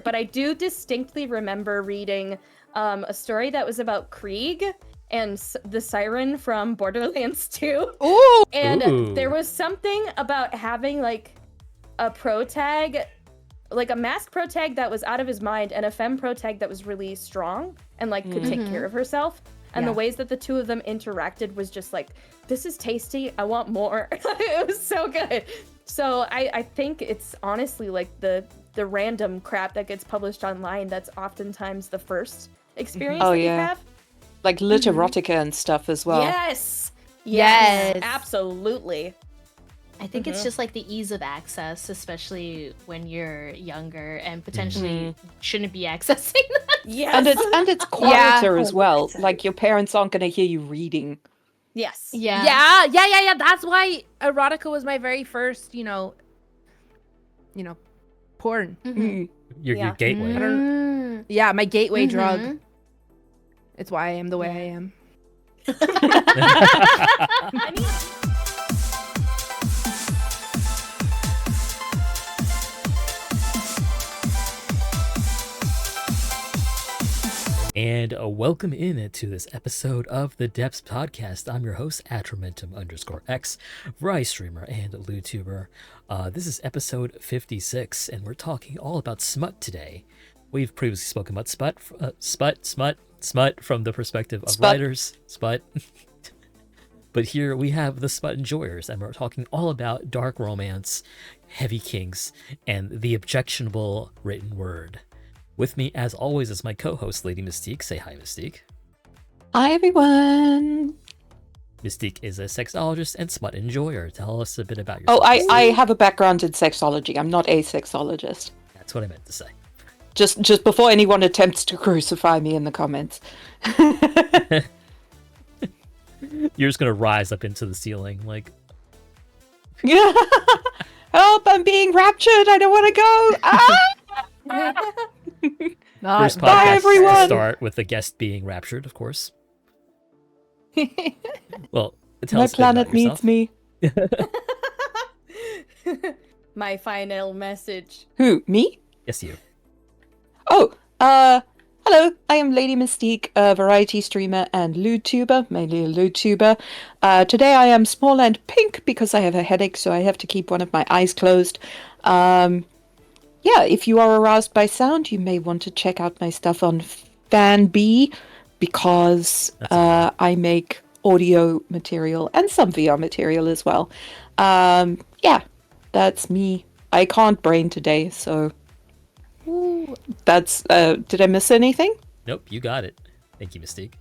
but I do distinctly remember reading a story that was about Krieg and the siren from Borderlands 2. Ooh! And there was something about having like a pro tag, like a mask pro tag that was out of his mind and a femme pro tag that was really strong and like could take care of herself. And the ways that the two of them interacted was just like, this is tasty, I want more. It was so good. So I think it's honestly like the random crap that gets published online that's oftentimes the first experience that you have. Like lit erotica and stuff as well. Yes, absolutely. I think it's just like the ease of access, especially when you're younger and potentially shouldn't be accessing that. Yes. And it's quieter as well. Like your parents aren't going to hear you reading. Yes. Yeah. That's why erotica was my very first, porn. Your gateway. My gateway drug. It's why I am the way I am. And welcome in to this episode of the Depths Podcast. I'm your host, Atramentum_X, variety streamer and YouTuber. This is episode 56, and we're talking all about smut today. We've previously spoken about smut from the perspective of writers. Smut. But here we have the smut enjoyers, and we're talking all about dark romance, heavy kinks, and the objectionable written word. With me, as always, is my co-host, Lady Mystique. Say hi, Mystique. Hi, everyone. Mystique is a sexologist and smut enjoyer. Tell us a bit about yourself. Oh, I have a background in sexology. I'm not a sexologist. That's what I meant to say. Just before anyone attempts to crucify me in the comments. You're just going to rise up into the ceiling, like... Help, I'm being raptured. I don't want to go. First podcast Bye, everyone. Start with the guest being raptured, of course. Well, tell My us a bit planet about needs me. My final message. Who, me? Yes, you. Oh, hello, I am Lady Mystique, a variety streamer and lewdtuber, mainly a lewdtuber. Today I am small and pink because I have a headache, so I have to keep one of my eyes closed. Yeah, if you are aroused by sound, you may want to check out my stuff on FanB, because I make audio material and some VR material as well. Yeah, that's me. I can't brain today, so... That's, did I miss anything? Nope, you got it. Thank you, Mystique.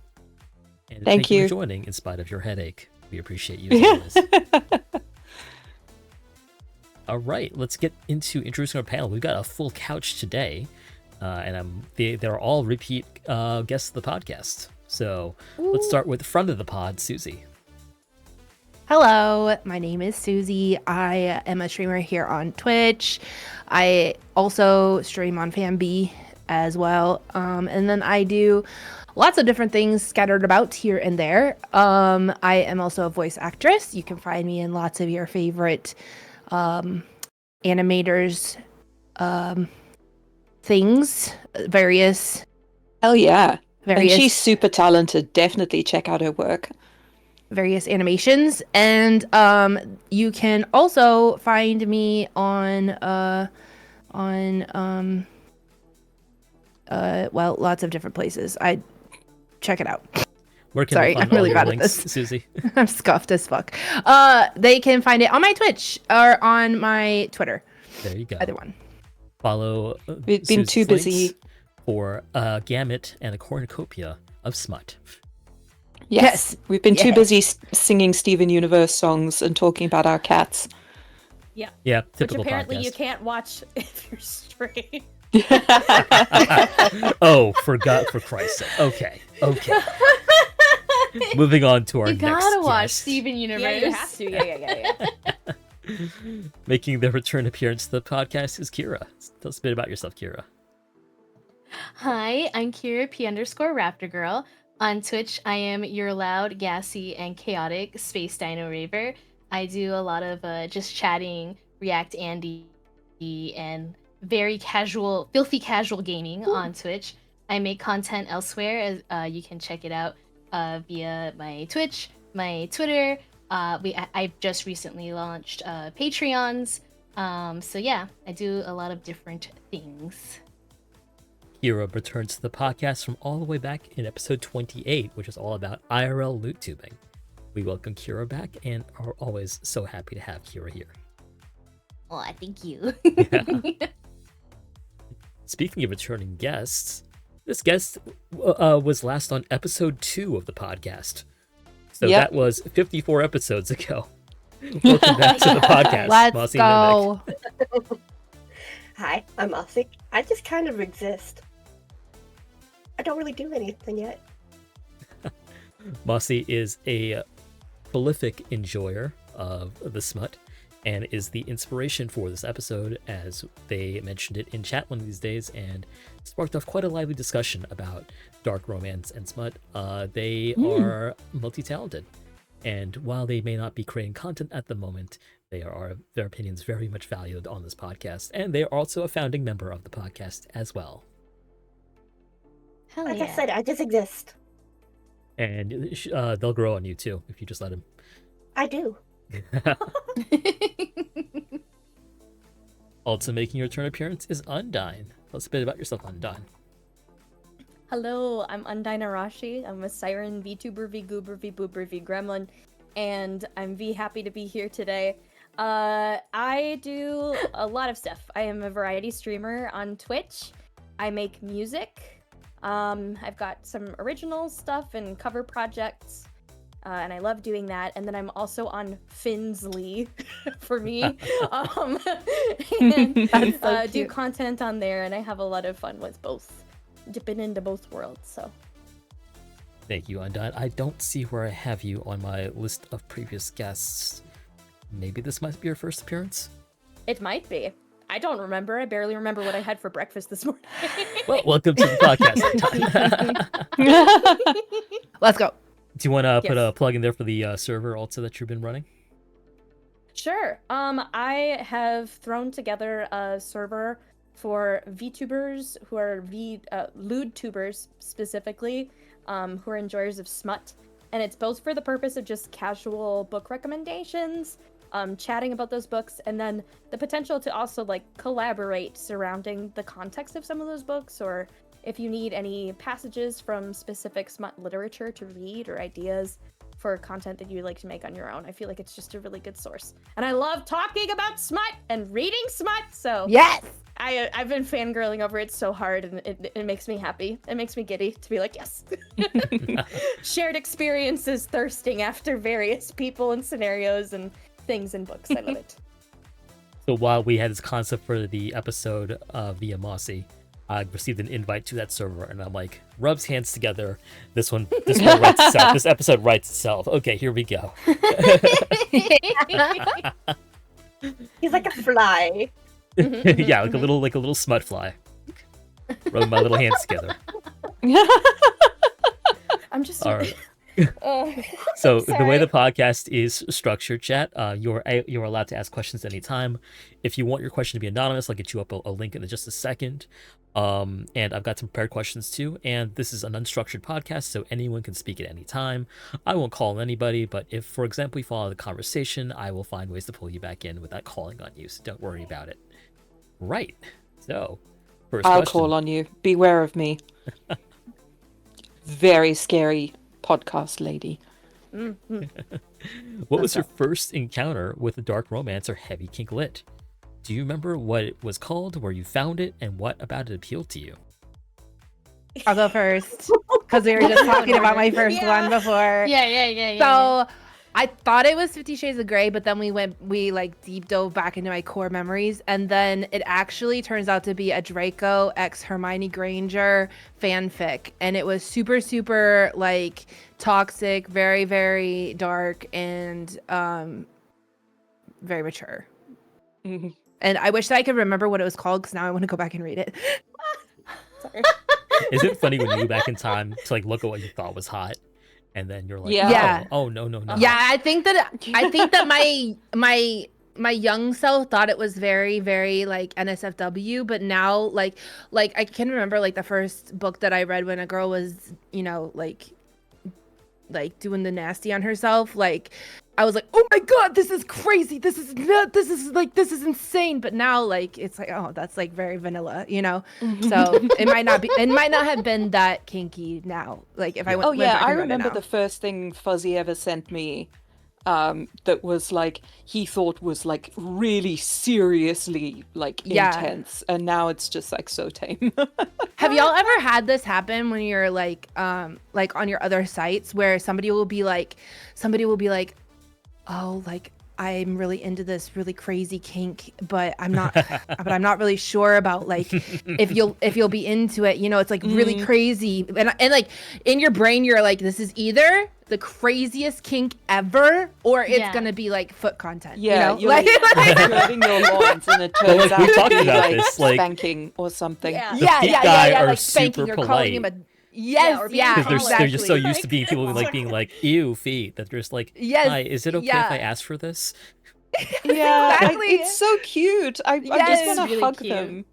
And thank you for joining in spite of your headache. We appreciate you as always. All right, let's get into introducing our panel. We've got a full couch today, and they're all repeat guests of the podcast. So let's start with the front of the pod, Susie. Hello, my name is Susie. I am a streamer here on Twitch. I also stream on FanB as well. And then I do lots of different things scattered about here and there. I am also a voice actress. You can find me in lots of your favorite animators things, various. Hell yeah. And she's super talented. Definitely check out her work. Various animations, and you can also find me on lots of different places. I check it out. Where can Sorry, I'm really bad at this, Susie? I'm scuffed as fuck. They can find it on my Twitch or on my Twitter. There you go. Either one. Follow. We've been too busy for a gamut and a cornucopia of smut. Yes. We've been too busy singing Steven Universe songs and talking about our cats. Yeah. Yeah, typical Which apparently podcast. you can't watch if you're straight. Oh, for Christ's sake. Okay. Moving on to our next You gotta watch guest. Steven Universe. Yeah, you have to. Yeah. Making their return appearance to the podcast is Kira. Tell us a bit about yourself, Kira. Hi, I'm KiraPRaptorGirl. On Twitch, I am your loud, gassy, and chaotic Space Dino Raver. I do a lot of just chatting, React Andy, and very casual, filthy casual gaming on Twitch. I make content elsewhere. You can check it out via my Twitch, my Twitter. I've just recently launched Patreons. So yeah, I do a lot of different things. Kira returns to the podcast from all the way back in episode 28, which is all about IRL loot tubing. We welcome Kira back and are always so happy to have Kira here. Oh, thank you. Yeah. Speaking of returning guests, this guest was last on episode 2 of the podcast. So that was 54 episodes ago. Welcome back to the podcast. Let's Mossy go. Mimic. Hi, I'm Mossy. I just kind of exist. I don't really do anything yet. Mossy is a prolific enjoyer of the smut and is the inspiration for this episode, as they mentioned it in chat one of these days and sparked off quite a lively discussion about dark romance and smut. They are multi-talented, and while they may not be creating content at the moment, their opinions very much valued on this podcast, and they are also a founding member of the podcast as well. Hell Like yeah. I said, I just exist. And they'll grow on you too if you just let them. I do. Also making your return appearance is Undyne. Tell us a bit about yourself, Undyne. Hello, I'm Undyne Arashi. I'm a siren, VTuber, VGoober, VBoober, VGremlin, and I'm happy to be here today. I do a lot of stuff. I am a variety streamer on Twitch. I make music. I've got some original stuff and cover projects, and I love doing that. And then I'm also on Finsly for me, and That's so do cute. content on there, and I have a lot of fun with both, dipping into both worlds. So Thank you, Undyne. I don't see where I have you on my list of previous guests. Maybe this might be your first appearance? it might be. I don't remember. I barely remember what I had for breakfast this morning. Well, welcome to the podcast. Let's go. Do you want to put Yes. a plug in there for the server also that you've been running? Sure. I have thrown together a server for VTubers who are lewd tubers specifically, who are enjoyers of smut, and it's both for the purpose of just casual book recommendations, chatting about those books, and then the potential to also like collaborate surrounding the context of some of those books, or if you need any passages from specific smut literature to read or ideas for content that you like to make on your own. I feel like it's just a really good source. And I love talking about smut and reading smut, so Yes. I've been fangirling over it so hard, and it makes me happy. It makes me giddy to be like, yes. Shared experiences thirsting after various people and scenarios and things in books. I love it. So while we had this concept for the episode via Mossy, I received an invite to that server, and I'm like, rubs hands together. This one writes itself. This episode writes itself. Okay, here we go. He's like a fly. Yeah, like a little smut fly. Rubbing my little hands together. I'm just. All right. Oh, So the way sorry. the podcast is structured, chat, you're allowed to ask questions anytime. If you want your question to be anonymous, I'll get you up a link in just a second. And I've got some prepared questions too. And this is an unstructured podcast, so anyone can speak at any time. I won't call on anybody, but if, for example, we follow the conversation, I will find ways to pull you back in without calling on you. So don't worry about it. Right. So, first I'll question. call on you. Beware of me. Very scary podcast lady. Mhm. What was your first encounter with a dark romance or heavy kink lit? Do you remember what it was called, where you found it, and what about it appealed to you? I'll go first because we were just talking about my first Yeah. one before. Yeah. So I thought it was 50 Shades of Grey, but then we like deep dove back into my core memories, and then it actually turns out to be a Draco x Hermione Granger fanfic, and it was super, super like toxic, very, very dark, and very mature. Mhm. And I wish that I could remember what it was called because now I want to go back and read it. Sorry. Is it funny when you go back in time to like look at what you thought was hot, and then you're like, Yeah. Yeah. oh no. Yeah, I think that my young self thought it was very, very like NSFW, but now like I can remember like the first book that I read when a girl was, you know, like doing the nasty on herself. Like I was like, oh my god, this is crazy. This is insane. But now like it's like, oh, that's like very vanilla, you know. So it might not have been that kinky now. Like if I went. Oh yeah, back I and read it remember now. the first thing Fuzzy ever sent me, that was like he thought was like really seriously like intense, and now it's just like so tame. Have y'all ever had this happen when you're like on your other sites where somebody will be like, oh, like I'm really into this really crazy kink, but I'm not really sure about like if you'll be into it. You know, it's like really crazy, and like in your brain you're like, this is either the craziest kink ever or it's gonna be like foot content. Yeah, you know? you're like girding your loins, and it turns like, out we to talked be about like this, like- spanking or something. Yeah. The feet guy are like spanking. super You're calling him a polite. or being yeah, Because they're just so exactly. used to being people like being like, ew, feet, that they're just like, Yes, hi, is it okay yeah. if I ask for this? Yeah, Exactly. it's so cute. I just Yes. want to Really hug cute. them.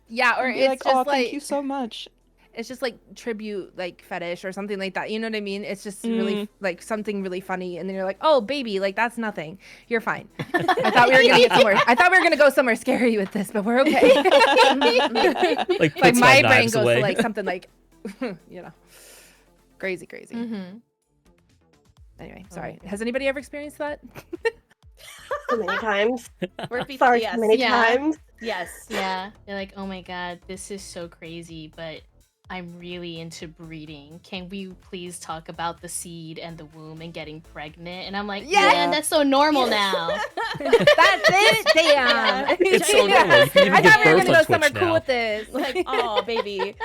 Yeah, or And be it's like, just oh, like thank you so much. it's just like tribute like fetish or something like that. You know what I mean? It's just really like something really funny, and then you're like, oh baby, like that's nothing. You're fine. I thought we were gonna get somewhere. I thought we were gonna go somewhere scary with this, but we're okay. Like, Like puts my brain knives goes away. to like something like you know, crazy. Anyway, sorry. Has anybody ever experienced that? So many times. Repeat, Sorry, yes. so many Yeah. times. Yes. Yeah, you're like, oh my god, this is so crazy, but I'm really into breeding. Can we please talk about the seed and the womb and getting pregnant? And I'm like, Yeah. yeah, that's so normal now. That's it. Damn. It's so normal. You can even I give thought we were birth gonna on go somewhere Twitch cool now. with this. Like, oh baby.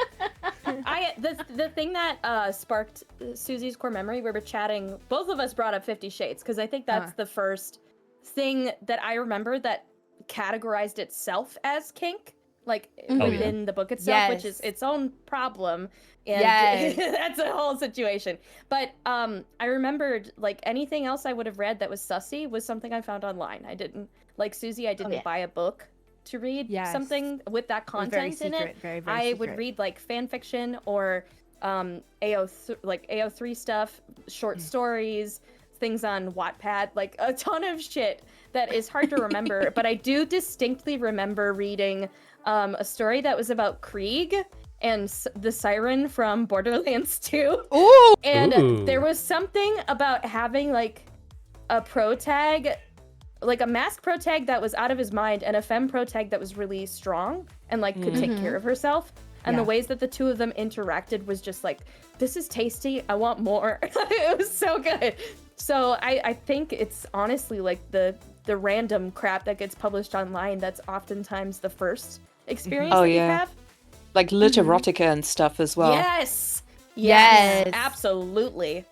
The thing that sparked Susie's core memory, we were chatting, both of us brought up 50 Shades because I think that's the first thing that I remember that categorized itself as kink, like within the book itself, which is its own problem, and that's a whole situation. But I remembered like anything else I would have read that was sussy was something I found online. I didn't, like Susie, I didn't buy a book to read something with that content in it. Very I would read like fan fiction or AO3 stuff, short stories, things on Wattpad, like a ton of shit that is hard to remember. But I do distinctly remember reading a story that was about Krieg and the siren from Borderlands 2. Ooh. And there was something about having like a pro tag, like a mask pro tag that was out of his mind and a femme pro tag that was really strong and like could take care of herself. And the ways that the two of them interacted was just like, this is tasty, I want more. It was so good. So I think it's honestly like the random crap that gets published online that's oftentimes the first experience that you have. Like literotica and stuff as well. Yes, Yes. absolutely.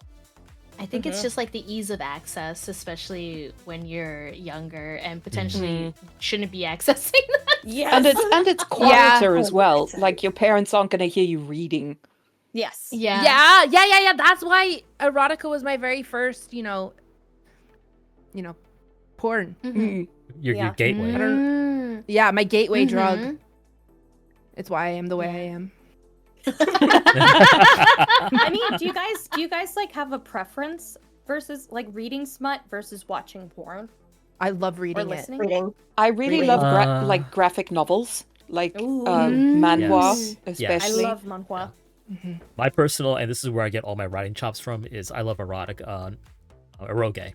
I think it's just like the ease of access, especially when you're younger and potentially shouldn't be accessing that. Yes. And it's quieter as well. Like your parents aren't going to hear you reading. Yes. Yeah. That's why erotica was my very first, you know, porn. Your gateway. I don't. Yeah, my gateway drug. It's why I am the way I am. I mean, do you guys like have a preference versus like reading smut versus watching porn I love or reading it. listening? Reading. I really love like graphic novels, like manhwa, Yes. I especially. love manhwa. My personal, and this is where I get all my writing chops from, is I love erotic eroge,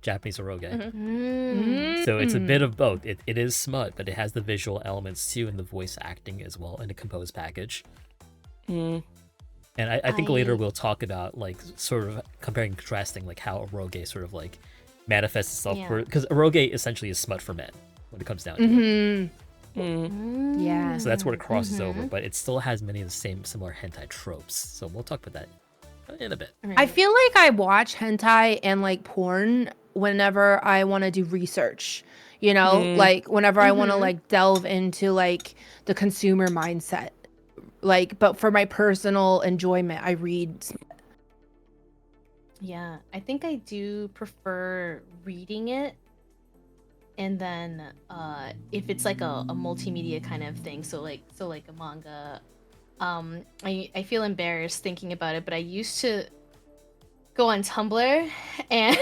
Japanese eroge. So it's a bit of both. It is smut, but it has the visual elements too, and the voice acting as well in a composed package. And I think later we'll talk about like sort of comparing and contrasting like how eroge sort of like manifests itself, because eroge essentially is smut for men when it comes down to it. Yeah. So that's where it crosses over, but it still has many of the same similar hentai tropes. So we'll talk about that in a bit. I feel like I watch hentai and like porn whenever I want to do research, you know, like whenever I want to like delve into like the consumer mindset, like, but for my personal enjoyment, I read. Yeah, I think I do prefer reading it And then if it's like a multimedia kind of thing, so like a manga, I feel embarrassed thinking about it, but I used to go on Tumblr, and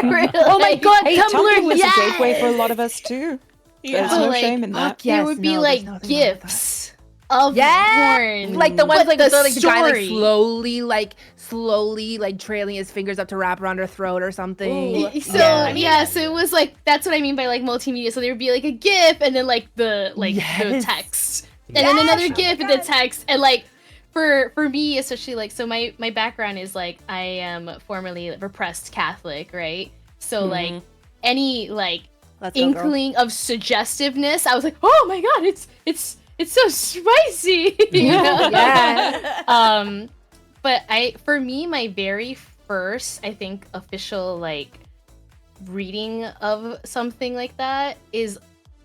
Oh my god, hey, Tumblr was yes! a gateway for a lot of us too. There's So, no like, shame in that. There Yes, would be no, like there's nothing wrong with that. gifs of Yeah, porn, like the ones but like the guy like story. slowly like trailing his fingers up to wrap around her throat or something. Ooh. So Yeah. so it was like, that's what I mean by like multimedia. So there would be like a GIF, and then like the Yes. text, and then another Yes! GIF, Oh and my then text, and like for me especially, like, so my background is like, I am formerly repressed Catholic, right? So like any like Let's go, girl. inkling of suggestiveness, I was like, oh my god, it's so spicy. You know? Yeah. But for me, my very first, I think, official like reading of something like that is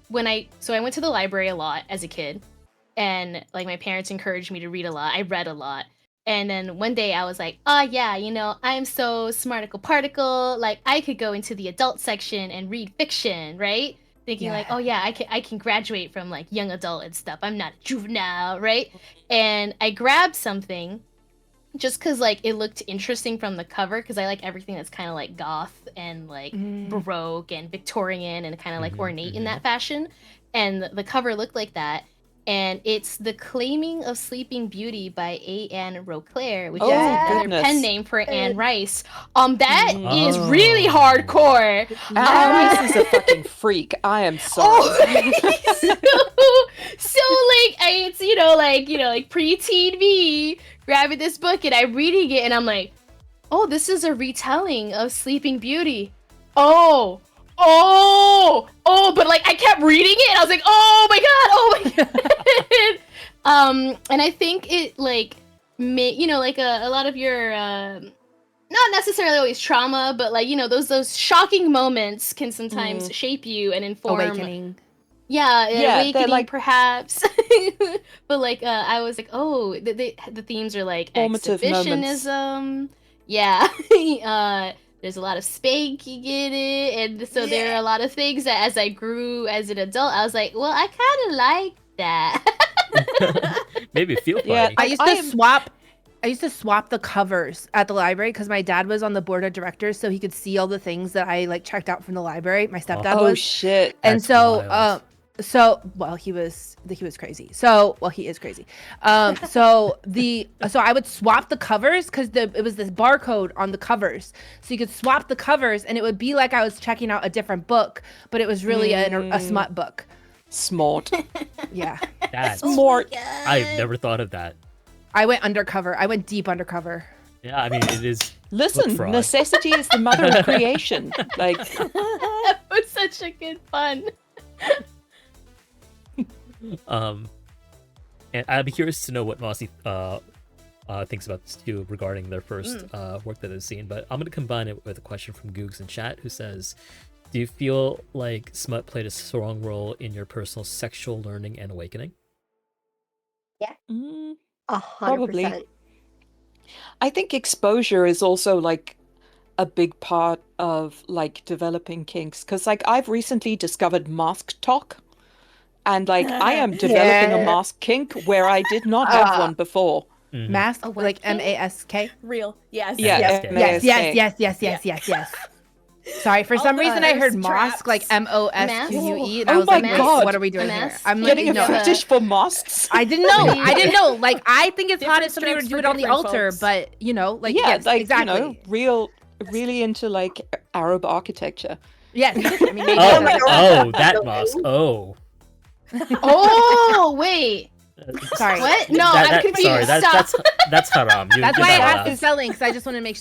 when I went to the library a lot as a kid, and like my parents encouraged me to read a lot. I read a lot. And then one day I was like, oh yeah, you know, I'm so smarticle particle, like I could go into the adult section and read fiction, right? Thinking like, oh yeah, I can graduate from like young adult and stuff. I'm not a juvenile, right? And I grabbed something just because like it looked interesting from the cover, because I like everything that's kind of like goth and like Baroque and Victorian and kind of like ornate in that fashion. And the cover looked like that. And it's The Claiming of Sleeping Beauty by A. Anne Roclair, which is another goodness. pen name for Anne Rice. That is really hardcore. Anne Rice is a fucking freak. I am sorry. So like it's like preteen me grabbing this book, and I'm reading it, and I'm like, oh, this is a retelling of Sleeping Beauty. Oh, but like I kept reading it, and I was like, oh my god. And I think it like like a lot of your not necessarily always trauma, but like those shocking moments can sometimes shape you and inform Awakening. awakening, like perhaps. But like I was like, oh, the themes are like Formative exhibitionism. Yeah. There's a lot of spanking in it, and so there are a lot of things that as I grew as an adult, I was like, well, I kind of like that. Maybe feel funny. Yeah, I used to swap the covers at the library because my dad was on the board of directors, so he could see all the things that I like checked out from the library. My stepdad Oh was. shit. And That's so wild. he was crazy. He is crazy. So I would swap the covers because it was this barcode on the covers, so you could swap the covers, and it would be like I was checking out a different book, but it was really a smut book. Smart. Yeah, That's Smart. I've never thought of that. I went undercover. I went deep undercover. Yeah, I mean it is. Listen, Book fraud. necessity is the mother of creation. Like, That was such a good fun. And I'd be curious to know what Mossy thinks about this too regarding their first work that they've seen. But I'm gonna combine it with a question from Googs in chat, who says, "Do you feel like smut played a strong role in your personal sexual learning and awakening?" mm, 100%. I think exposure is also like a big part of like developing kinks, because like I've recently discovered mask talk, and like I am developing a mask kink where I did not have one before. Mask, what like thing? MASK. Real. Yes. Yeah, Yes. Yes. Sorry, for some reason I heard mosque like MOSQUE, and I Oh was my like, God. what are we doing here? Mask? I'm like, Getting a no. fetish for mosques. I didn't know. Like, I think it's hot Different if somebody were to strokes do for it on the different altar, folks. but like, Yeah, yes, like exactly. really into like Arab architecture. Yes, I mean, maybe Oh, my oh, God. that mosque. Oh, Oh wait, sorry. what? No, I'm confused. Sorry, Stop. that's haram. That's you're why I not asked allowed. the spelling, because I just want to make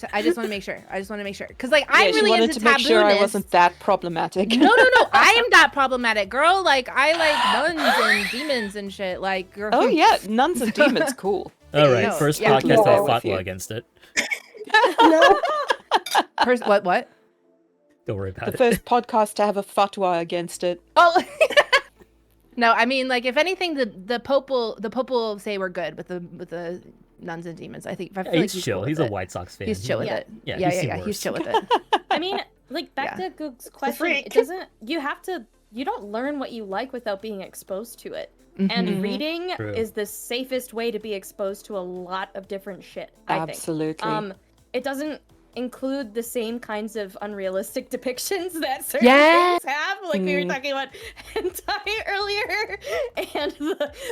sure. Because like I'm Yeah, she really wanted into to make sure I tabooness. wasn't that problematic. No. I am that problematic, girl. Like I like nuns and demons and shit. Like, girl. Oh yeah, nuns and demons, cool. All right, No, first yeah. podcast I With fatwa you. against it. No. What? Don't worry about The it. first podcast to have a fatwa against it. Oh. No, I mean, like, if anything, the Pope will say we're good with the nuns and demons. I feel like He's chill. cool He's with a it. White Sox fan. He's chill with Yeah. it. Yeah, Yeah, he's seen He's worse. chill with it. I mean, Like back Yeah. to Goog's question, freak. it doesn't. You don't learn what you like without being exposed to it. Mhm. And reading True. is the safest way to be exposed to a lot of different shit, I think. Absolutely. It doesn't include the same kinds of unrealistic depictions that certain Yeah. things have. Like we were talking about hentai earlier, and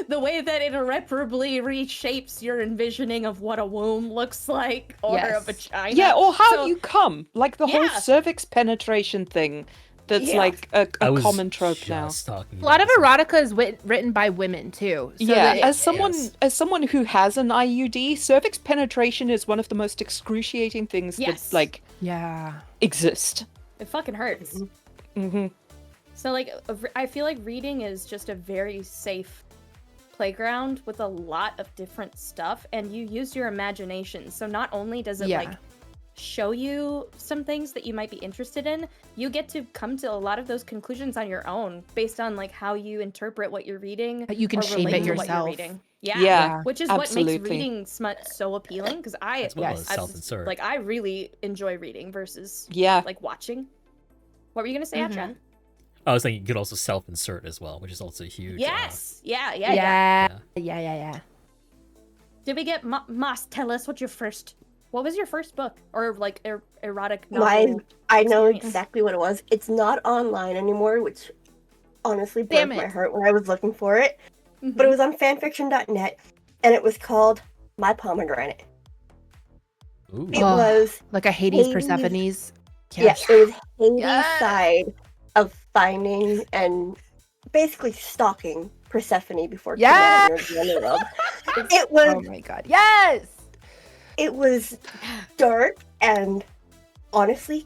the way that it irreparably reshapes your envisioning of what a womb looks like or a Yes. vagina. Yeah, or how So- you come. Like the whole Yeah. cervix penetration thing. That's Yeah. like a I was common trope now. just talking A lot of about this. erotica is written by women too. So Yeah, that- as someone who has an IUD, cervix penetration is one of the most excruciating things Yes. that like yeah. exist. It fucking hurts. Hmm So like I feel like reading is just a very safe playground with a lot of different stuff, and you use your imagination. So not only does it Yeah. like show you some things that you might be interested in, you get to come to a lot of those conclusions on your own based on like how you interpret what you're reading. But you can or shape relate it to what you're yourself. reading. Yeah. Yeah, Which is what makes absolutely. reading smut so appealing, because As well as I self-insert. like I really enjoy reading versus Yeah. like watching. What were you gonna say, Atran? I was thinking you could also self-insert as well, which is also huge. Yes. Yeah. Yeah. Yeah. Did we get Moss? Tell us what was your first book or like erotic Mine, novel? I know experience? exactly what it was. It's not online anymore, which honestly Damn broke my it. heart when I was looking for it. Mhm. But it was on fanfiction.net, and it was called My Pomegranate. Ooh. It Oh, was, Like a Hades Hades. Persephone's. yes, it was Hades' Yes. side of finding and basically stalking Persephone before Yes. kidnapping her in the underworld. It was Oh my god. Yes. it was dark and honestly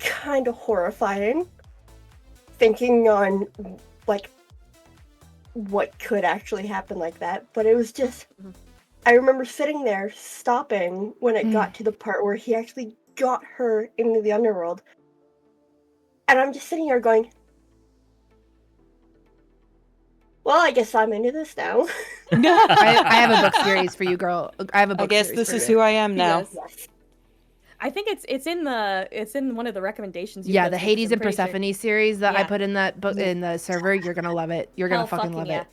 kind of horrifying, thinking on like what could actually happen like that. But it was just, I remember sitting there stopping when it got to the part where he actually got her into the underworld, and I'm just sitting here going, well, I guess I'm into this now. I have a book series for you, girl. I have a book I guess series this for is you. who I am now. Yes. Yes. I think it's in one of the recommendations. You Yeah, the posted, Hades I'm and pretty sure. Persephone series that I Yeah. put in that book in the server. You're gonna love it. You're gonna Hell fucking fucking love yeah.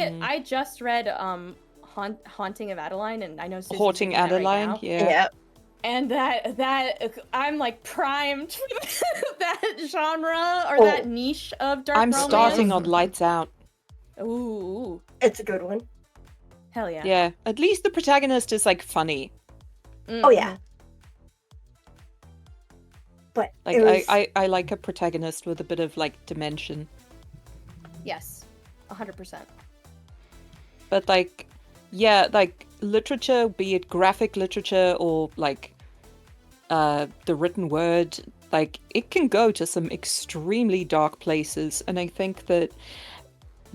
it. I just read Haunting of Adeline, and I know Susie's Haunting reading that right Adeline, now. yeah. Yeah. And that I'm like primed for that genre or Oh. that niche of dark I'm romance. starting on Lights Out. Ooh, It's a good one. hell yeah. Yeah, at least the protagonist is like funny. Mm, Oh yeah. But Like it was, I like a protagonist with a bit of like dimension. Yes, 100%. But like, yeah, like literature, be it graphic literature or like the written word, like it can go to some extremely dark places, and I think that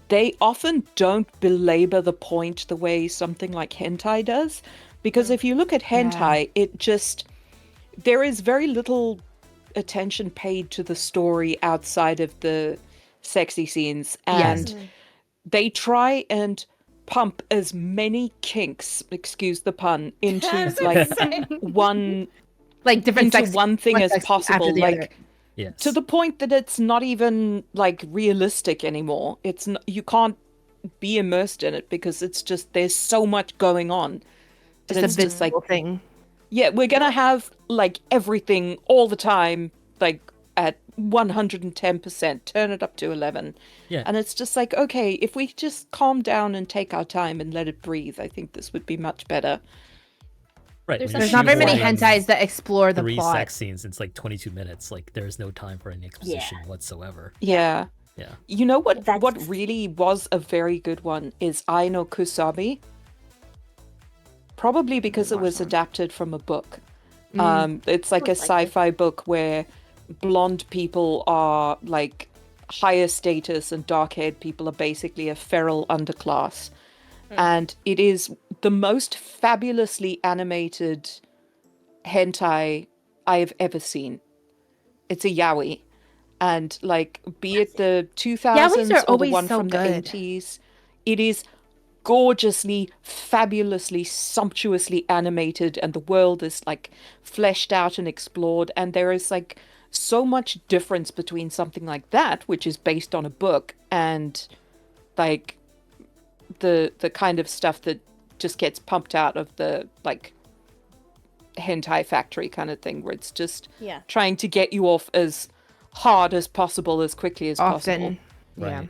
they often don't belabor the point the way something like hentai does, because if you look at hentai, it just, there is very little attention paid to the story outside of the sexy scenes, and they try and pump as many kinks, excuse the pun, into like one Like different into sex, one thing one as sex after possible, the like other. Yes. to the point that it's not even like realistic anymore. It's you can't be immersed in it because it's just there's so much going on. Just And a it's just like, visual thing. yeah, we're gonna have like everything all the time, like at 110%, turn it up to 11. Yeah. And it's just like, okay, if we just calm down and take our time and let it breathe, I think this would be much better. Right. There's when There's you're not very many shooting hentais that explore the 3 plot. sex scenes. It's like 22 minutes. Like there's no time for any exposition whatsoever. Yeah. Yeah. You know what That's- what really was a very good one is Ai no Kusabi. Probably because it was adapted from a book. It's like a Most likely. sci-fi book where blonde people are like higher status and dark-haired people are basically a feral underclass. And it is the most fabulously animated hentai I have ever seen. It's a yaoi. And like, be it the 2000s Yaois are or the always one so from good. the 80s, it is gorgeously, fabulously, sumptuously animated, and the world is like fleshed out and explored, and there is like so much difference between something like that, which is based on a book, and like the kind of stuff that just gets pumped out of the like hentai factory kind of thing, where it's just trying to get you off as hard as possible, as quickly as possible. Yeah. Right.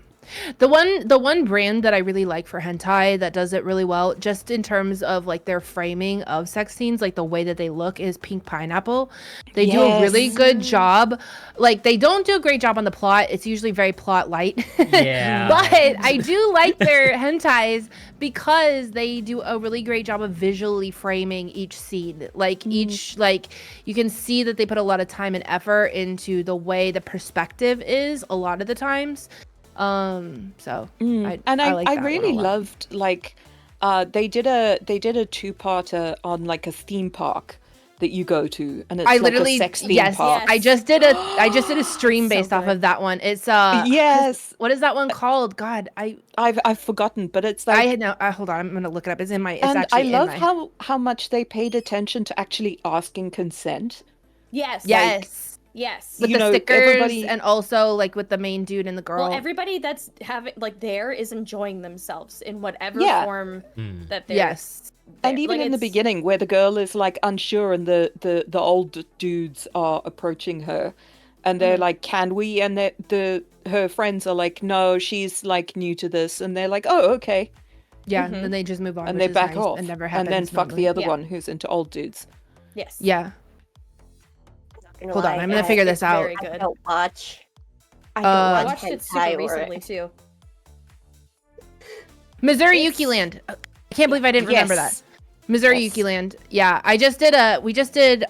The one brand that I really like for hentai that does it really well, just in terms of like their framing of sex scenes, like the way that they look, is Pink Pineapple. They do a really good job. Like, they don't do a great job on the plot. It's usually very plot light. Yeah. But I do like their hentais because they do a really great job of visually framing each scene. Like each, like, you can see that they put a lot of time and effort into the way the perspective is a lot of the times. So I really loved, like, they did a 2-parter on like a theme park that you go to, and it's like a sex theme park. I just did a stream based off of that one. It's what is that one called? God, I've forgotten, but it's like hold on, I'm gonna look it up. It's in my. It's and actually I love how much they paid attention to actually asking consent. Yes. Yes. With the stickers, and also like with the main dude and the girl. Well, everybody that's there is enjoying themselves in whatever form that they're. Yes. And even in the beginning, where the girl is like unsure, and the old dudes are approaching her, and they're like, "Can we?" And her friends are like, "No, she's like new to this," and they're like, "Oh, okay." Yeah, and they just move on, and they back off, and never and then fuck the other one who's into old dudes. Yes. Yeah. Hold on, I'm gonna figure this out. Very good. I don't watch watched it super recently too. Missouri Yuki Land. I can't believe I didn't remember that. Missouri Yuki Land. Yeah, we just did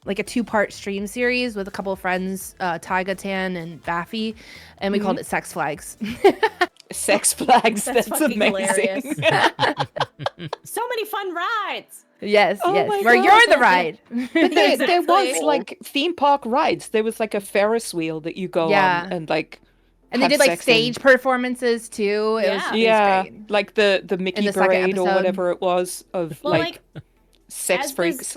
like a 2-part stream series with a couple of friends, Taiga Tan and Baffy, and we called it Sex Flags. Sex Flags. That's amazing. So many fun rides. Yes, where you're the ride. But there was like theme park rides. There was like a Ferris wheel that you go on and like. And they did like stage performances too. It was great. Like the Mickey parade or whatever it was of like sex freaks.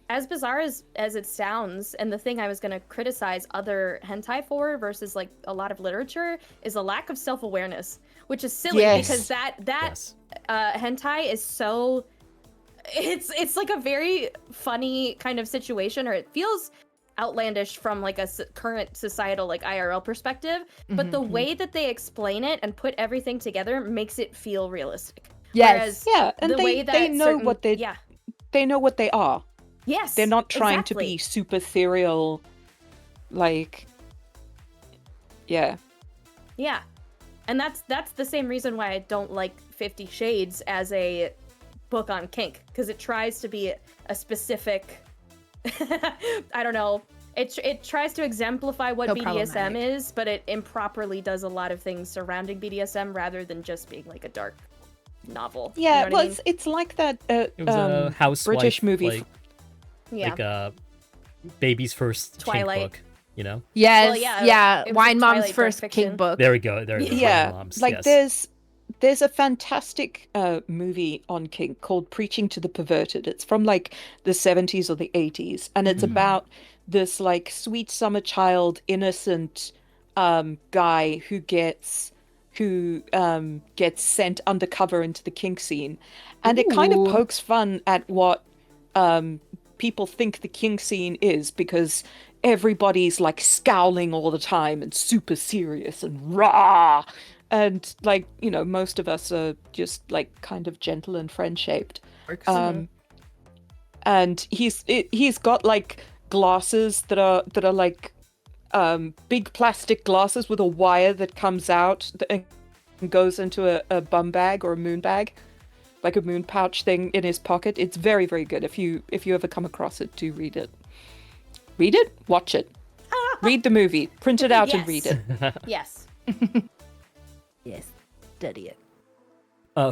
As bizarre as it sounds, and the thing I was going to criticize other hentai for versus like a lot of literature is a lack of self-awareness, which is silly because that hentai is so. It's like a very funny kind of situation, or it feels outlandish from like a current societal like IRL perspective, but the way that they explain it and put everything together makes it feel realistic. Yes. Whereas and they know what they know what they are. Yes. They're not trying to be super serial, like. Yeah. Yeah. And that's the same reason why I don't like 50 Shades as a book on kink, because it tries to be a specific I don't know, it tries to exemplify what BDSM is, but it improperly does a lot of things surrounding BDSM rather than just being like a dark novel. Yeah, you know what I mean? it's like that it was a housewife, British movie, like baby's first Twilight kink book, you know? Yes, Wine Mom's first kink book. There we go. Yeah, Moms, like there's a fantastic movie on kink called Preaching to the Perverted. It's from like the 70s or the 80s, and it's about this like sweet summer child, innocent guy who gets sent undercover into the kink scene, and it kind of pokes fun at what people think the kink scene is, because everybody's like scowling all the time and super serious and rah. And like, you know, most of us are just like kind of gentle and friend-shaped. And he's got like glasses that are like big plastic glasses with a wire that comes out and goes into a bum bag or a moon bag, like a moon pouch thing in his pocket. It's very, very good. If you ever come across it, do read it. Read it, watch it, read the movie, print it out and read it. Yes. Yes, study it.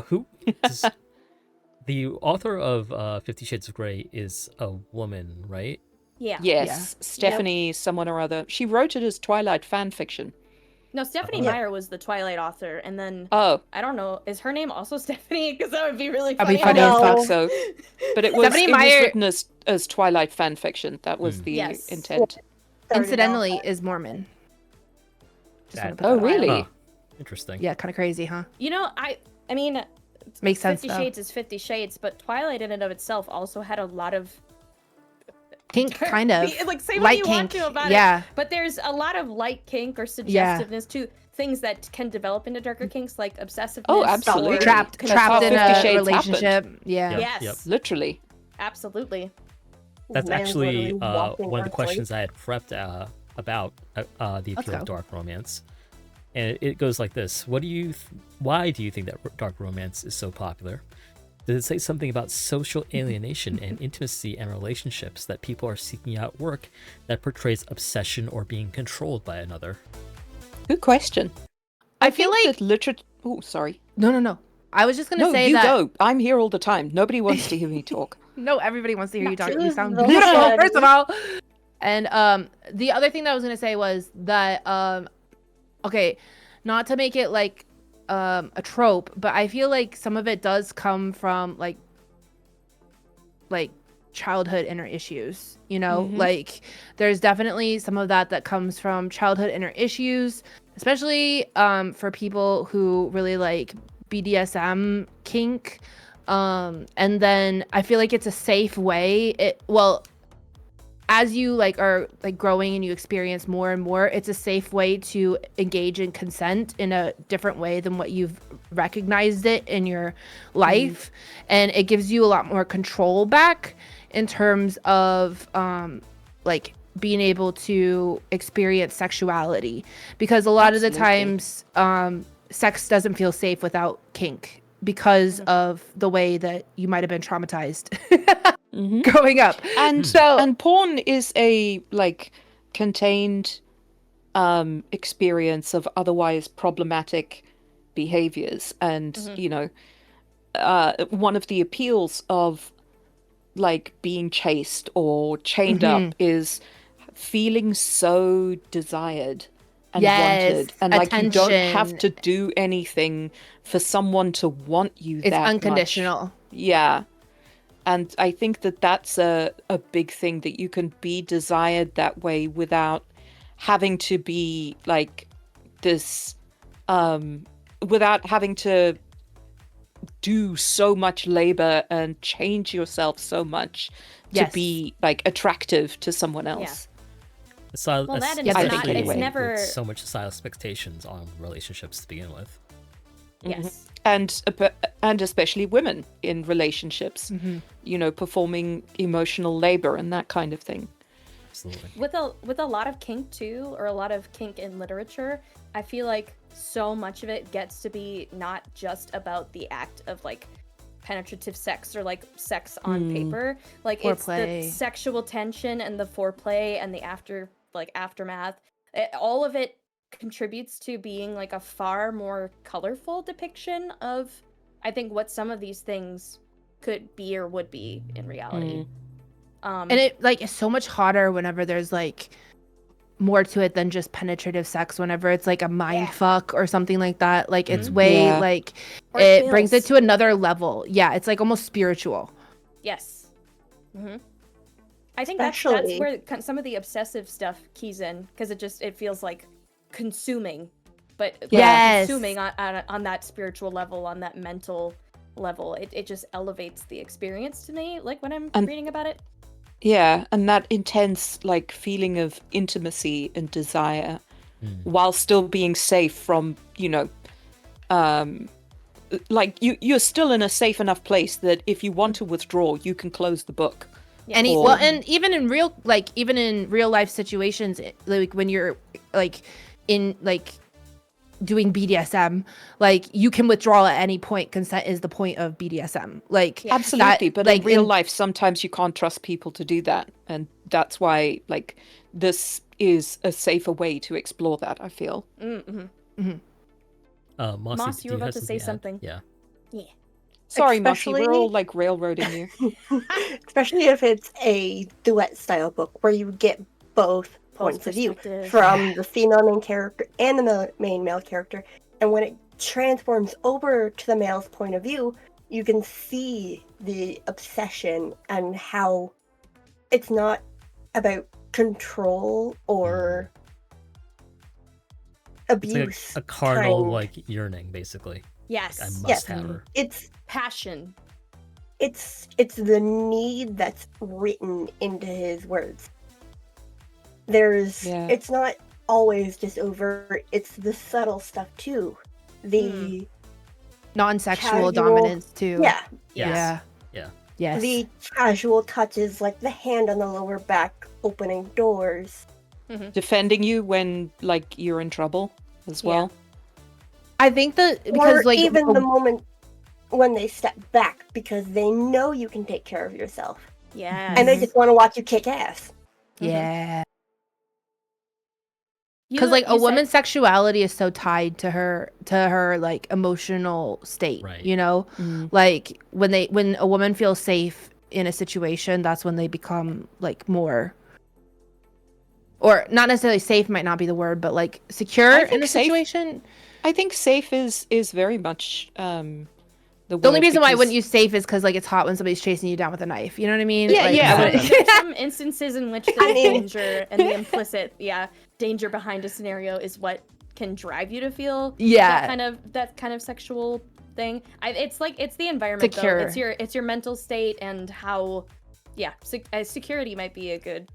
Who? The author of 50 Shades of Grey is a woman, right? Yeah. Yes, Stephanie someone or other. She wrote it as Twilight fan fiction. No, Stephanie Meyer was the Twilight author, and then I don't know, is her name also Stephanie? Because that would be really funny. I don't think so. But it was, Stephanie Meyer... was written as Twilight fan fiction. That was the intent. started incidentally off is Mormon. Just wanna That- put Oh, that out there. really? Huh. Interesting. Yeah, kind of crazy, huh? I mean, Makes sense 50 though. Shades is 50 Shades, but Twilight in and of itself also had a lot of Kink, kind of. like say what light you kink. want to about it. Yeah. But there's a lot of light kink or suggestiveness to things that can develop into darker kinks, like obsessiveness. Oh, absolutely. or Trapped That's how in 50 a Shades relationship. Yeah. Yep, Yes. yep. Literally. Absolutely. That's man's actually literally walking one of the earthly. questions I had prepped about the Let's appeal go. of dark romance, and it goes like this: why do you think that dark romance is so popular? Does it say something about social alienation and intimacy and relationships that people are seeking out work that portrays obsession or being controlled by another? Good question. I feel think like that literature. Oh, sorry. no. I was just gonna No, say you that. go. I'm here all the time. Nobody wants to hear me talk. No, everybody wants to hear you talk. You Choose sound the beautiful, one. first of all. And the other thing that I was gonna say was that okay, not to make it like a trope, but I feel like some of it does come from like childhood inner issues, you know? Mhm. Like there's definitely some of that comes from childhood inner issues, especially for people who really like BDSM kink. And then I feel like it's a safe way. As you like are like growing and you experience more and more, it's a safe way to engage in consent in a different way than what you've recognized it in your life. And it gives you a lot more control back in terms of like being able to experience sexuality, because a lot of the Absolutely. times sex doesn't feel safe without kink because of the way that you might have been traumatized Mhm. growing up. And So and porn is a like contained experience of otherwise problematic behaviors, and you know, one of the appeals of like being chased or chained up is feeling so desired and Yes, wanted, and like you don't have attention. to do anything for someone to want you It's that much. unconditional. Yeah. And I think that that's a big thing, that you can be desired that way without having to be like this, without having to do so much labor and change yourself so much to Yes. be like attractive to someone else. Well, that and it's not- especially it's with never- so much societal expectations on relationships to begin with. Yes. And especially women in relationships, you know, performing emotional labor and that kind of thing. Absolutely. With a lot of kink too, or a lot of kink in literature, I feel like so much of it gets to be not just about the act of like penetrative sex or like sex on paper. Like it's Foreplay. the sexual tension and the foreplay and the aftermath. All of it contributes to being like a far more colorful depiction of, I think, what some of these things could be or would be in reality. And it like is so much hotter whenever there's like more to it than just penetrative sex, whenever it's like a mind fuck or something like that. Like it's way Yeah. like Or it brings it feels. to another level. Yeah, it's like almost spiritual. Yes. I think that's Especially- where some of the obsessive stuff keys in, because it feels like consuming, but Yes. consuming on that spiritual level, on that mental level. It just elevates the experience to me, like when I'm reading about it. Yeah, and that intense like feeling of intimacy and desire while still being safe from, you know, like you're still in a safe enough place that if you want to withdraw, you can close the book. And Or- and even in real life situations, like when you're like in like doing BDSM, like you can withdraw at any point. Consent is the point of BDSM. Like Absolutely, that, but like in real life, sometimes you can't trust people to do that, and that's why like this is a safer way to explore that, I feel. Mossy, Moss, do you were about have to say add? something. Yeah. Sorry, Mossy, we're Especially- all like railroading you. Especially if it's a duet style book where you get both points of view perspectives. from the female main character and the main male character. And when it transforms over to the male's point of view, you can see the obsession and how it's not about control or It's abuse. like a carnal, kind. like, yearning, basically. Yes. I must Yes. have her. It's Passion. it's the need that's written into his words. Yeah. It's not always just overt, it's the subtle stuff too. The Non-sexual Casual- dominance too. yeah, Yeah. Yeah. Yes. the casual touches like the hand on the lower back opening doors. Defending you when like you're in trouble as well. I think that because Or like even the moment when they step back because they know you can take care of yourself. Yeah. And they just want to watch you kick ass. yeah. Because like a you said- woman's sexuality is so tied to her like emotional state, Right. you know, like when a woman feels safe in a situation, that's when they become like more, or not necessarily safe might not be the word, but like secure I in think a safe- situation. I think safe is very much the only word reason why I because- wouldn't use safe is because like it's hot when somebody's chasing you down with a knife. You know what I mean? Yeah, Like, yeah. I wouldn't- There's some instances in which the mean- danger and the implicit, danger behind a scenario is what can drive you to feel Yeah. that kind of sexual thing. It's the environment Secure. though. It's your mental state and how, security might be a good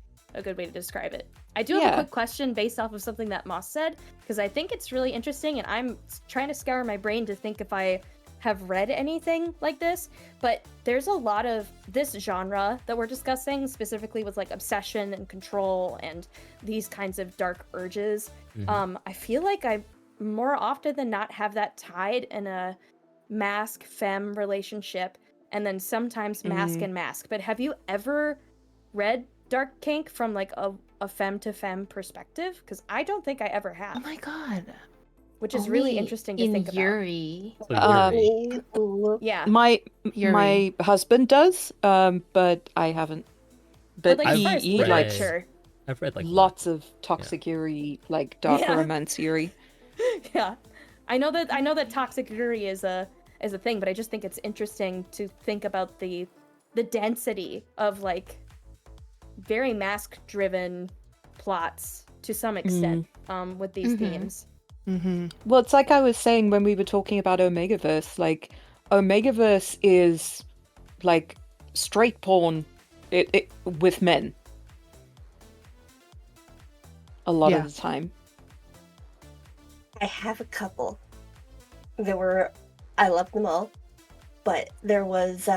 way to describe it. I do have a Yeah. quick question based off of something that Moss said because I think it's really interesting and I'm trying to scour my brain to think if I have read anything like this, but there's a lot of this genre that we're discussing specifically with like obsession and control and these kinds of dark urges. I feel like I more often than not have that tied in a mask femme relationship and then sometimes mask and mask. But have you ever read dark kink from like a femme to femme perspective? Because I don't think I ever have. Oh my god. Which is really Only interesting to in think about. Yuri. So Um, Yuri. Let me look. Yeah. my Yuri. husband does, but I haven't. But like, as far as he read- likes literature. I've read like lots of toxic Yuri, like dark Yeah. romance Yuri. Yeah. I know that toxic Yuri is a thing, but I just think it's interesting to think about the density of like very mask driven plots to some extent with these themes. Mm-hmm. Well, it's like I was saying when we were talking about Omegaverse. Like, Omegaverse is like straight porn, it with men. A lot Yeah. of the time. I have a couple. I love them all, but there was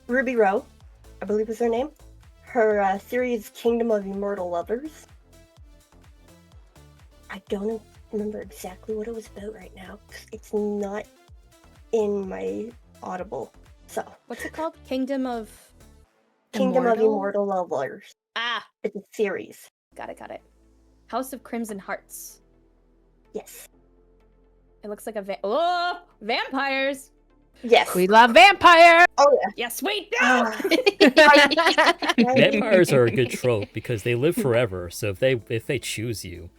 Ruby Rowe, I believe is her name. Her series Kingdom of Immortal Lovers. I don't remember exactly what it was about right now, 'cause it's not in my Audible. So, What's it called? Kingdom of Kingdom of Immortal? Immortal Lovers. Ah, It's a series. got it. House of Crimson Hearts. Yes. It looks like vampires. Yes. We love vampire. Oh yeah. Yes, wait. Ah. Vampires are a good trope because they live forever. So if they choose you,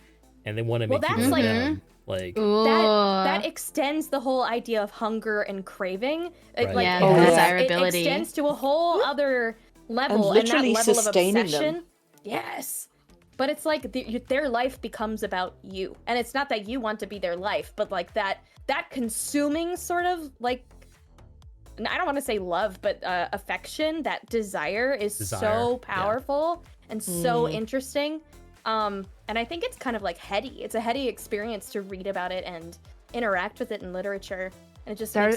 and they want to Well, make you that's love like- them, like Ooh. That extends the whole idea of hunger and craving. Right. Like, Yeah, it the has- desirability. It extends to a whole other level, literally and that level sustaining of them. obsession. Yes, but it's like their life becomes about you, and it's not that you want to be their life, but like that consuming sort of like. And I don't want to say love, but affection. That desire is Desire, so yeah. powerful and so interesting. And I think it's kind of like heady. It's a heady experience to read about it and interact with it in literature. And it just There-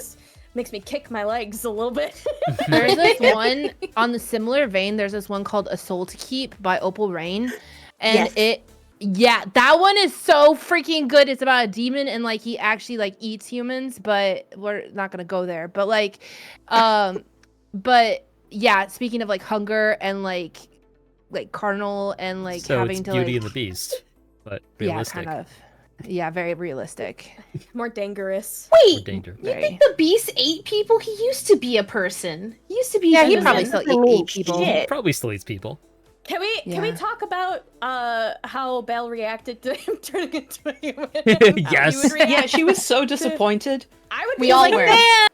makes me kick my legs a little bit. There's this one on the similar vein. There's this one called A Soul to Keep by Opal Rain, and that one is so freaking good. It's about a demon and like he actually like eats humans, but we're not gonna go there. But like, but yeah, speaking of like hunger and like carnal and like so having it's to Beauty like and the Beast, but yeah, realistic. kind of very realistic. More dangerous. More Wait, danger. you think the beast ate people? He used to be a person. He used to be. Yeah, he human. probably still eat people. Shit. Probably still eats people. Can we Yeah. talk about how Belle reacted to him turning into a human? How you Yes. would react? Yeah, she was so disappointed. I would We be all like, were. "Man!"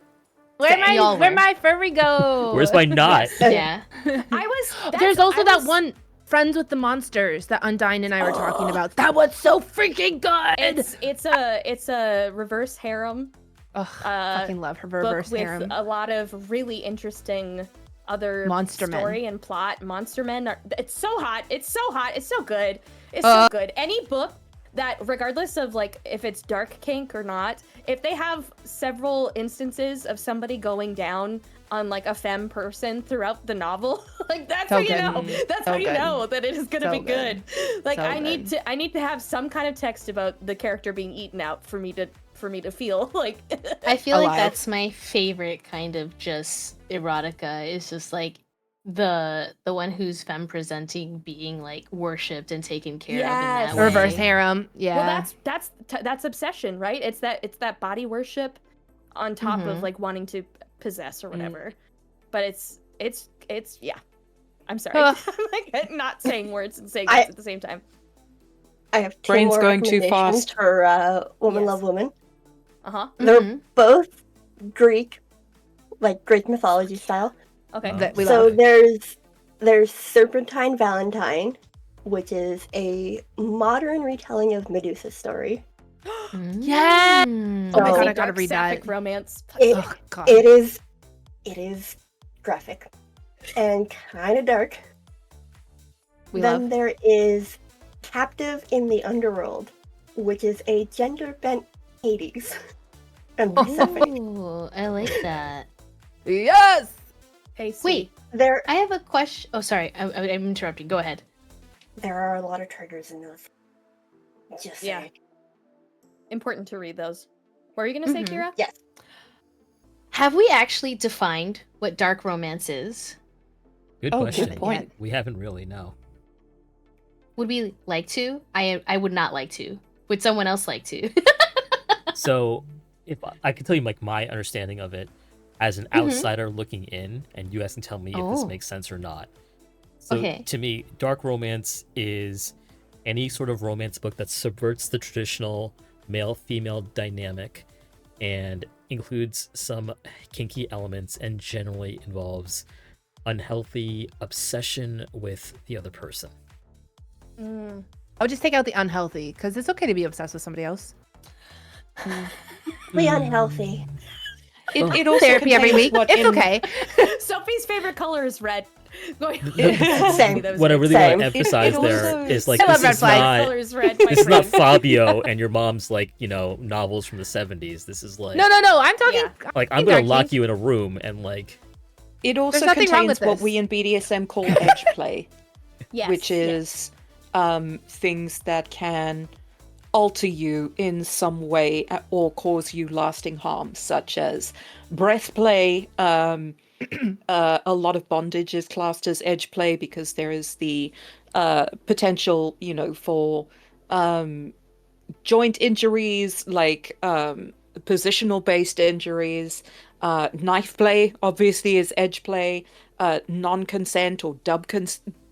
Where my furry go? Where's my knot? Yeah. There's also that one Friends with the Monsters that Undyne and I were talking about. That was so freaking good. It's a reverse harem. Ugh, fucking love her reverse book harem. with a lot of really interesting other Monster story men. and plot. Monster men are. It's so hot. It's so hot. It's so good. It's so good. Any book that, regardless of like if it's dark kink or not, if they have several instances of somebody going down on like a femme person throughout the novel, like that's how you know. That's how you know that it is gonna be good. Like I need to have some kind of text about the character being eaten out for me to feel like I feel alive. like that's my favorite kind of just erotica. Is just like the one who's femme presenting being like worshipped and taken care of in that way. Reverse harem. Yeah. Well, that's obsession, right? It's that body worship on top of like wanting to possess or whatever. But it's yeah. I'm sorry. I'm like not saying words and saying words at the same time. I have two Brain's more going too recommendations fast. for Woman Yes. Love Woman. Uh-huh. They're both Greek, like Greek mythology style. Okay. That we So love. there's Serpentine Valentine, which is a modern retelling of Medusa's story. Yeah. Mm. Oh my So- god, I Dark gotta read sapphic that. romance. Oh god. It is graphic and kind of dark. We Then love. there is Captive in the Underworld, which is a gender-bent Hades and Persephone. Oh, I like that. Yes. Hey, Wait, There I have a question. Oh, sorry, I'm interrupting. Go ahead. there are a lot of triggers in those. Just Yeah. saying. Important to read those. What are you gonna say, Kira? Yes. Have we actually defined what dark romance is? Good Oh, question. good point. We haven't really, no. Would we like to? I would not like to. Would someone else like to? So, if I could tell you like my understanding of it as an outsider looking in, and you guys can tell me if this Oh. makes sense or not. So, Okay. to me, dark romance is any sort of romance book that subverts the traditional male-female dynamic and includes some kinky elements and generally involves unhealthy obsession with the other person. Mm. I'll just take out the unhealthy because it's okay to be obsessed with somebody else. Be unhealthy. It also Therapy every contains week. what It's in- okay. Sophie's favorite color is red. Same. What I really want Same. to emphasize It there also- is like I love this red is flags. not color is red. My this is not friend. Fabio and your mom's like, you know, novels from the 70s. This is like No. I'm talking. Yeah. like I'm Dark gonna lock kink. you in a room and like It also nothing wrong contains with what this. we in BDSM call edge play, Yes, which is things that can alter you in some way or cause you lasting harm, such as breath play. A lot of bondage is classed as edge play because there is the potential, you know, for joint injuries, like positional based injuries. Knife play obviously is edge play. Non-consent or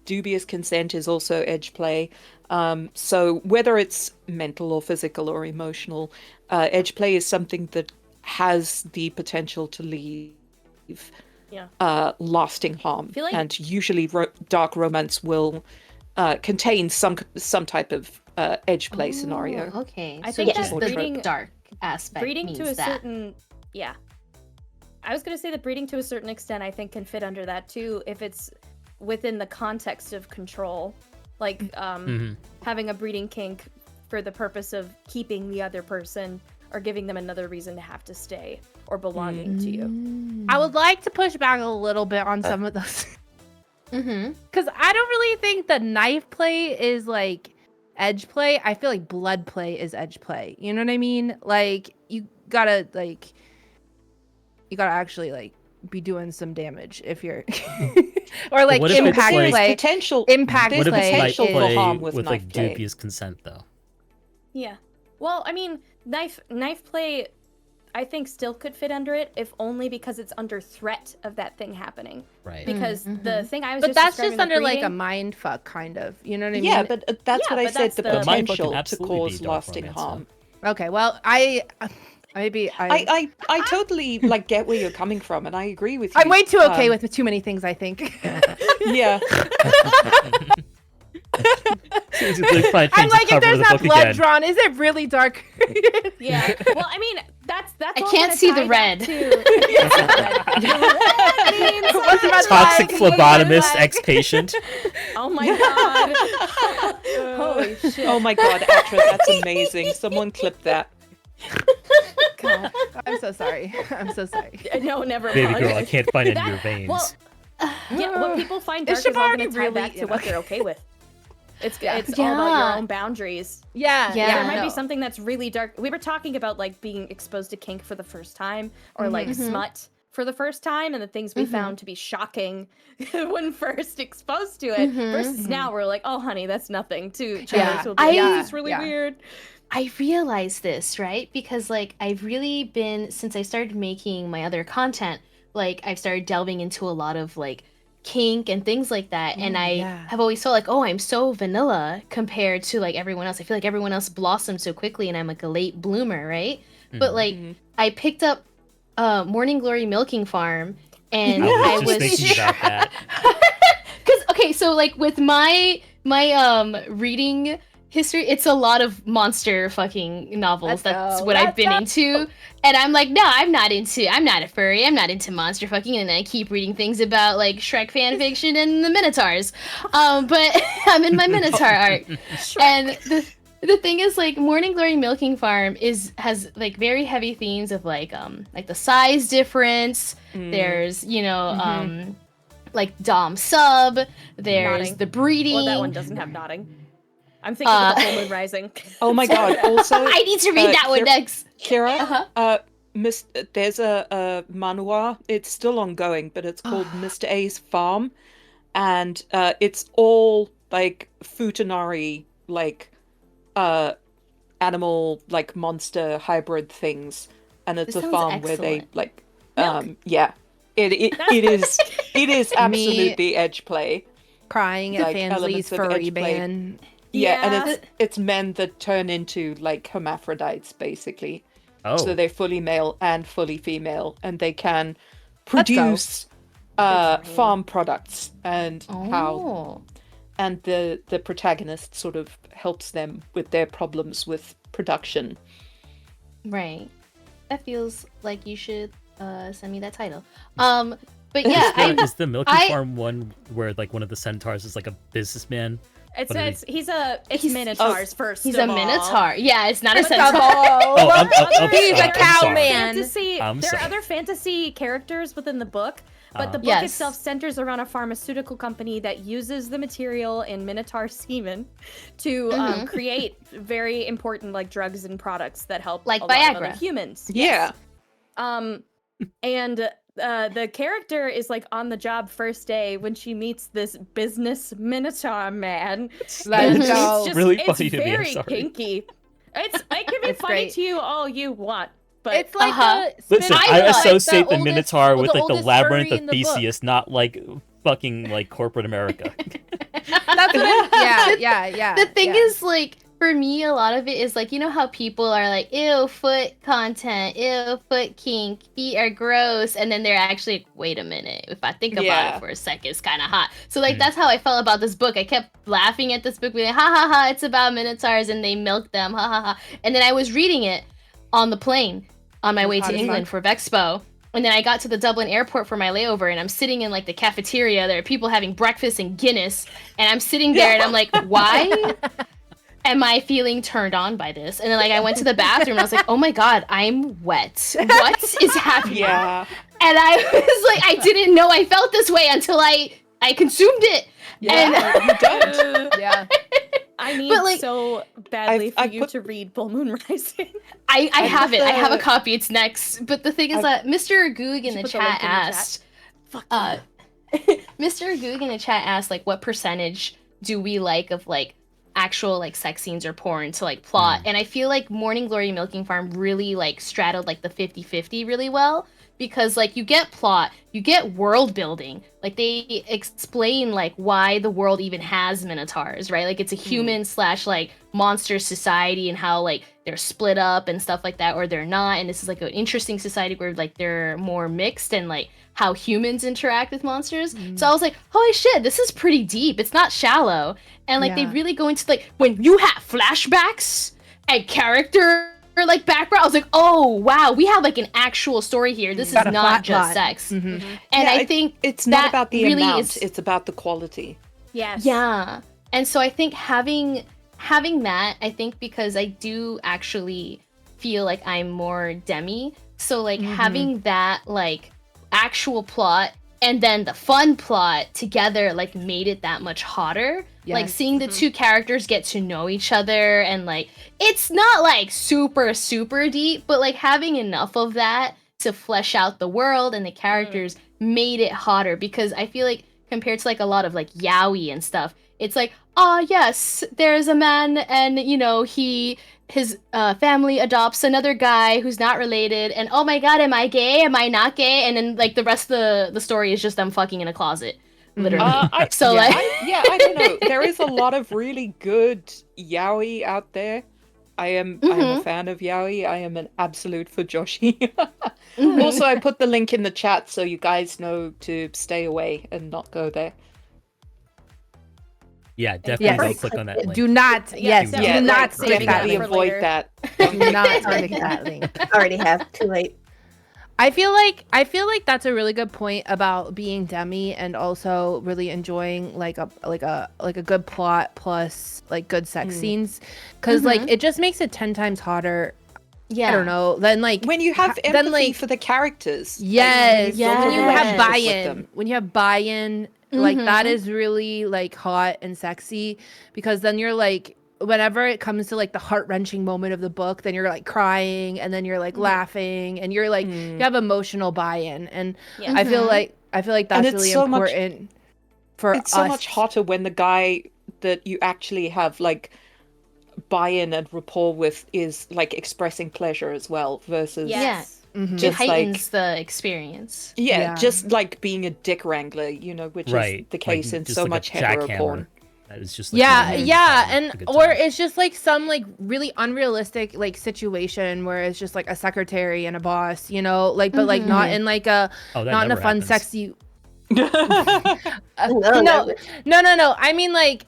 dubious consent is also edge play. So whether it's mental or physical or emotional, edge play is something that has the potential to leave lasting harm. feel like- And usually dark romance will contain some type of edge play scenario. Oh, okay. I so think just that the breeding- dark aspect breeding means to a that. certain I was gonna say that breeding to a certain extent I think can fit under that too if it's within the context of control, like having a breeding kink for the purpose of keeping the other person or giving them another reason to have to stay or belonging to you. I would like to push back a little bit on some of those Mm-hmm. because I don't really think the knife play is like edge play. I feel like blood play is edge play. You know what I mean? Like you gotta actually like be doing some damage if you're or like what if it's, impact like- play. Potential. Impact there's what if it's play knife potential is- for play harm with with knife like play. dubious consent though? Yeah. Well, I mean, knife play I think still could fit under it, if only because it's under threat of that thing happening. Right. Because the thing I was But just that's describing just with under like a breeding- mind fuck kind of. You know what I mean? Yeah, but that's Yeah, what I but said. that's The the- But mind fuck can potential to absolutely be cause dark lasting romance, harm. Okay, well, I Maybe I totally like get where you're coming from, and I agree with you. I'm way too okay with too many things, I think. Yeah. I'm like, if there's not blood drawn, is it really dark? Yeah. Well, I mean, that's. I all can't gonna see tie the back red. to- Red means What's something. about Toxic like- phlebotomist ex-patient. Oh my god. Holy shit. Oh my god, Atra, that's amazing. Someone clip that. God, I'm so sorry. I'm so sorry. No, never Baby mind. girl, I can't find any of your veins. Well, yeah, what people find Is dark is all going Shibari to tie really- back to you what know. they're okay with. It's all about Yeah. your own boundaries. Yeah. Yeah. There might no. be something that's really dark. We were talking about like being exposed to kink for the first time, or like smut for the first time, and the things we found to be shocking when first exposed to it. Versus now we're like, oh honey, that's nothing. To Yeah. it's really Yeah. weird. I realized this, right? Because like I've really been, since I started making my other content, like I've started delving into a lot of like kink and things like that, and I yeah. have always felt like, oh, I'm so vanilla compared to like everyone else. I feel like everyone else blossomed so quickly and I'm like a late bloomer, right? But like I picked up Morning Glory Milking Farm, and I was just thinking about that. because okay, so like with my reading history, it's a lot of monster fucking novels. That's what I've been into, and I'm like, no, I'm not a furry, I'm not into monster fucking, and then I keep reading things about like Shrek fan fiction and the Minotaurs, but I'm in my Minotaur art, and the thing is, like, Morning Glory Milking Farm has like very heavy themes of like the size difference. There's like dom sub. There's Nodding. the breeding. Well, that one doesn't have nodding. I'm thinking of the Full Moon Rising. Oh my god, also I need to read that one next. Kira, there's a manhwa. It's still ongoing, but it's called Mr. A's Farm, and it's all like futanari, like animal, like monster hybrid things, and it's This a sounds farm where they excellent. like it is absolutely edge play. Crying at Like, Fansley's elements of furry edge play. ban. Yeah, Yeah. and it's men that turn into like hermaphrodites basically. Oh, So they're fully male and fully female, and they can Let's go. produce farm products, and how Oh. and the protagonist sort of helps them with their problems with production. Right. That feels like you should send me that title. But yeah, is the Milky I- Farm one where like one of the centaurs is like a businessman? It's What did it's He's- Minotaurs first. he's of a all. Minotaur. Yeah, it's not a But the- centaur. Oh, I'm He's a sorry, I'm cow sorry. man. Fantasy. I'm There sorry. are other fantasy characters within the book, but the book Yes. itself centers around a pharmaceutical company that uses the material in Minotaur semen to create very important like drugs and products that help Like a lot of other Viagra. humans. Yeah. And the character is like on the job first day when she meets this business Minotaur man. Let's And go. it's Really it's funny to me, I'm very sorry. kinky. It can be It's funny great. to you all you want, but It's like Uh-huh. Listen, I I thought associate the oldest- Minotaur with the like the oldest labyrinth furry of in the book. Theseus, not like fucking like corporate America. That's what I'm, yeah. The thing yeah. is, like, for me, a lot of it is like, you know how people are like, ew, foot content, ew, foot kink, feet are gross, and then they're actually like, wait a minute, if I think about Yeah. it for a second, it's kind of hot. So like that's how I felt about this book. I kept laughing at this book, being like, ha ha ha, it's about minotaurs and they milk them, ha ha ha. And then I was reading it on the plane on my way hot to as England for Vexpo. And then I got to the Dublin airport for my layover, and I'm sitting in like the cafeteria. There are people having breakfast and Guinness, and I'm sitting there, and I'm like, why am I feeling turned on by this? And then like I went to the bathroom, and I was like, oh my god, I'm wet. What is happening? Yeah. And I was like, I didn't know I felt this way until I consumed it. Yeah. You don't. Yeah. I need But, like, so badly for I've you put- to read Full Moon Rising. I have put it. I have a the- copy. It's next. But the thing is that Mr. Goog in the put the chat link in the chat? asked, Fuck Mr. Goog in the chat asked, like, what percentage do we like of like actual like sex scenes or porn to like plot? And I feel like Morning Glory Milking Farm really like straddled like the 50-50 really well, because like you get plot, you get world building. Like they explain like why the world even has minotaurs, right? Like it's a human slash like monster society and how like they're split up and stuff like that, or they're not. And this is like an interesting society where like they're more mixed and like how humans interact with monsters. So I was like, holy shit, this is pretty deep. It's not shallow. And like they really go into like when you have flashbacks and character like background, I was like, oh wow, we have like an actual story here. This is not just sex. And I think it's not about the really amount, it's about the quality. Yes. Yeah. And so I think having that, I think because I do actually feel like I'm more demi, so like having that like actual plot and then the fun plot together like made it that much hotter. Like seeing the two characters get to know each other, and like it's not like super deep, but like having enough of that to flesh out the world and the characters made it hotter, because I feel like compared to like a lot of like yaoi and stuff, it's like, oh yes, there's a man and you know his family adopts another guy who's not related, and oh my god, am I gay? Am I not gay? And then like the rest of the story is just them fucking in a closet, literally. I don't know. There is a lot of really good yaoi out there. I am a fan of yaoi. I am an absolute fujoshi. Also, I put the link in the chat so you guys know to stay away and not go there. Yeah, definitely go click on that link. Do not, do not click that Definitely link. avoid that. Do not click that link. Already have. Too late. I feel like that's a really good point about being demi and also really enjoying like a good plot plus like good sex scenes, because like it just makes it 10 times hotter. I don't know. Then like when you have empathy for the characters. Yes. Like, When you have buy-in. When you have buy-in, like that is really like hot and sexy, because then you're like, whenever it comes to like the heart-wrenching moment of the book, then you're like crying and then you're like laughing and you're like you have emotional buy-in, and I feel like that's really so important for us. It's so much hotter when the guy that you actually have like buy-in and rapport with is like expressing pleasure as well, versus It heightens the experience. Just like being a dick wrangler, you know, which is the case in so much hetero porn. That is just like and or it's just like some like really unrealistic like situation where it's just like a secretary and a boss, you know, like but like not in like a not in a fun sexy no. I mean like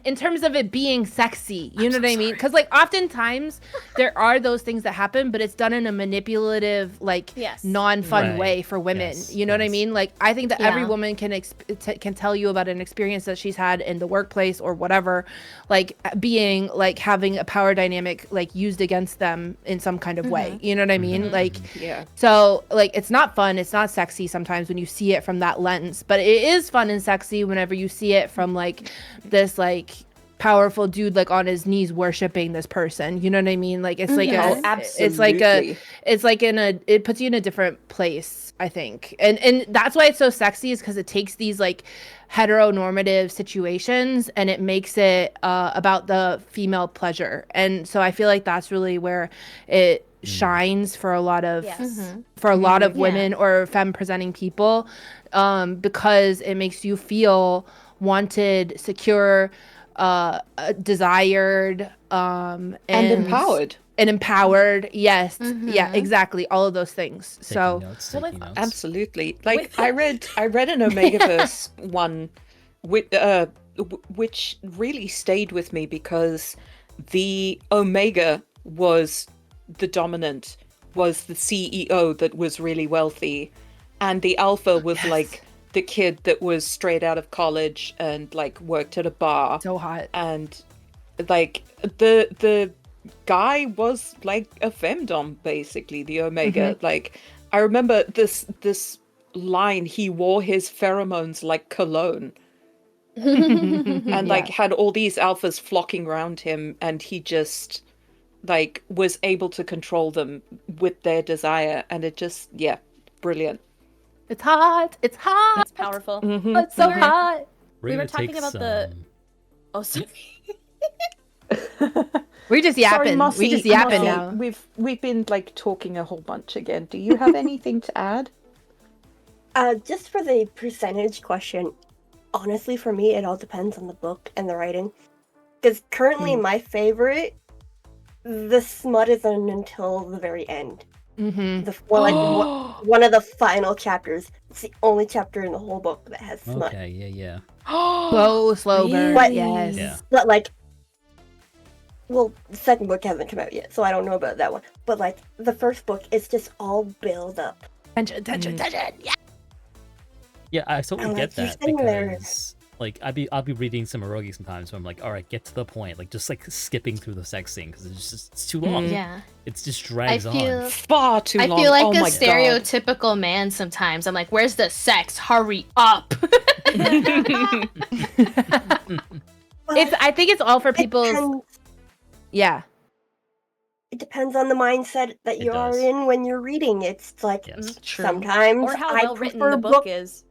in terms of it being sexy, you know what I mean? Because like oftentimes there are those things that happen, but it's done in a manipulative, like non-fun way for women. You know what I mean? Like I think that every woman can tell you about an experience that she's had in the workplace or whatever, like being like having a power dynamic like used against them in some kind of way. You know what I mean? Like so like it's not fun, it's not sexy sometimes when you see it from that lens, but it is fun and sexy whenever you see it from like this like powerful dude like on his knees worshiping this person, you know what I mean? Like it's like it puts you in a different place, I think, and that's why it's so sexy, is because it takes these like heteronormative situations and it makes it about the female pleasure, and so I feel like that's really where it shines for a lot of women or femme presenting people, because it makes you feel wanted, secure, desired, and empowered. Yes. Yeah, exactly. All of those things. Taking So notes. Absolutely. Like I read an Omegaverse one which really stayed with me, because the Omega was the dominant, was the CEO that was really wealthy, and the Alpha was like the kid that was straight out of college and like worked at a bar. So hot. And like the guy was like a femdom, basically, the Omega. Like I remember this line, he wore his pheromones like cologne. And like had all these alphas flocking around him, and he just like was able to control them with their desire, and it just brilliant. It's hot. It's powerful. It's so hot. We were talking about the. Oh, sorry. We're just Sorry, yapping. Mossy, We just yapping Mossy, now. We've been like talking a whole bunch again. Do you have anything to add? Just for the percentage question, honestly, for me, it all depends on the book and the writing. Because currently, my favorite, the smut isn't until the very end. Mm-hmm. One of the final chapters. It's the only chapter in the whole book that has smut. Okay, yeah. Slow burn. But- Yes. Yeah. But like, well, the second book hasn't come out yet, so I don't know about that one. But like, the first book, it's just all build up. Tension. Yeah. Yeah, I totally I'm get like, you're that sitting there. because like I'll be reading some eroge sometimes where I'm like, all right, get to the point, like just like skipping through the sex scene because it's too long. Yeah. It just drags on. Far too long. I feel like oh a my stereotypical man sometimes. I'm like, where's the sex? Hurry up. I think it's all for people's. Yeah. It depends on the mindset that It you are does. in when you're reading. It's like Yes. True. sometimes Or how I well written prefer the book is.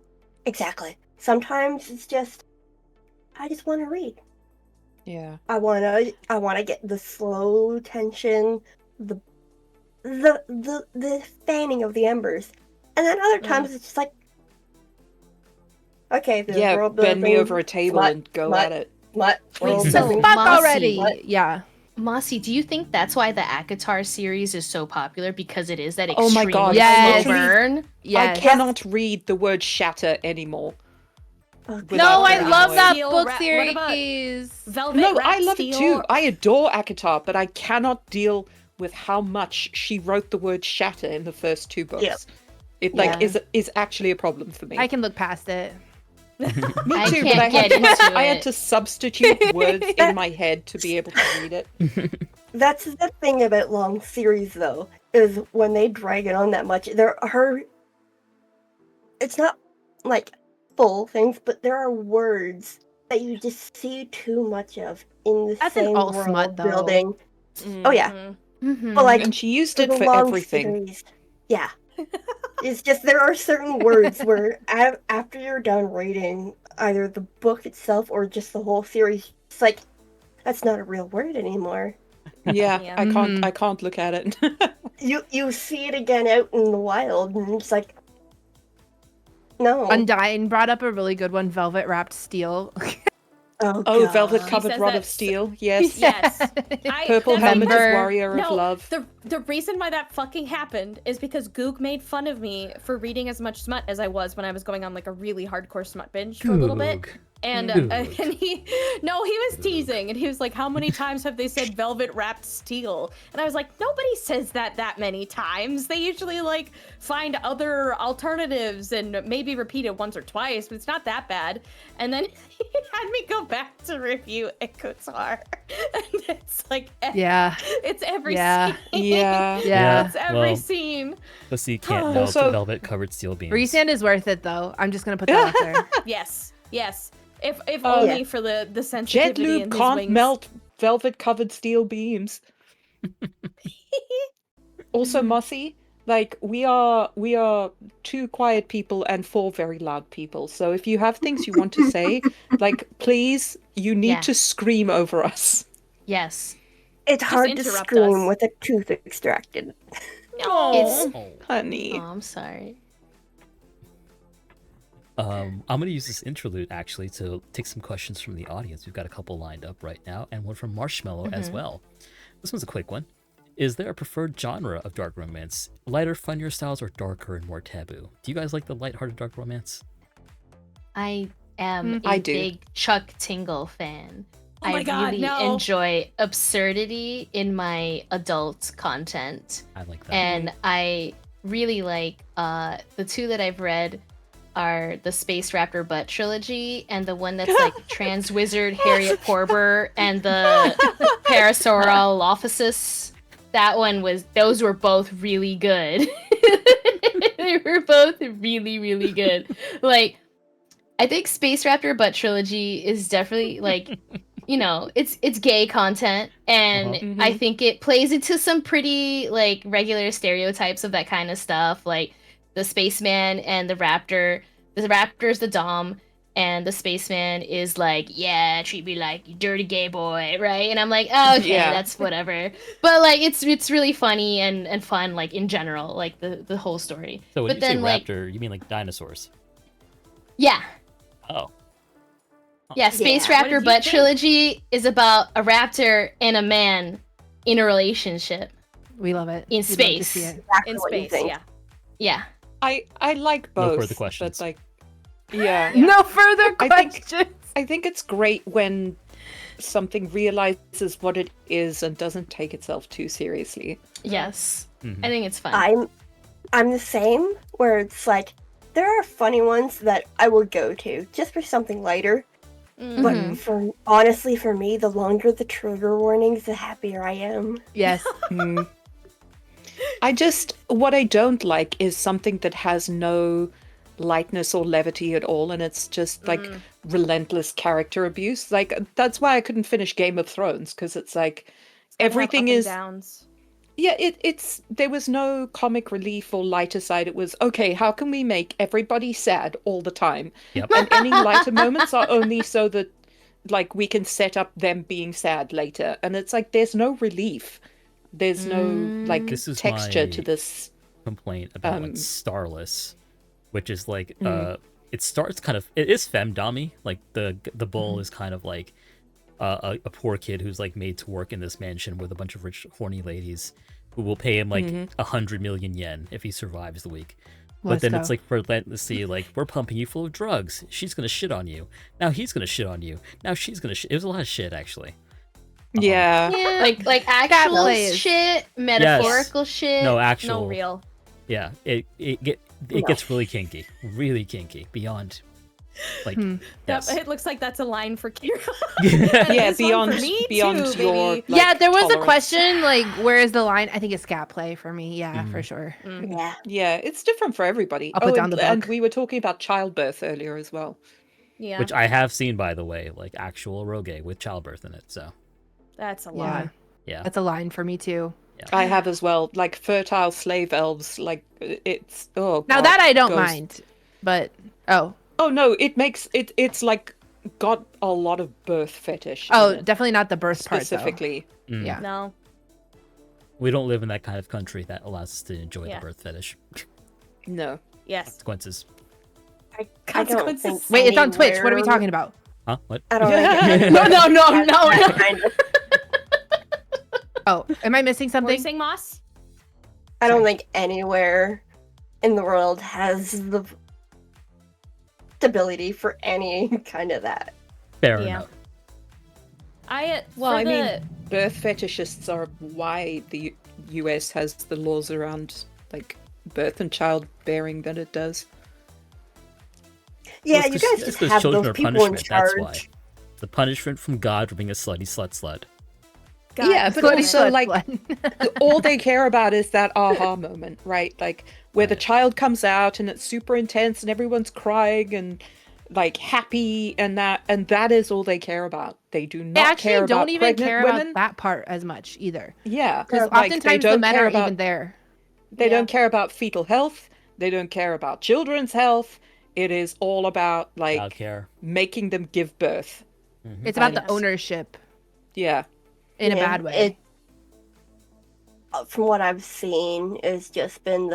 Exactly. Sometimes it's just I just want to read. Yeah. I wanna get the slow tension, the fanning of the embers, and then other times it's just like, okay, there's Yeah, world bend me building, over a table smut, and go smut, at it. smut, Wait, world so building. Fuck Mossy, already. what? Yeah. Mossy, do you think that's why the Akatar series is so popular? Because it is that Oh my extremely God, yes. slow burn? Yes. I cannot read the word shatter anymore. Oh, No, without I getting love annoyed. that Steel book wrap- what about- series. Velvet No, wrapped I love it steel. too. I adore Akatar, but I cannot deal with how much she wrote the word shatter in the first two books. Yeah. It like Yeah. is actually a problem for me. I can look past it. Me I too, can't but I had, get into I had it. to substitute words in my head to be able to read it. That's the thing about long series, though, is when they drag it on that much, it's not like full things, but there are words that you just see too much of in the That's an same all world smut, though. building. Oh yeah, Mhm. Mhm. but like And she used for it the for long everything. series, yeah. It's just there are certain words where after you're done reading either the book itself or just the whole series, it's like that's not a real word anymore. Yeah, Yeah. I can't look at it. You see it again out in the wild, and it's like, no. Undyne brought up a really good one, Velvet Wrapped Steel. Oh, Oh, God. velvet He covered says rod that of steel. Yes. Yes. Purple that's helmet is Remember- warrior of No, love. the reason why that fucking happened is because Goog made fun of me for reading as much smut as I was when I was going on like a really hardcore smut binge for a little bit. Goog. And Goog. he was teasing, and he was like, "How many times have they said velvet wrapped steel?" And I was like, "Nobody says that many times. They usually like find other alternatives and maybe repeat it once or twice, but it's not that bad." And then he had me go back to review Ikotar, and it's like, Yeah. it's every Yeah. scene. Yeah. Yeah. It's every well, scene. Pussy can't melt Also- velvet covered steel beams. Resand is worth it, though. I'm just gonna put that out there. Yes, yes. If Oh, only for the Jet sensitivity lube in his can't wings. melt velvet covered steel beams. Also, Mossy, like we are two quiet people and four very loud people. So if you have things you want to say, like please, you need Yeah. to scream over us. Yes. It's hard to interrupt scream us. with a tooth extracted. It's Oh. Honey. oh, I'm sorry. I'm going to use this interlude actually to take some questions from the audience. We've got a couple lined up right now, and one from Marshmallow as well. This one's a quick one. Is there a preferred genre of dark romance? Lighter, funnier styles, or darker and more taboo? Do you guys like the lighthearted dark romance? I am I a do. big Chuck Tingle fan. Oh my I God, really no. enjoy absurdity in my adult content. I like that. And I really like the two that I've read are the Space Raptor Butt trilogy and the one that's like Trans Wizard Harriet Porber and the Parasaurolophus. That one those were both really good. They were both really, really good. Like, I think Space Raptor Butt trilogy is definitely like, you know, it's gay content, and Mhm. I think it plays into some pretty like regular stereotypes of that kind of stuff, like the spaceman and the raptor. The raptor's the dom, and the spaceman is like, yeah, treat me like you dirty gay boy, right? And I'm like, oh, okay, Yeah. that's whatever. But like, it's really funny and fun, like in general, like the whole story. So when but you then say like, raptor, you mean like dinosaurs? yeah, Oh. yeah, Space Yeah, what did Raptor you Butt think? Trilogy is about a raptor and a man in a relationship We love it. in We'd love to see space. it. Exactly In what you space, think. yeah. Yeah. I like No both. further questions. But like, yeah. No further I think- questions. I think it's great when something realizes what it is and doesn't take itself too seriously. Yes. Mhm. I think it's fun. I'm the same, where it's like there are funny ones that I will go to just for something lighter. Mm. But Mhm. honestly, for me, the longer the trigger warnings, the happier I am. Yes. Mm. What I don't like is something that has no lightness or levity at all, and it's just like relentless character abuse. Like, that's why I couldn't finish Game of Thrones, because it's like Gotta have everything up and is downs. yeah, it's there was no comic relief or lighter side. It was okay, how can we make everybody sad all the time? Yep. And any lighter moments are only so that like we can set up them being sad later. And it's like there's no relief. There's no like This is texture my- to this. Complaint about like Um, Starless, which is like it starts kind of, it is femdommy. Like the bull is kind of like a poor kid who's like made to work in this mansion with a bunch of rich horny ladies who will pay him like 100 million yen if he survives the week. But Let's then go. it's like relentlessly like, we're pumping you full of drugs. She's gonna shit on you. Now he's gonna shit on you. Now she's gonna shit. It was a lot of shit actually. Yeah. Like actual plays. shit, metaphorical shit. No actual. No real. Yeah, it gets really kinky, beyond. Like yes. It looks like that's a line for Kira. Yeah, This one for beyond me beyond too, your baby. like, yeah, there was a tolerance. question like, where is the line? I think it's scat play for me. Yeah, for sure. Yeah. Yeah, it's different for everybody. I'll put down and, the and book. we were talking about childbirth earlier as well. Yeah, Which I have seen, by the way, like actual eroge with childbirth in it. So that's a Yeah, lot. yeah, that's a line for me too. I have as well, like fertile slave elves. Like it's Now God, that I don't goes- mind, but oh no, it makes it. It's like got a lot of birth fetish. in oh, it, definitely not the birth part though. specifically. Mm. Yeah. No. we don't live in that kind of country that allows us to enjoy Yeah. the birth fetish. No, Yes. Consequences. I don't Consequences. think Wait, it's on Twitch. What are we anywhere- talking about? Huh? What? I don't think No, no, no, that- no, that no. kind of- Oh, am I missing What were you something? saying, Moss? I don't think anywhere in the world has the stability for any kind of that. Fair Yeah. enough. Well, For I the- mean, birth fetishists are why the US has the laws around like birth and childbearing that it does. Yeah, Well, you it's 'cause- guys it's just 'cause have children those are people in punishment, that's charge. why. The punishment from God for being a slutty slut. God, Yeah, but Bloody also slut like blood. all they care about is that aha moment, right? Like where the Right. child comes out and it's super intense and everyone's crying and like happy and that is all they care about. They do They not actually care don't about even pregnant care women. about that part as much either. Yeah, Because like, they oftentimes the don't men care aren't about even there. they Yeah. don't care about fetal health. They don't care about children's health. It is all about like Child care. making them give birth. It's about Yes. the ownership Yeah. in a Yeah, bad way. From what I've seen, it's just been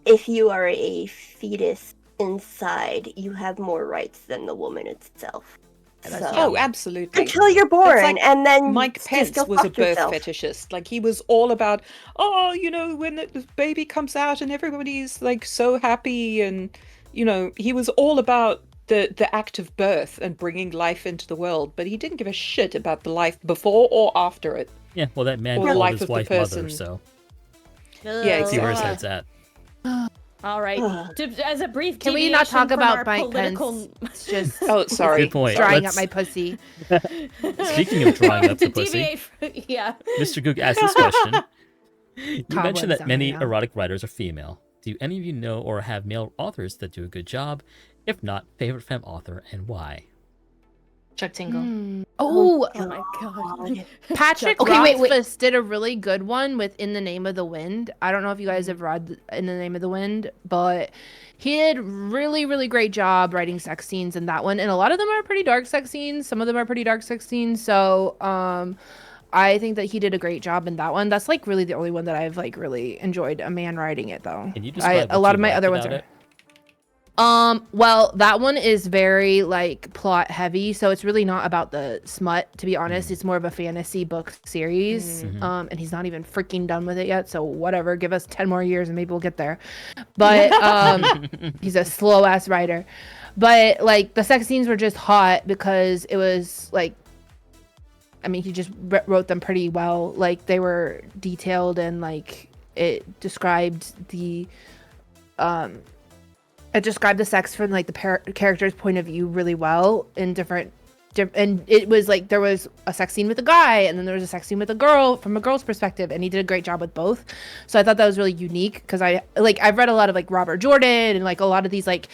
if you are a fetus inside, you have more rights than the woman itself. Yeah, that's So- true. Oh, absolutely. Until you're born, like and then Mike just Pence go was a fuck birth yourself. fetishist. Like he was all about, oh, when the baby comes out and everybody's like so happy, and he was all about the act of birth and bringing life into the world. But he didn't give a shit about the life before or after it. Yeah, well, that man Or the called life his of the wife person. mother, so Yeah, see where his Ugh. head's at. All right. As a brief Can we not deviation talk from about our Mike political... Pence? It's just Oh, sorry. Good point. drying Let's- up my pussy. Speaking of drying up to the pussy, deviate yeah. Mr. Gook asked this question. You Cobwebs mentioned that on many my mouth. erotic writers are female. Do any of you know or have male authors that do a good job? If not, favorite femme author and why? Chuck Tingle. Oh, Oh my god. Patrick Okay, wait. Rothfuss did a really good one with In the Name of the Wind. I don't know if you guys have read In the Name of the Wind, but he did really, really great job writing sex scenes in that one. And a lot of them are pretty dark sex scenes. Some of them are pretty dark sex scenes. So, I think that he did a great job in that one. That's like really the only one that I've like really enjoyed a man writing it though. Can you describe A what lot you of my liked other ones about are. it? Well, that one is very like plot heavy, so it's really not about the smut, to be honest. It's more of a fantasy book series. And he's not even freaking done with it yet, so whatever, give us 10 more years and maybe we'll get there. But he's a slow ass writer. But like the sex scenes were just hot because it was like, I mean, he just wrote them pretty well. Like they were detailed and like it described the sex from like the character's point of view really well in different and it was like there was a sex scene with a guy and then there was a sex scene with a girl from a girl's perspective, and he did a great job with both. So I thought that was really unique because I've read a lot of like Robert Jordan and like a lot of these like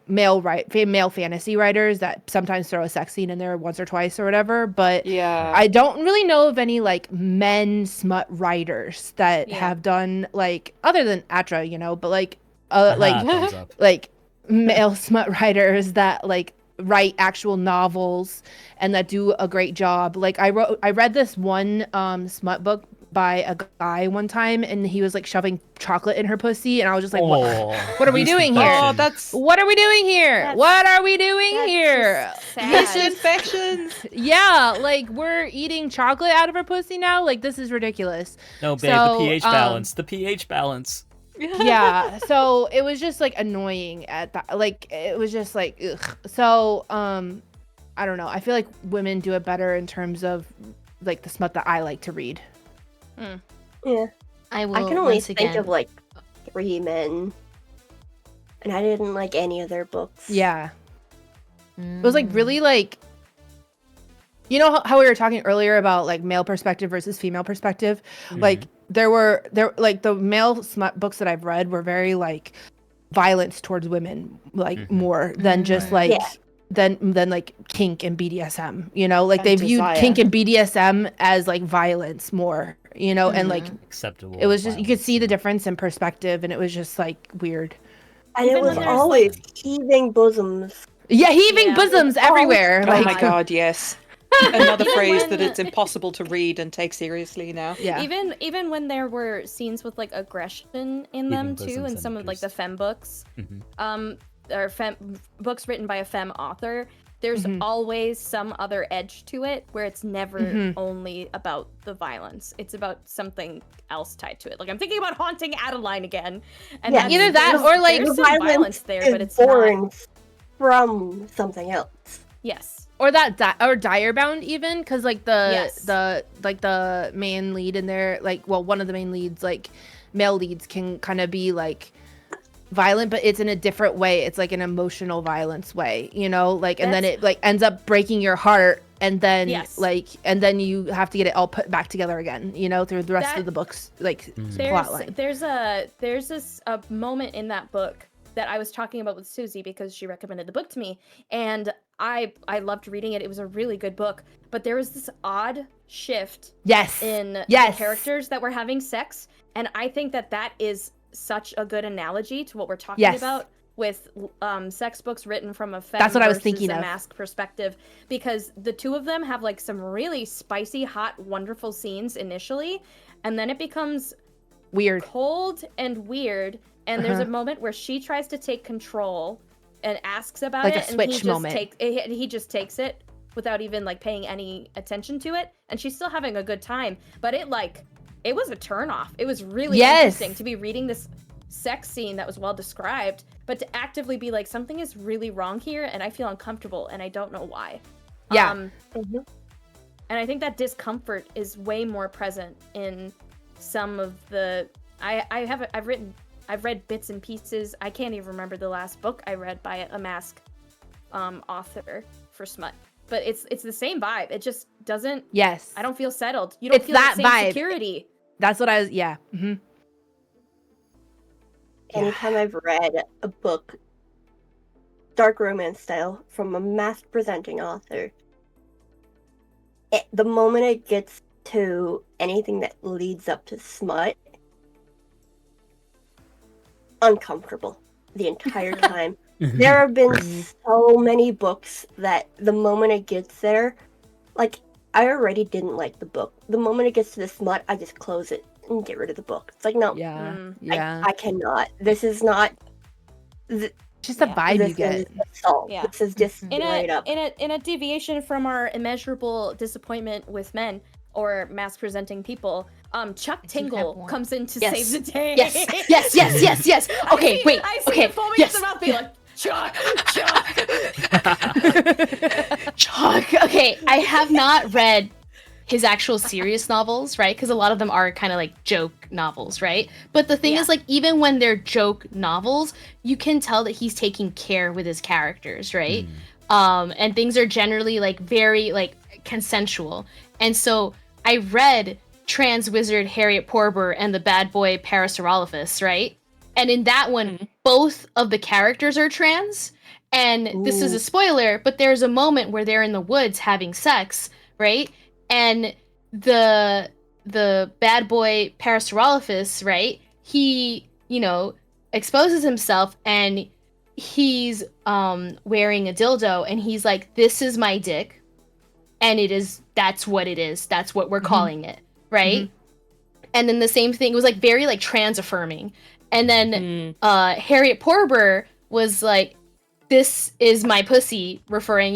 male fantasy writers that sometimes throw a sex scene in there once or twice or whatever, but Yeah. I don't really know of any like men smut writers that have done like, other than Atra, but like Thumbs up. like male smut writers that like write actual novels and that do a great job. Like I read this one smut book by a guy one time, and he was like shoving chocolate in her pussy, and I was just like, what are we doing here? Oh, that's What are we doing here? That's- What are we doing here? Sad. infections. Yeah, like we're eating chocolate out of her pussy now. Like this is ridiculous. No, babe, So, the pH balance. The pH balance. Yeah, so it was just like annoying at that. Like it was just like ugh. So I don't know. I feel like women do it better in terms of like the smut that I like to read. Yeah. I will I can only once think again. of like 3 men. And I didn't like any of their books. Yeah. It was like really like, you know how we were talking earlier about like male perspective versus female perspective? Like there like the male smut books that I've read were very like violence towards women, like more than just like Yeah. than like kink and BDSM, like And they viewed desire. kink and BDSM as like violence more, and like Acceptable. it was just, you could violence, see the yeah. difference in perspective, and it was just like weird. And it Even was when there's, always like- heaving bosoms. Yeah, heaving Yeah. bosoms everywhere. Oh Like, my god, yes. Another Even phrase when- that it's impossible to read and take seriously now. yeah. Even when there were scenes with like aggression in them too, bosoms in and some of like the just- femme books, Mhm. or books written by a femme author, there's always some other edge to it where it's never only about the violence. It's about something else tied to it. Like I'm thinking about Haunting Adeline again, and Yeah. that's- Either that there's- or, like, there's The some violence there, is but it's not. born from something else. Yes. Or that or Direbound even, because like Yes. the main lead in there, like, well, one of the main leads, like male leads, can kind of be like violent, but it's in a different way. It's like an emotional violence way, like, and then That's- it like ends up breaking your heart, and then Yes. like, and then you have to get it all put back together again, through the rest That- of the book's like There's plot line. there's a moment in that book that I was talking about with Susie because she recommended the book to me, and I loved reading it. It was a really good book, but there was this odd shift Yes. in the Yes. characters that were having sex, and I think that is such a good analogy to what we're talking Yes. about with sex books written from a femme That's what I was versus thinking a of. mask perspective, because the two of them have like some really spicy, hot, wonderful scenes initially, and then it becomes Weird. cold and weird, and there's a Uh-huh. moment where she tries to take control and asks about Like a it, and switch moment. he just takes it without even like paying any attention to it, and she's still having a good time, but it was a turn off. It was really Yes. interesting to be reading this sex scene that was well described, but to actively be like, something is really wrong here and I feel uncomfortable and I don't know why. Yeah. And I think that discomfort is way more present in some of the I've read bits and pieces. I can't even remember the last book I read by a mask author for smut, but it's the same vibe. It just doesn't. Yes. I don't feel settled. You don't It's feel that the same vibe. security. That's what I was. Yeah. Mm-hmm. Anytime I've read a book, dark romance style, from a mask presenting author, the moment it gets to anything that leads up to smut, uncomfortable the entire time. There have been so many books that the moment it gets there, like, I already didn't like the book. The moment it gets to the smut, I just close it and get rid of the book. It's like, no, Yeah. I cannot. This is not. Just the vibe This you get. is assault. Yeah. This is just in straight up. a deviation from our immeasurable disappointment with men or mask presenting people, Chuck Tingle comes in to save the day. Yes. Okay, wait. I see Okay, him foaming yes. at the mouth, being like, Chuck. Chuck. Okay, I have not read his actual serious novels, right? Because a lot of them are kind of like joke novels, right? But the thing is, like, even when they're joke novels, you can tell that he's taking care with his characters, right? And things are generally like very like consensual. And so I read Trans Wizard Harriet Porber and the Bad Boy Parasaurolophus, right? And in that one, both of the characters are trans. And this is a spoiler, but there's a moment where they're in the woods having sex, right? And the bad boy Parasaurolophus, right? He, exposes himself and he's wearing a dildo and he's like, this is my dick. And that's what it is. That's what we're calling it, right? And then the same thing, it was like very like trans affirming. And then Harriet Porber was like, this is my pussy, referring,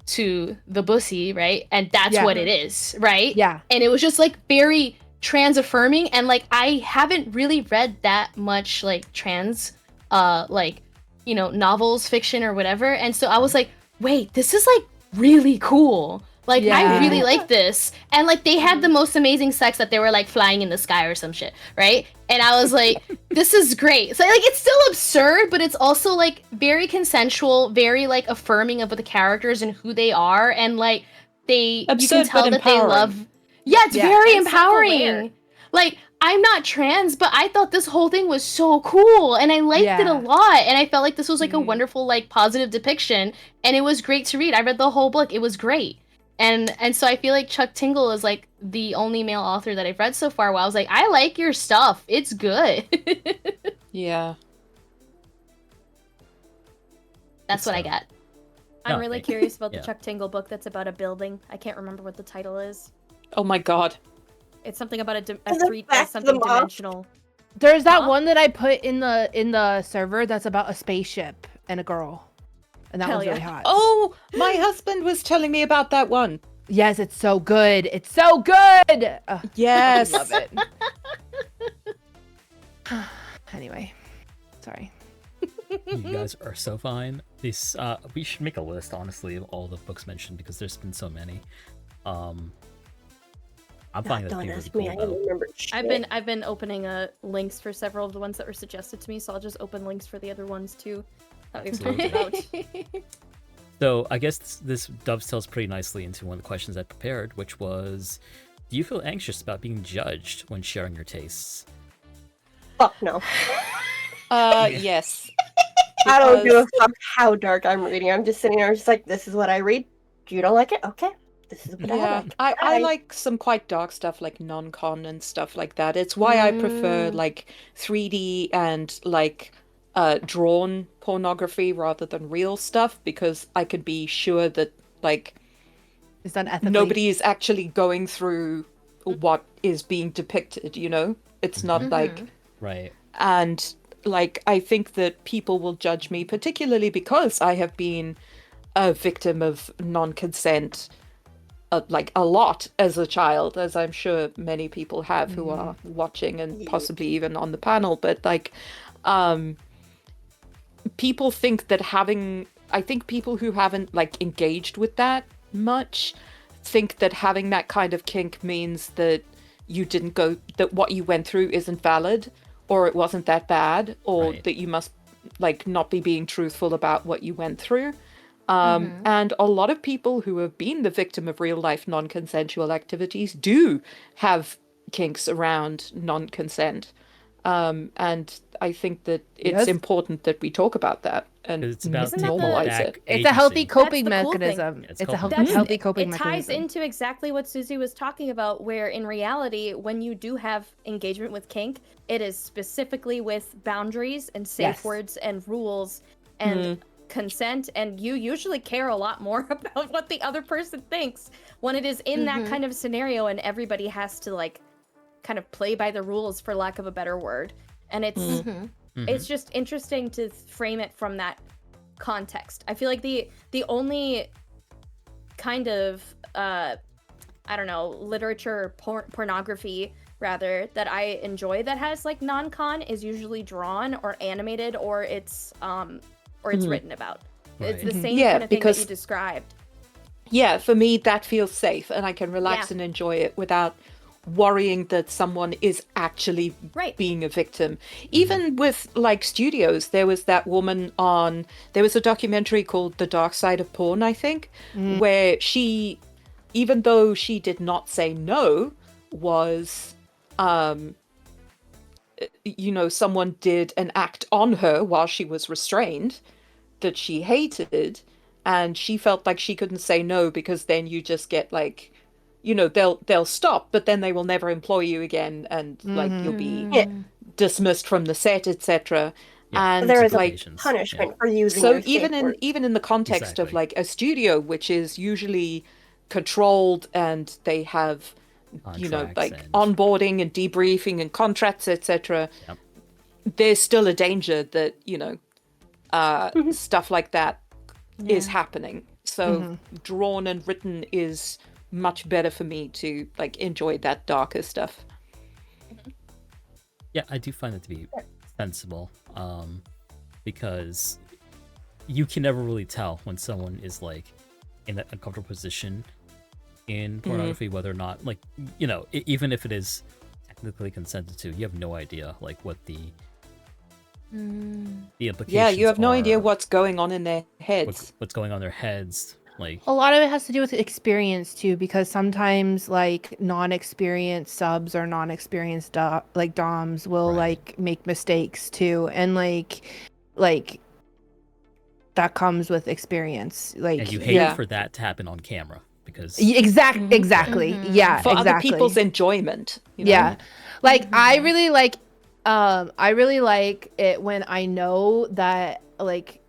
to the bussy, right? And that's what it is, right? Yeah. And it was just like very trans affirming. And like, I haven't really read that much like trans, novels, fiction or whatever. And so I was like, wait, this is like really cool. Like, I really like this. And, like, they had the most amazing sex that they were, like, flying in the sky or some shit, right? And I was like, this is great. So, like, it's still absurd, but it's also, like, very consensual, very, like, affirming of the characters and who they are. And, like, you can tell that they love... Yeah, it's very empowering. Like, I'm not trans, but I thought this whole thing was so cool. And I liked it a lot. And I felt like this was, like, a wonderful, like, positive depiction. And it was great to read. I read the whole book. It was great. And so I feel like Chuck Tingle is like the only male author that I've read so far where I was like, I like your stuff. It's good. Yeah. That's what I got. I'm really curious about the Chuck Tingle book that's about a building. I can't remember what the title is. Oh my god. It's something about something dimensional. There's that one that I put in the server that's about a spaceship and a girl. And that was really hot. Oh, my husband was telling me about that one. Yes, it's so good. It's so good. Yes. I love it. Anyway, sorry. You guys are so fine. These we should make a list, honestly, of all the books mentioned because there's been so many. I'm finding that things really cool, though. Remember I've been opening links for several of the ones that were suggested to me, so I'll just open links for the other ones too. That we've talked about. So I guess this dovetails pretty nicely into one of the questions I prepared, which was, do you feel anxious about being judged when sharing your tastes? Fuck no. Yes. I don't give a fuck how dark I'm reading. I'm just sitting there just like, this is what I read. You don't like it? Okay. This is what I like. I like some quite dark stuff like non-con and stuff like that. It's why I prefer like 3D and like drawn pornography rather than real stuff, because I can be sure that like it's done ethically. Nobody is actually going through what is being depicted, it's not like right. And like I think that people will judge me, particularly because I have been a victim of non-consent like a lot as a child, as I'm sure many people have who are watching and possibly even on the panel, but like people think that I think people who haven't like engaged with that much think that having that kind of kink means that that what you went through isn't valid, or it wasn't that bad, or that you must like not be being truthful about what you went through. And a lot of people who have been the victim of real life non-consensual activities do have kinks around non-consent. And I think that it's Yes. important that we talk about that and 'Cause it's about Isn't that normalize back it. It's a healthy agency. coping That's the cool thing. mechanism. It's It's a coping healthy coping it ties mechanism. into exactly what Susie was talking about, where in reality, when you do have engagement with kink, it is specifically with boundaries and safe Yes. words and rules and consent, and you usually care a lot more about what the other person thinks when it is in that kind of scenario and everybody has to like kind of play by the rules, for lack of a better word. And it's just interesting to frame it from that context. I feel like the only kind of I don't know, literature pornography rather that I enjoy that has like non-con is usually drawn or animated or it's written about. It's the same Yeah, kind of thing that because- you described. Yeah, for me, that feels safe, and I can relax Yeah. and enjoy it without worrying that someone is actually Right. being a victim. Even with like studios, there was that woman on, there was a documentary called The Dark Side of Porn, I think, where she, even though she did not say no, was, someone did an act on her while she was restrained that she hated, and she felt like she couldn't say no because then you just get like, they'll stop, but then they will never employ you again, and like you'll be dismissed from the set, etc. Yeah. And There is like, a punishment for using so your safe even words. in the context of Exactly. like a studio, which is usually controlled and they have Contracts like and- onboarding and debriefing and contracts, etc. Yep. There's still a danger that stuff like that is happening. So drawn and written is much better for me to like enjoy that darker stuff. Yeah, I do find it to be sensible, because you can never really tell when someone is like in that uncomfortable position in pornography, whether or not, like, even if it is technically consented to, you have no idea like what the implications. Yeah, you have no idea are, what's going on in their heads. what's going on in their heads. Like, A lot of it has to do with experience too, because sometimes like non-experienced subs or non-experienced doms will Right. like make mistakes too, and like that comes with experience. Like and you hate Yeah. for that to happen on camera because exactly. Yeah, For exactly. other people's enjoyment. Yeah. Like I really like it when I know that like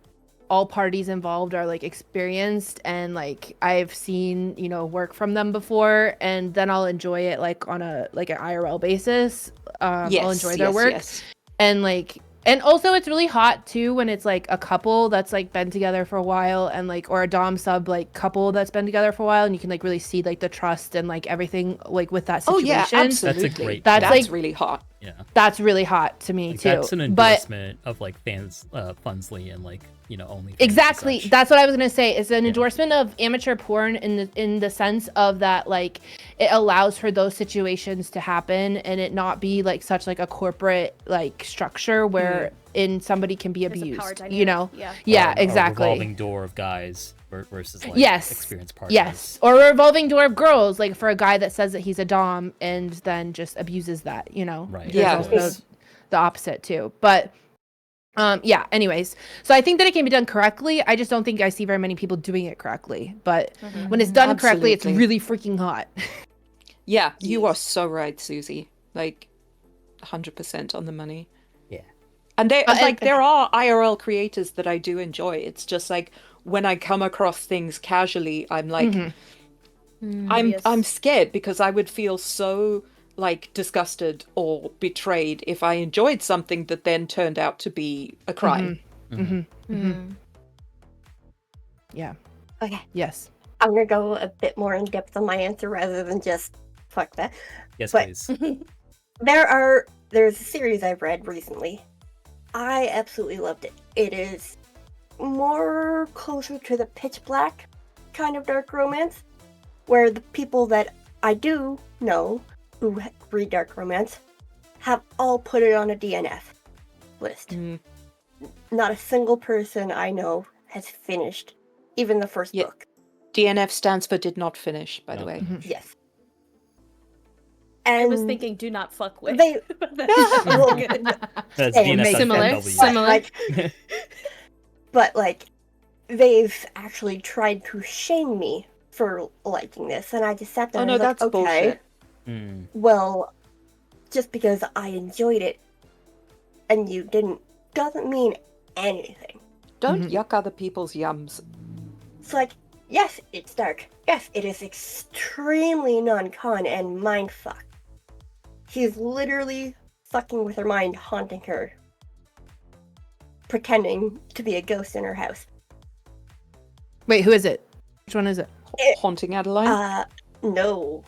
all parties involved are like experienced and like I've seen, work from them before, and then I'll enjoy it like on a like an IRL basis. I'll enjoy their work. Yes. And also it's really hot too when it's like a couple that's like been together for a while, and like, or a dom sub like couple that's been together for a while, and you can like really see like the trust and like everything like with that Oh situation. yeah, absolutely. That's a great That's That's like- really hot. yeah. That's really hot to me Like, too. that's an But endorsement of like Funsley and like only exactly, that's what I was gonna say. It's an Yeah. endorsement of amateur porn in the sense of that like it allows for those situations to happen and it not be like such like a corporate like structure where in somebody can be There's a power abused. dynamic, yeah. Yeah, a exactly. revolving door of guys versus like Yes. experienced partners. Yes, or a revolving door of girls, like for a guy that says that he's a dom and then just abuses that, Right. There's Yeah. also the opposite too. But yeah, anyways. So I think that it can be done correctly. I just don't think I see very many people doing it correctly. But when it's done correctly, it's Absolutely. really freaking hot. Yeah, you are so right, Susie. Like 100% on the money. Yeah. And there and- there are IRL creators that I do enjoy. It's just like when I come across things casually, I'm like I'm scared because I would feel so like disgusted or betrayed if I enjoyed something that then turned out to be a crime. Yeah. Okay, Yes. I'm gonna go a bit more in depth on my answer rather than just fuck that. Yes, But- please. There's a series I've read recently. I absolutely loved it. It is more closer to the pitch black kind of dark romance, where the people that I do know who read dark romance have all put it on a DNF list. Mm. Not a single person I know has finished even the first Yeah. book. DNF stands for did not finish, by the No. way. Yes. And I was thinking, do not fuck with. they well, That's Same. DNF Similar, FNW. similar. But like they've actually tried to shame me for liking this, and I just sat there Oh and no, was like, that's okay, bullshit. Mm. well, just because I enjoyed it and you didn't doesn't mean anything. Don't yuck other people's yums. It's like, yes, it's dark. Yes, it is extremely non-con and mindfuck. He's literally fucking with her mind, haunting her, pretending to be a ghost in her house. Wait, who is it? Which one is it? Haunting Adeline? No.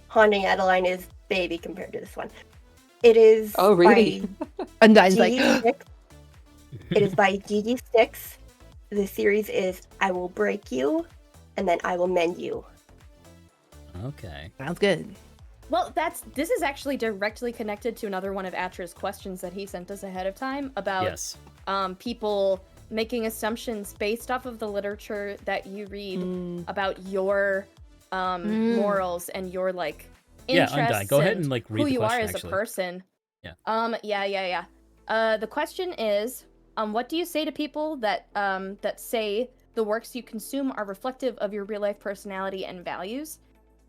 Haunting Adeline is baby compared to this one. It is. Oh, really? Undyne's like, GG6. It is by GG6. The series is I Will Break You, and then I Will Mend You. Okay. sounds good. Well, this is actually directly connected to another one of Atra's questions that he sent us ahead of time about Yes. people making assumptions based off of the literature that you read about your morals and your like Yeah, interests. Undyne. Go ahead and like read who the you question, are as actually. a person. Yeah. Yeah. The question is, what do you say to people that that say the works you consume are reflective of your real life personality and values?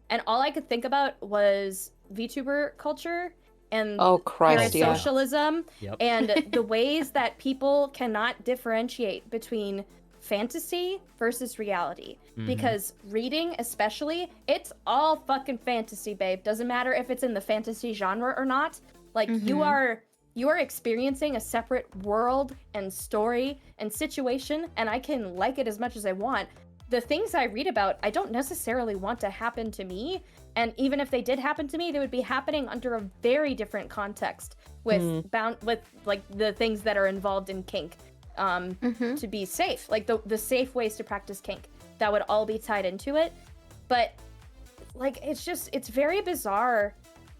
And all I could think about was VTuber culture and Oh, Christ, yeah. parasocialism Yep. and the ways that people cannot differentiate between fantasy versus reality. Mhm. Because reading, especially, it's all fucking fantasy, babe. Doesn't matter if it's in the fantasy genre or not. Like you are experiencing a separate world and story and situation, and I can like it as much as I want. The things I read about, I don't necessarily want to happen to me. And even if they did happen to me, they would be happening under a very different context with with like the things that are involved in kink to be safe, like the safe ways to practice kink. That would all be tied into it. But like it's very bizarre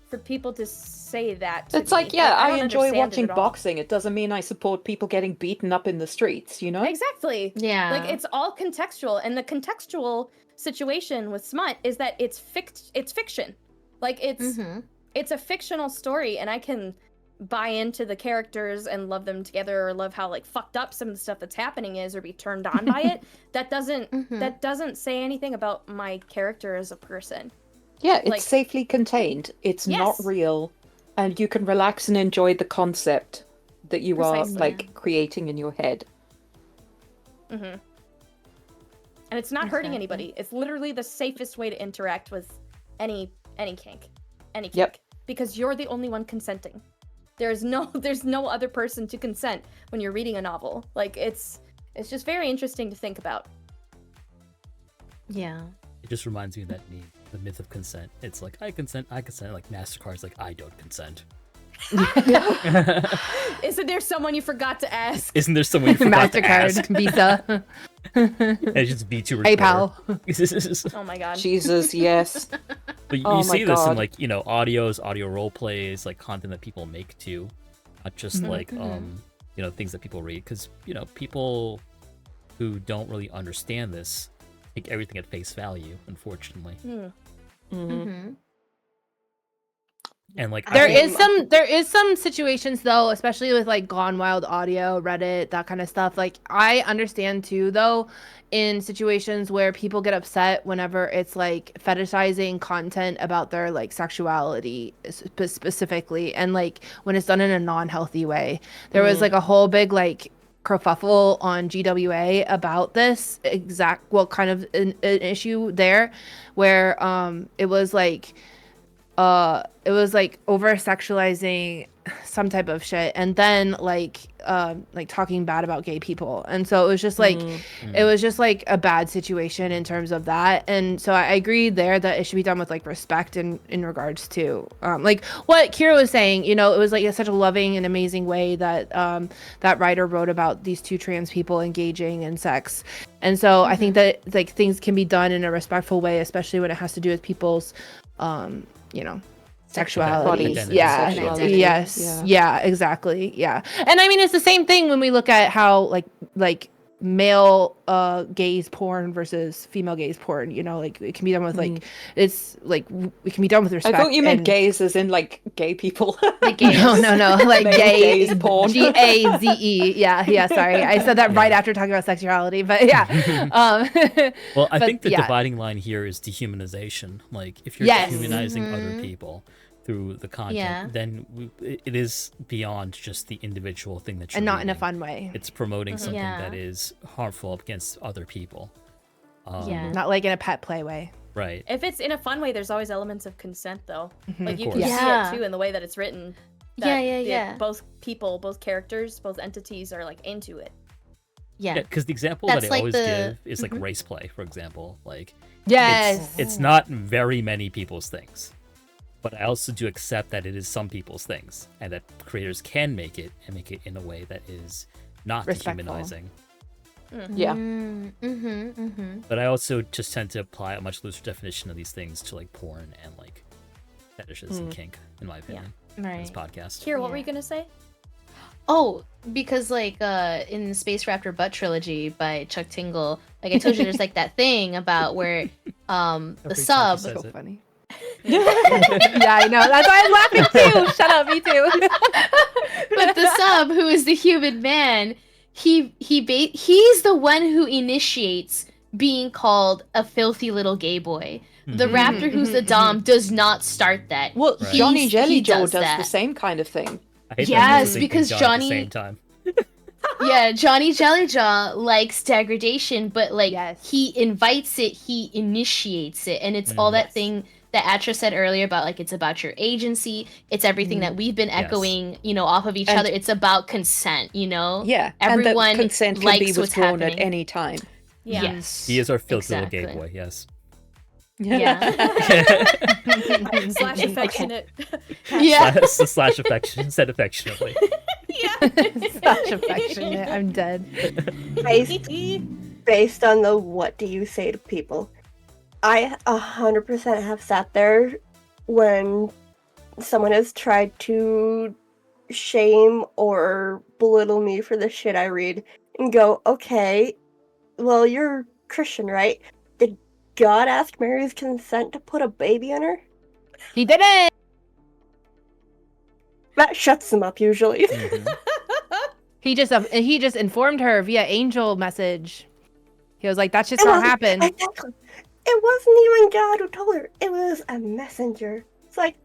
for people to say that to It's me. like, yeah, I don't enjoy understand it watching at all. boxing. It doesn't mean I support people getting beaten up in the streets, you know? Exactly. Yeah. Like it's all contextual, and the contextual situation with smut is that it's fiction. Like it's a fictional story, and I can buy into the characters and love them together, or love how like fucked up some of the stuff that's happening is, or be turned on by it. That doesn't say anything about my character as a person. Yeah, it's like- safely contained. It's not Yes. real. And you can relax and enjoy the concept that you Precisely. are like creating in your head. And it's not hurting Exactly. anybody. It's literally the safest way to interact with any kink. Any kink. Yep. Because you're the only one consenting. There's no other person to consent when you're reading a novel. Like it's just very interesting to think about. Yeah. It just reminds me of that meme, the myth of consent. It's like, I consent. Like MasterCard's like, I don't consent. Isn't there someone you forgot to ask? Isn't there someone you forgot to ask? MasterCard, Visa, It's just VTuber PayPal. Oh my god. Jesus, yes. But you Oh my see this in God. like, audio role plays, like content that people make too. Not just like things that people read, because people who don't really understand this take everything at face value, unfortunately. And like There is some situations though, especially with like Gone Wild audio, Reddit, that kind of stuff. Like I understand too though, in situations where people get upset whenever it's like fetishizing content about their like sexuality specifically, and like when it's done in a non-healthy way. There was like a whole big like kerfuffle on GWA about this exact kind of an issue there, where it was like over sexualizing some type of shit, and then like talking bad about gay people, and so it was just like it was just like a bad situation in terms of that. And so I agree there that it should be done with like respect in regards to like what Kira was saying. It was like such a loving and amazing way that that writer wrote about these two trans people engaging in sex. And so I think that like things can be done in a respectful way, especially when it has to do with people's sexuality. Identity. Yeah. Sexuality. Yes. Yeah, exactly. Yeah. And I mean, it's the same thing when we look at how like male gaze porn versus female gaze porn. You know, like it can be done with like it's like it can be done with I respect. thought you meant and- gays as in like gay people. Like gays. No, like Male gay gaze porn. GAZE. Yeah. Sorry, I said that right after talking about sexuality, but yeah. Well, I but think the yeah. dividing line here is dehumanization. Like, if you're Yes. dehumanizing other people through the content, Yeah. then it is beyond just the individual thing that you're And not in a reading. fun way. It's promoting something Yeah. that is harmful against other people. Yeah. Not like in a pet play way. Right. If it's in a fun way, there's always elements of consent, though. Like you Of can course. see Yeah. it too in the way that it's written. Yeah. Both people, both characters, both entities are like into it. Yeah. Yeah, because the example That's that I like always the- give is like race play, for example. Like, Yes. it's not very many people's things, but I also do accept that it is some people's things, and that creators can make it and make it in a way that is not Respectful. dehumanizing. Yeah. But I also just tend to apply a much looser definition of these things to like porn and like fetishes and kink, in my opinion. In Right. this podcast. Kira, what were Yeah. you gonna say? Oh, because like in Space Raptor Butt Trilogy by Chuck Tingle, like I told you, there's like that thing about where the Every time sub. she says So it. funny. Yeah, I know. That's why I'm laughing too. Shut up, me too. But the sub, who is the human man, he's the one who initiates being called a filthy little gay boy. The raptor who's the dom does not start that. Well, Right. Johnny He Jellyjaw does does that. the same kind of thing. I hate that Yes, we're thinking because John Johnny- at the same time. Yeah, Johnny Jellyjaw likes degradation, but like Yes. he invites it, he initiates it, and it's all that thing that Atra said earlier about like it's about your agency, it's everything that we've been echoing, you know, off of each And- other. It's about consent, you know. Yeah, Everyone and that consent can likes be what's withdrawn happening. at any time. Yeah. Yes. He is our filthy little gay Exactly. boy, yes. Yeah. Slash affectionate. Yeah. Slash affection, said affectionately. Such affectionate. I'm dead. Based on the what do you say to people, I 100% have sat there when someone has tried to shame or belittle me for the shit I read and go, okay, well, you're Christian, right? Did God ask Mary's consent to put a baby in her? He did it. That shuts them up usually. Mhm. He just informed her via angel message. He was like, "That's just It gonna wasn't- happen." Exactly. It wasn't even God who told her. It was a messenger. It's like,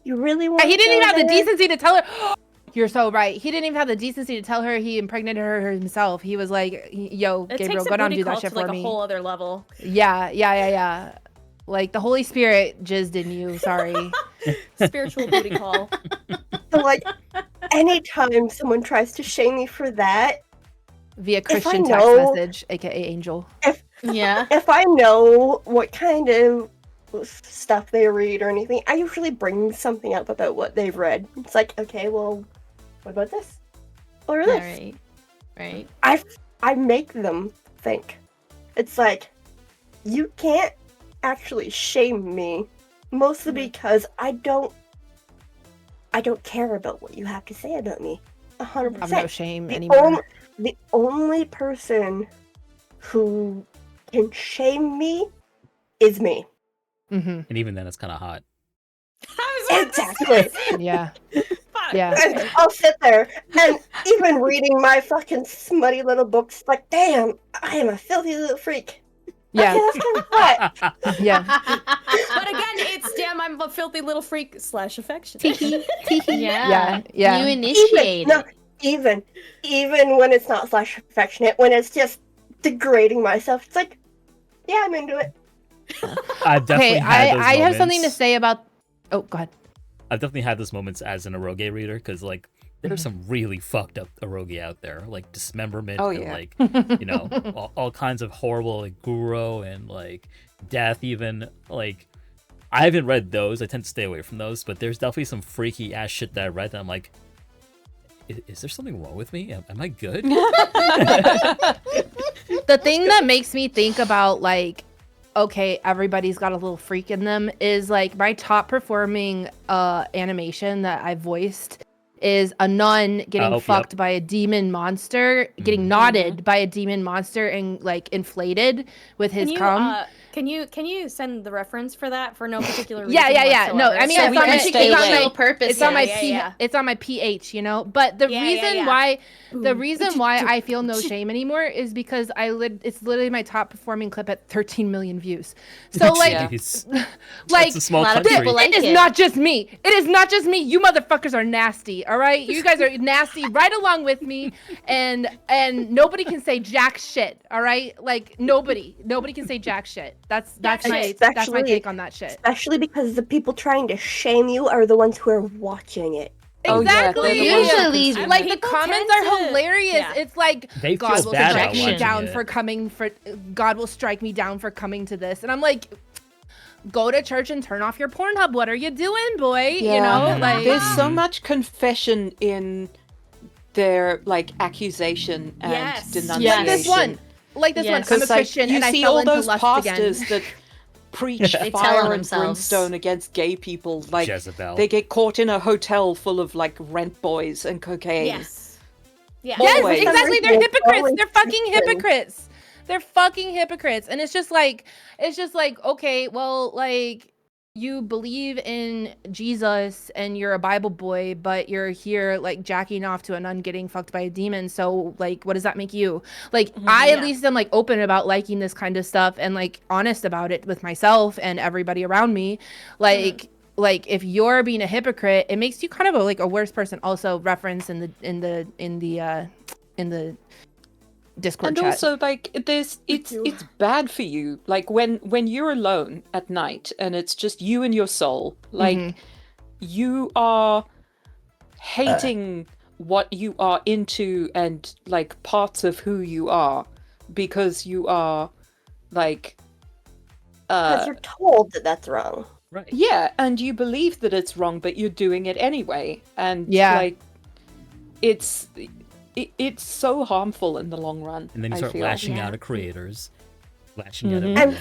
you really want He didn't even have the there? decency to tell her. You're so right. He didn't even have the decency to tell her he impregnated her himself. He was like, "Yo, It Gabriel, takes a go down and booty do that call shit to like for a me." whole other level. Yeah. Like the Holy Spirit jizzed in you. Sorry. Spiritual booty call. So, like, anytime someone tries to shame me for that, Via I Christian text know- message, aka angel. Yeah. if I know what kind of stuff they read or anything, I usually bring something up about what they've read. It's like, okay, well, what about this? Or this? Right. I make them think. It's like, you can't actually shame me, mostly because I don't care about what you have to say about me. 100%. I have no shame The anymore. The only person who can shame me is me. Mm-hmm. And even then, it's kind of hot. Exactly. Yeah. Yeah. And I'll sit there and even reading my fucking smutty little books, like, damn, I am a filthy little freak. Yeah. Okay, that's kind of hot. Yeah. But again, it's damn, I'm a filthy little freak / affectionate. Yeah. Yeah. You initiate No, it. even when it's not / affectionate, when it's just degrading myself, it's like, yeah, I'm into it. I've definitely Okay, had those I have something to moments. say about. Oh, go ahead. I've definitely had those moments as an eroge reader, because like there's some really fucked up eroge out there, like dismemberment Oh, and yeah. like you know all kinds of horrible like guro and like death even. Like I haven't read those. I tend to stay away from those, but there's definitely some freaky ass shit that I read that I'm like, is there something wrong with me? Am I good? The thing that makes me think about like, okay, everybody's got a little freak in them is like my top performing animation that I voiced is a nun getting Oh, fucked yep. by a demon monster, getting knotted by a demon monster and like inflated with his cum. Can you send the reference for that for no particular reason? Yeah. No, I mean So it's we on can my stay away. purpose. it's on my Yeah. it's on my pH, you know. But the reason why I feel no shame anymore is because it's literally my top performing clip at 13 million views. So like Jeez. like That's a small a lot of country. people like it is it. not just me. It is not just me. You motherfuckers are nasty. All right, you guys are nasty right along with me, and nobody can say jack shit. All right, like nobody can say jack shit. That's my take on that shit. Especially because the people trying to shame you are the ones who are watching it. Oh, yeah, Exactly. they're the ones who Usually, consume Like it. the People comments tend are to- hilarious. yeah. It's like They God feel will bad strike about me watching down it. for coming for God will strike me down for coming to this. And I'm like, go to church and turn off your Pornhub. What are you doing, boy? You know, like There's so much confession in their like accusation and Yes. denunciation. like this one. Yes. I'm a 'Cause, like, Christian you and I see fell all into those lust pastors again. that preach They tell fire on and themselves. brimstone against gay people. Like Jezebel. they get caught in a hotel full of like rent boys and cocaine. Yes. Yeah. Yes, Always. exactly. They're It's hypocrites. always They're fucking Christian. hypocrites. They're fucking hypocrites. And it's just like, okay, well, like, you believe in Jesus and you're a Bible boy, but you're here like jacking off to a nun getting fucked by a demon. So like, what does that make you? Like, I at least am like open about liking this kind of stuff and like honest about it with myself and everybody around me. Like, if you're being a hypocrite, it makes you kind of a worse person. Also, reference in the Discord And chat. also, like, it's bad for you. Like when you're alone at night and it's just you and your soul. Like you are hating what you are into and like parts of who you are because you are like Because you're told that that's wrong. Right. yeah, and you believe that it's wrong, but you're doing it anyway. And like it's so harmful in the long run. And then you I start feel. lashing out at creators, lashing out at And-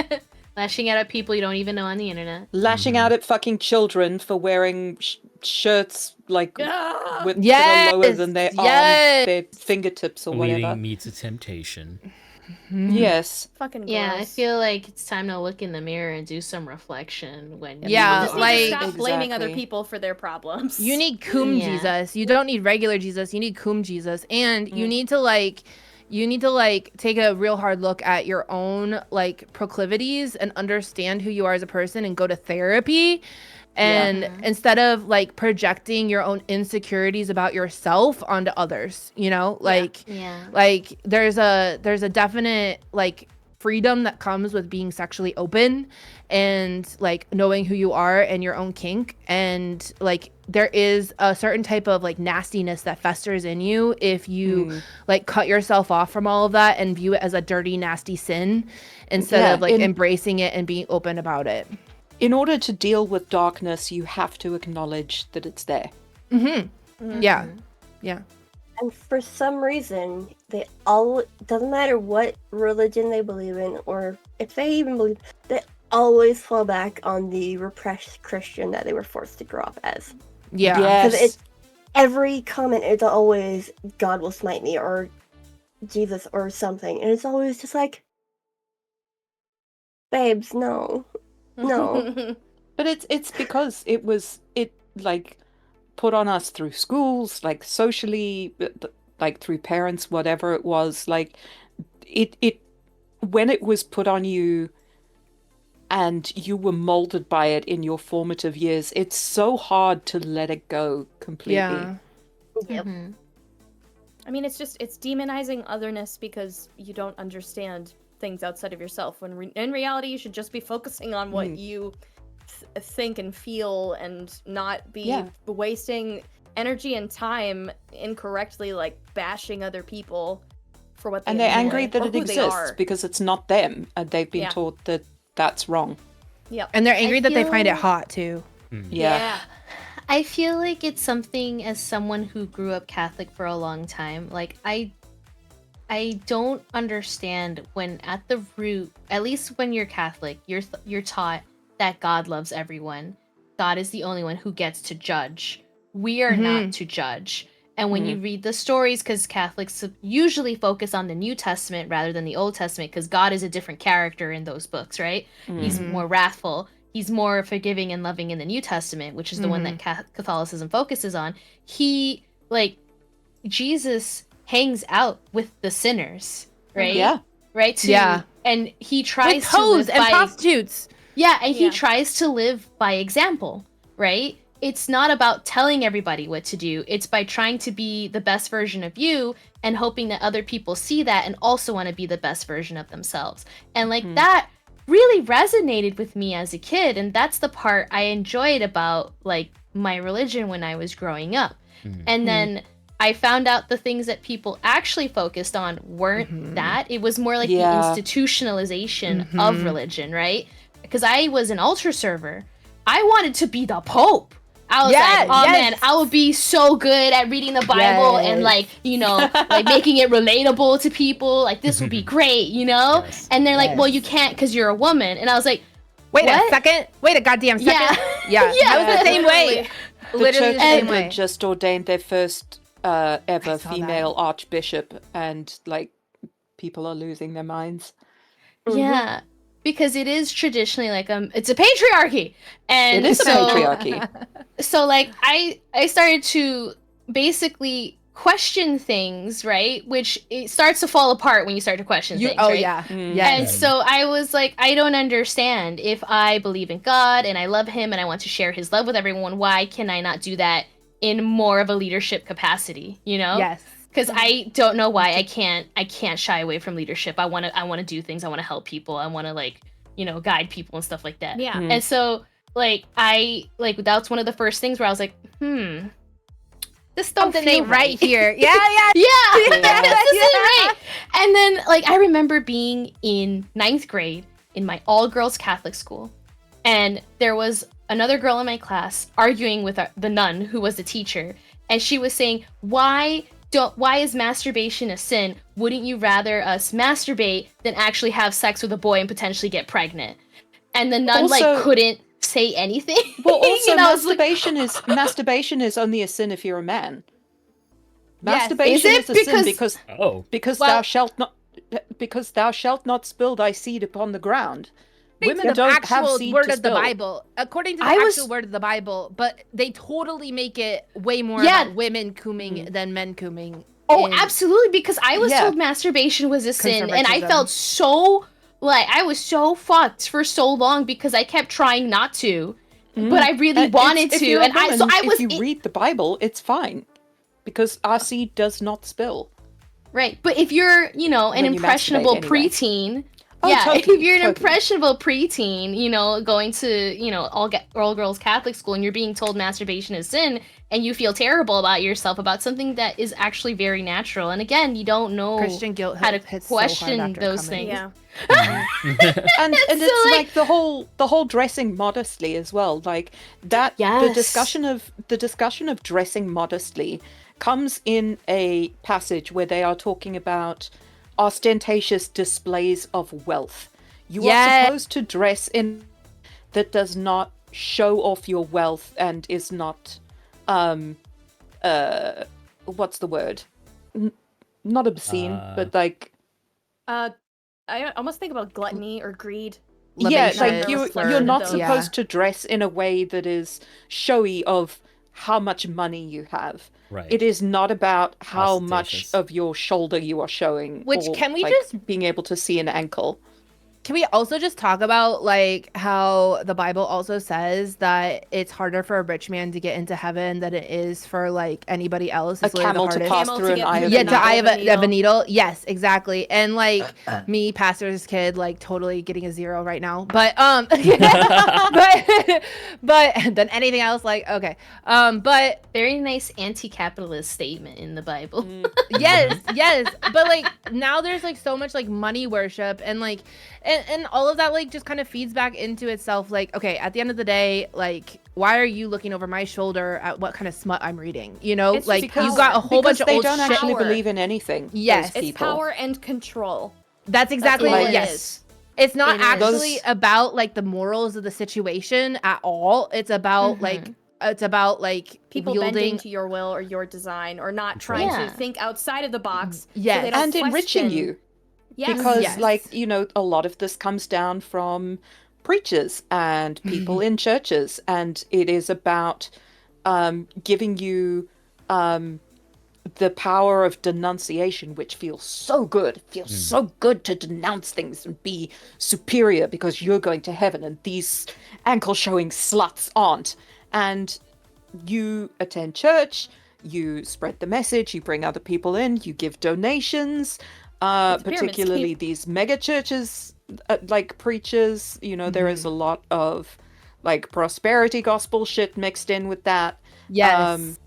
women. Lashing out at people you don't even know on the internet. Lashing out at fucking children for wearing shirts like with that are lower than their arm, their fingertips or whatever. Leading me to temptation. Yes. Fucking gross. Yeah, I feel like it's time to look in the mirror and do some reflection when Yeah, You just need like- to stop blaming other Exactly. people for their problems. You need cum Yeah. Jesus. You don't need regular Jesus. You need cum Jesus. And you need to take a real hard look at your own like proclivities and understand who you are as a person and go to therapy. And instead of like projecting your own insecurities about yourself onto others, you know, like there's a definite like freedom that comes with being sexually open and like knowing who you are and your own kink, and like there is a certain type of like nastiness that festers in you if you like cut yourself off from all of that and view it as a dirty nasty sin instead of like embracing it and being open about it. In order to deal with darkness, you have to acknowledge that it's there. Yeah. And for some reason, they all doesn't matter what religion they believe in or if they even believe, they always fall back on the repressed Christian that they were forced to grow up as. Yeah. Because every comment is always God will smite me or Jesus or something, and it's always just like, babes, no. But it's because it like put on us through schools, like socially, like through parents, whatever it was. Like it when it was put on you and you were molded by it in your formative years, it's so hard to let it go completely. Yeah. Yep. I mean, it's demonizing otherness because you don't understand things outside of yourself. When in reality, you should just be focusing on what you think and feel, and not be wasting energy and time incorrectly, like bashing other people for what they And they're enjoy angry that or it who they exists are. because it's not them, and they've been taught that that's wrong. Yep. And they're angry that they feel- find it hot too. Yeah. I feel like it's something, as someone who grew up Catholic for a long time, like I don't understand when at the root, at least when you're Catholic, you're taught that God loves everyone. God is the only one who gets to judge we are not to judge. And when you read the stories, because Catholics usually focus on the New Testament rather than the Old Testament, because God is a different character in those books, right? He's more wrathful. He's more forgiving and loving in the New Testament, which is the one that Catholicism focuses on. Jesus hangs out with the sinners, right? Yeah. Right? And he tries with to hoes live and by... prostitutes. Yeah, and he tries to live by example, right? It's not about telling everybody what to do. It's by trying to be the best version of you and hoping that other people see that and also want to be the best version of themselves. And that really resonated with me as a kid. And that's the part I enjoyed about my religion when I was growing up. And then I found out the things that people actually focused on weren't that. It was more like the institutionalization of religion, right? Because I was an altar server. I wanted to be the Pope. I was man, I would be so good at reading the Bible and making it relatable to people. This would be great, Yes. And they're like, well, you can't because you're a woman. And I was like, wait a second. Wait a goddamn second. Yeah. I was the same way. Literally the same way. Just ordained their first ever female archbishop, and people are losing their minds. Yeah. Because it is traditionally it's a patriarchy, and it is a patriarchy. So I started to basically question things, right? Which it starts to fall apart when you start to question things. Oh right? yeah, And so I was like, I don't understand. If I believe in God and I love Him and I want to share His love with everyone, why can I not do that in more of a leadership capacity? Yes. Because I don't know why I can't shy away from leadership. I want to do things. I want to help people. I want to guide people and stuff like that. Yeah. And so that's one of the first things where I was like, this don't Something feel ain't right here. Yeah. This isn't right. And then I remember being in 9th grade in my all-girls Catholic school, and there was another girl in my class arguing with the nun who was the teacher, and she was saying, why is masturbation a sin? Wouldn't you rather us masturbate than actually have sex with a boy and potentially get pregnant? And the nun couldn't say anything. Well, also masturbation is only a sin if you're a man. Masturbation is a sin because thou shalt not spill thy seed upon the ground. Women don't have seed word to of the spill. Bible, according to the actual word of the Bible, but they totally make it way more about women cooming than men cooming. Oh, absolutely, because I was told masturbation was a sin, and I felt so I was so fucked for so long because I kept trying not to, but I really wanted to, and if you read the Bible, it's fine because our seed does not spill. Right, but if you're an impressionable preteen. If you're an impressionable preteen, going to, all girls Catholic school, and you're being told masturbation is sin, and you feel terrible about yourself about something that is actually very natural. And again, you don't know Christian guilt how to question those things. Yeah. and it's the whole dressing modestly as well. That the discussion of dressing modestly comes in a passage where they are talking about ostentatious displays of wealth. You are supposed to dress in that does not show off your wealth and is not what's the word? Not obscene, but I almost think about gluttony or greed. You're not supposed to dress in a way that is showy of how much money you have. Right. It is not about how much of your shoulder you are showing. Which, or, can we just being able to see an ankle? Can we also just talk about how the Bible also says that it's harder for a rich man to get into heaven than it is for anybody else? A camel to pass through an eye of a needle. Yes, exactly. And me, pastor's kid, totally getting a 0 right now. But but than anything else, okay. But very nice anti-capitalist statement in the Bible. yes. But now there's so much money worship and and all of that just kind of feeds back into itself. Okay, at the end of the day, why are you looking over my shoulder at what kind of smut I'm reading? You've got a whole bunch of they old don't shit. actually believe in anything. Yes, it's power and control. That's exactly what it is. It's not actually about the morals of the situation at all. It's about it's about like People bending wielding to your will or your design, or not trying Yeah. to think outside of the box. Yes. So they don't And enriching question. you. Yes. Because, Yes. like, you know, a lot of this comes down from preachers and people in churches, and it is about giving you the power of denunciation, which feels so good. It feels so good to denounce things and be superior because you're going to heaven and these ankle-showing sluts aren't. And you attend church, you spread the message, you bring other people in, you give donations, It's a pyramid particularly scheme. these mega churches, like preachers, you know, there is a lot of like prosperity gospel shit mixed in with that. Yes.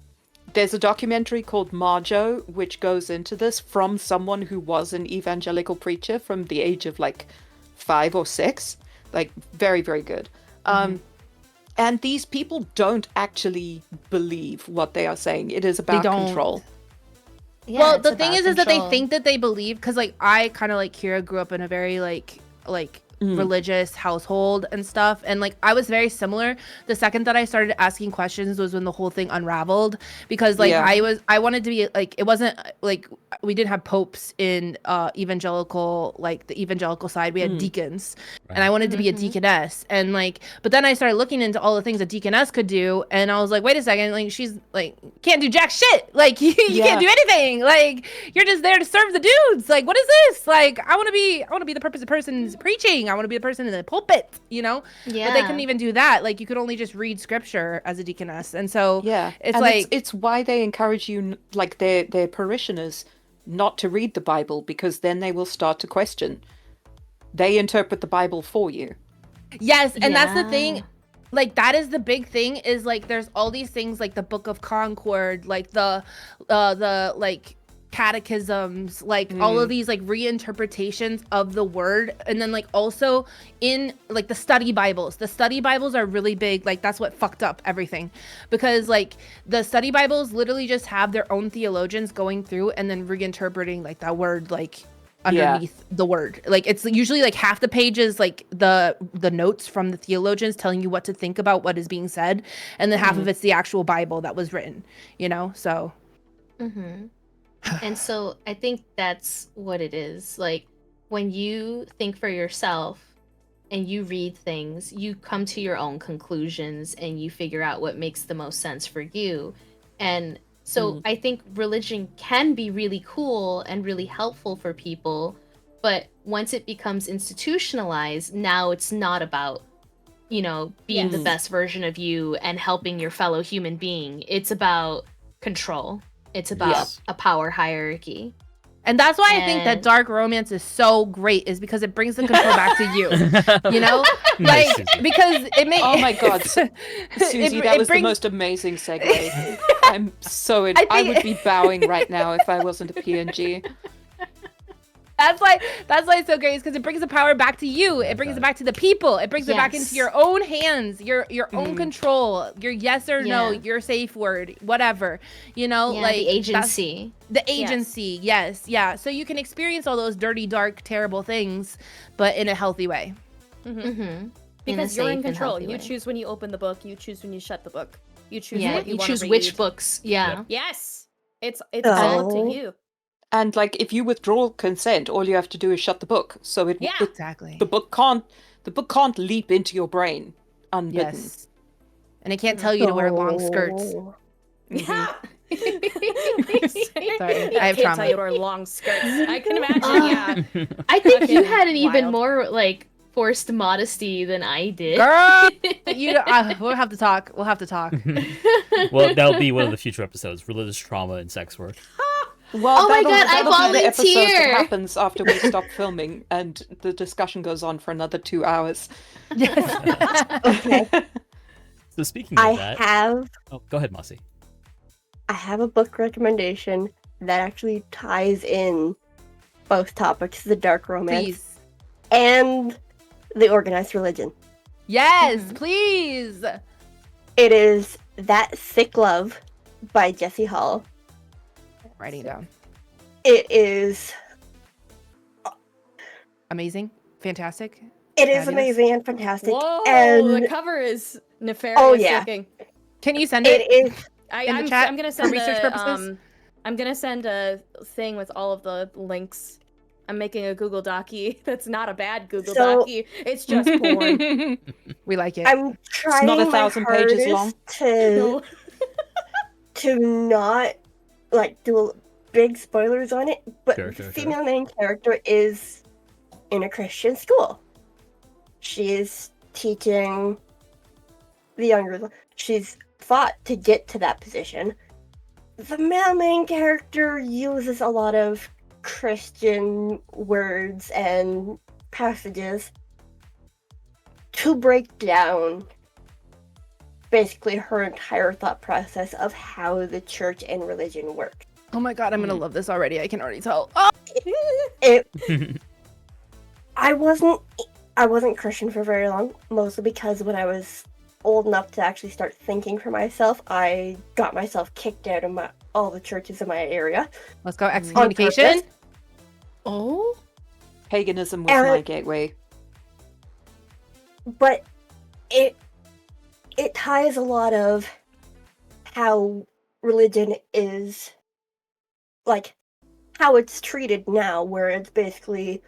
There's a documentary called Marjo, which goes into this from someone who was an evangelical preacher from the age of like 5 or 6. Like, very, very good. And these people don't actually believe what they are saying. It is about don't. control. Yeah, Well, it's the thing about is that they control. think that they believe, because like I kind of like Kira grew up in a very like religious household and stuff, and like I was very similar. The second that I started asking questions was when the whole thing unraveled, because like Yeah. I wanted to be like, it wasn't like we didn't have popes in evangelical, like the evangelical side, we had deacons, and I wanted to be a deaconess, and like, but then I started looking into all the things a deaconess could do, and I was like, wait a second, like she's like can't do jack shit, like you can't do anything, like you're just there to serve the dudes, like what is this, like I want to be the purpose of person's preaching, I want to be the person in the pulpit, you know. Yeah. But they couldn't even do that, like you could only just read scripture as a deaconess, and so Yeah. it's and like it's why they encourage you, like their parishioners, not to read the Bible, because then they will start to question. They interpret the Bible for you. yes, and that's the thing. Yeah. Like that is the big thing, is like there's all these things like the Book of Concord, like the like catechisms, like all of these like reinterpretations of the word, and then like also in like the study Bibles are really big. Like that's what fucked up everything, because like the study Bibles literally just have their own theologians going through and then reinterpreting like that word like underneath the word. Like it's usually like half the pages like the notes from the theologians telling you what to think about what is being said, and then half of it's the actual Bible that was written, you know. So And so I think that's what it is. Like when you think for yourself and you read things, you come to your own conclusions and you figure out what makes the most sense for you. And so I think religion can be really cool and really helpful for people, but once it becomes institutionalized, now it's not about, you know, being the best version of you and helping your fellow human being. It's about control. It's about a power hierarchy. And that's why I think that dark romance is so great, is because it brings the control back to you. You know? Nice, Like, Susie. because it makes... Oh my god, Susie, that was the most amazing segue. I'm so I would be bowing right now if I wasn't a PNG. That's why it's so great, is because it brings the power back to you. It brings it back to the people. It brings it back into your own hands, your own control, your yes or no, your safe word, whatever. You know, Yeah, like the agency. The agency, yes, yeah. So you can experience all those dirty, dark, terrible things, but in a healthy way. Because you're in control. You choose when you open the book. You choose when you shut the book. You choose what you want to read. choose which books. Yeah. Yes, it's all up to you. And like, if you withdraw consent, all you have to do is shut the book. So Exactly. the book can't leap into your brain unbidden. Yes. And it can't tell you to wear long skirts. Yeah. Sorry, I have can't trauma. tell you to wear long skirts. I can imagine. Yeah. I think you Fucking had an even wild. more like forced modesty than I did. Girl, we'll have to talk. We'll have to talk. Well, that'll be one of the future episodes: religious trauma and sex work. Well, Oh my God, I that'll be the episode volunteer! that happens after we stop filming, and the discussion goes on for another 2 hours. Okay. So speaking of I that, have go ahead, Mossy. a book recommendation that actually ties in both topics, the dark romance Please. and the organized religion. Yes, please. It is That Sick Love by Jessie Hall. Writing it down. It is Amazing. Fantastic. It is Fabulous. amazing and fantastic. Whoa, and the cover is nefarious Oh, yeah. looking. Can you send It it? is. In the chat I'm gonna for send research purposes? I'm gonna send a thing with all of the links. I'm making a Google Docie that's not a bad Google So- Docie. It's just porn. We like it. I'm trying not my 1,000 pages long. hardest to No. not like do big spoilers on it, but Sure, the sure, sure. female main character is in a Christian school. She is teaching the younger. She's fought to get to that position. The male main character uses a lot of Christian words and passages to break down basically her entire thought process of how the church and religion work. Oh my god, I'm gonna love this already. I can already tell. Oh! I wasn't Christian for very long, mostly because when I was old enough to actually start thinking for myself, I got myself kicked out of all the churches in my area. Let's go On excommunication. purpose. Oh? Paganism was And- my gateway. But it ties a lot of how religion is, like, how it's treated now, where it's basically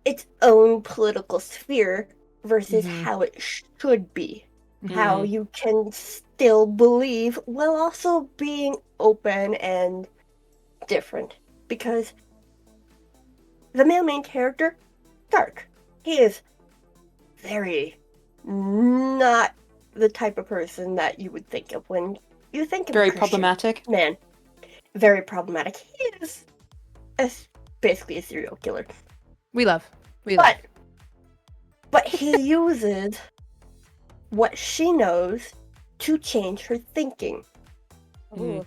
its own political sphere versus Mhm. how it should be. How Mhm. you can still believe while also being open and different. Because the male main character, Dark, he is very not the type of person that you would think of when you think of a Very Christian problematic. man. Very problematic. He is basically a serial killer. We love. But he uses what she knows to change her thinking. Mhm.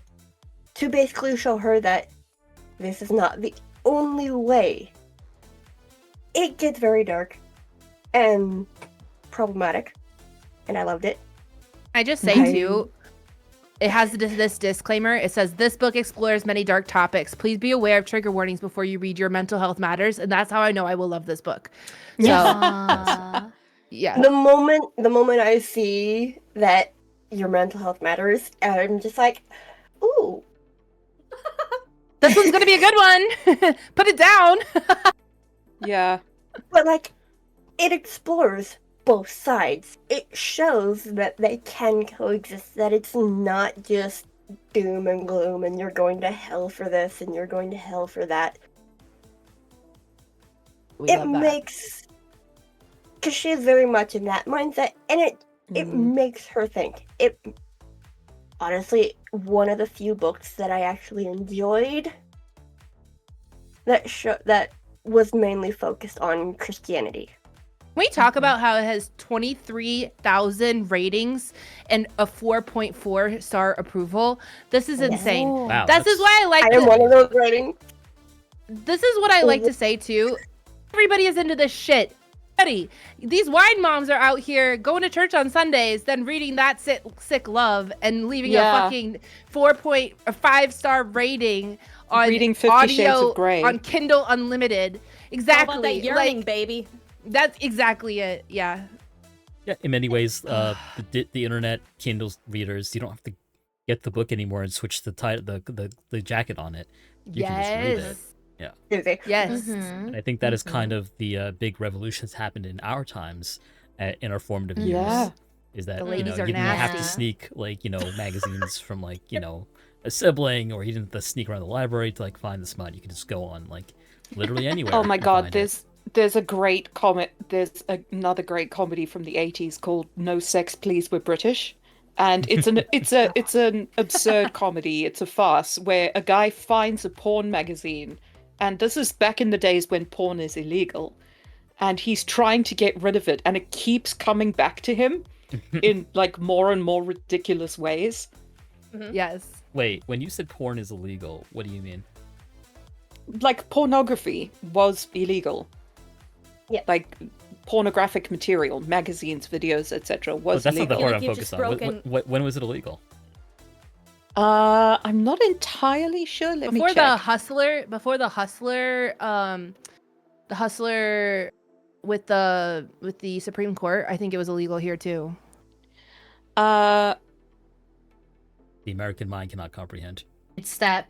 To basically show her that this is not the only way. It gets very dark and problematic, and I loved it. I just say I- too, it has this disclaimer. It says this book explores many dark topics. Please be aware of trigger warnings before you read. Your mental health matters, and that's how I know I will love this book. So Aw. yeah, The moment I see that your mental health matters, I'm just like, ooh. this one's gonna be a good one. Put it down. Yeah. But like, it explores both sides. It shows that they can coexist, that it's not just doom and gloom and you're going to hell for this and you're going to hell for that. We It love that. makes, because she's very much in that mindset, and it Mhm. makes her think. It honestly, one of the few books that I actually enjoyed that was mainly focused on Christianity. Can we talk about how it has 23,000 ratings and a 4.4 star approval? This is insane. Oh. Wow. This is why I like I am to, one of those ratings. this is what I like to say too. Everybody is into this shit. Buddy, these wine moms are out here going to church on Sundays, then reading that sick love and leaving Yeah. a fucking 4.5 star rating on Reading 50 audio Shades of Grey. on Kindle Unlimited. How Exactly. about that yearning, Like, baby? that's exactly it. Yeah. Yeah, in many ways, the internet Kindle readers, you don't have to get the book anymore and switch the title, the jacket on it. You can just read it. Susie. Yes. Mhm. And I think that is kind of the big revolution that's happened in our times, in our formative years. Yeah. Is that The you ladies know are you didn't have to nasty. sneak magazines from a sibling, or you didn't have to sneak around the library to find the smut. You could just go on literally anywhere. Oh my and god, find it. there's a great there's another great comedy from the 80s called No Sex Please We're British. And it's an absurd comedy. It's a farce where a guy finds a porn magazine, and this is back in the days when porn is illegal, and he's trying to get rid of it, and it keeps coming back to him in more and more ridiculous ways. Yes. Wait, when you said porn is illegal, what do you mean? Like, pornography was illegal. Yeah. Like, pornographic material, magazines, videos, etc. Well, was that's not the illegal. part I'm you've focused just on. broken- When was it illegal? I'm not entirely sure. Let me Before check. the hustler with the Supreme Court, I think it was illegal here too. the American mind cannot comprehend. It's that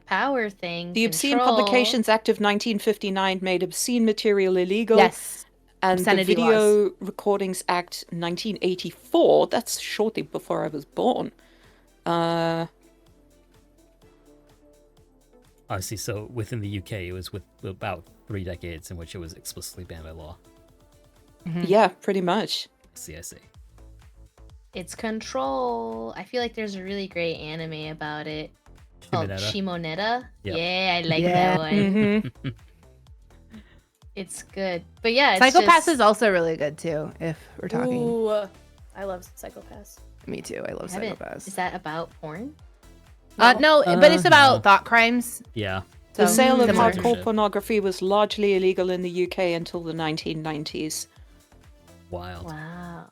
power thing. The Obscene control. Publications Act of 1959 made obscene material illegal. Yes. And Obscenity the Video Recordings Act 1984, that's shortly before I was born. Honestly, so within the UK, it was with about 3 decades in which it was explicitly banned by law. Yeah, pretty much. I see. It's control. I feel like there's a really great anime about it called Shimoneta. Yep. Yeah, I like Yeah. that one. Mm-hmm. It's good. But yeah, it's Psychopaths just... is also really good too, if we're talking. Ooh, I love Psychopaths. Me too. I love Psychopaths. Is that about porn? No, but it's about no. thought crimes. Yeah. The So, sale of similar. hardcore pornography was largely illegal in the UK until the 1990s. Wild. Wow.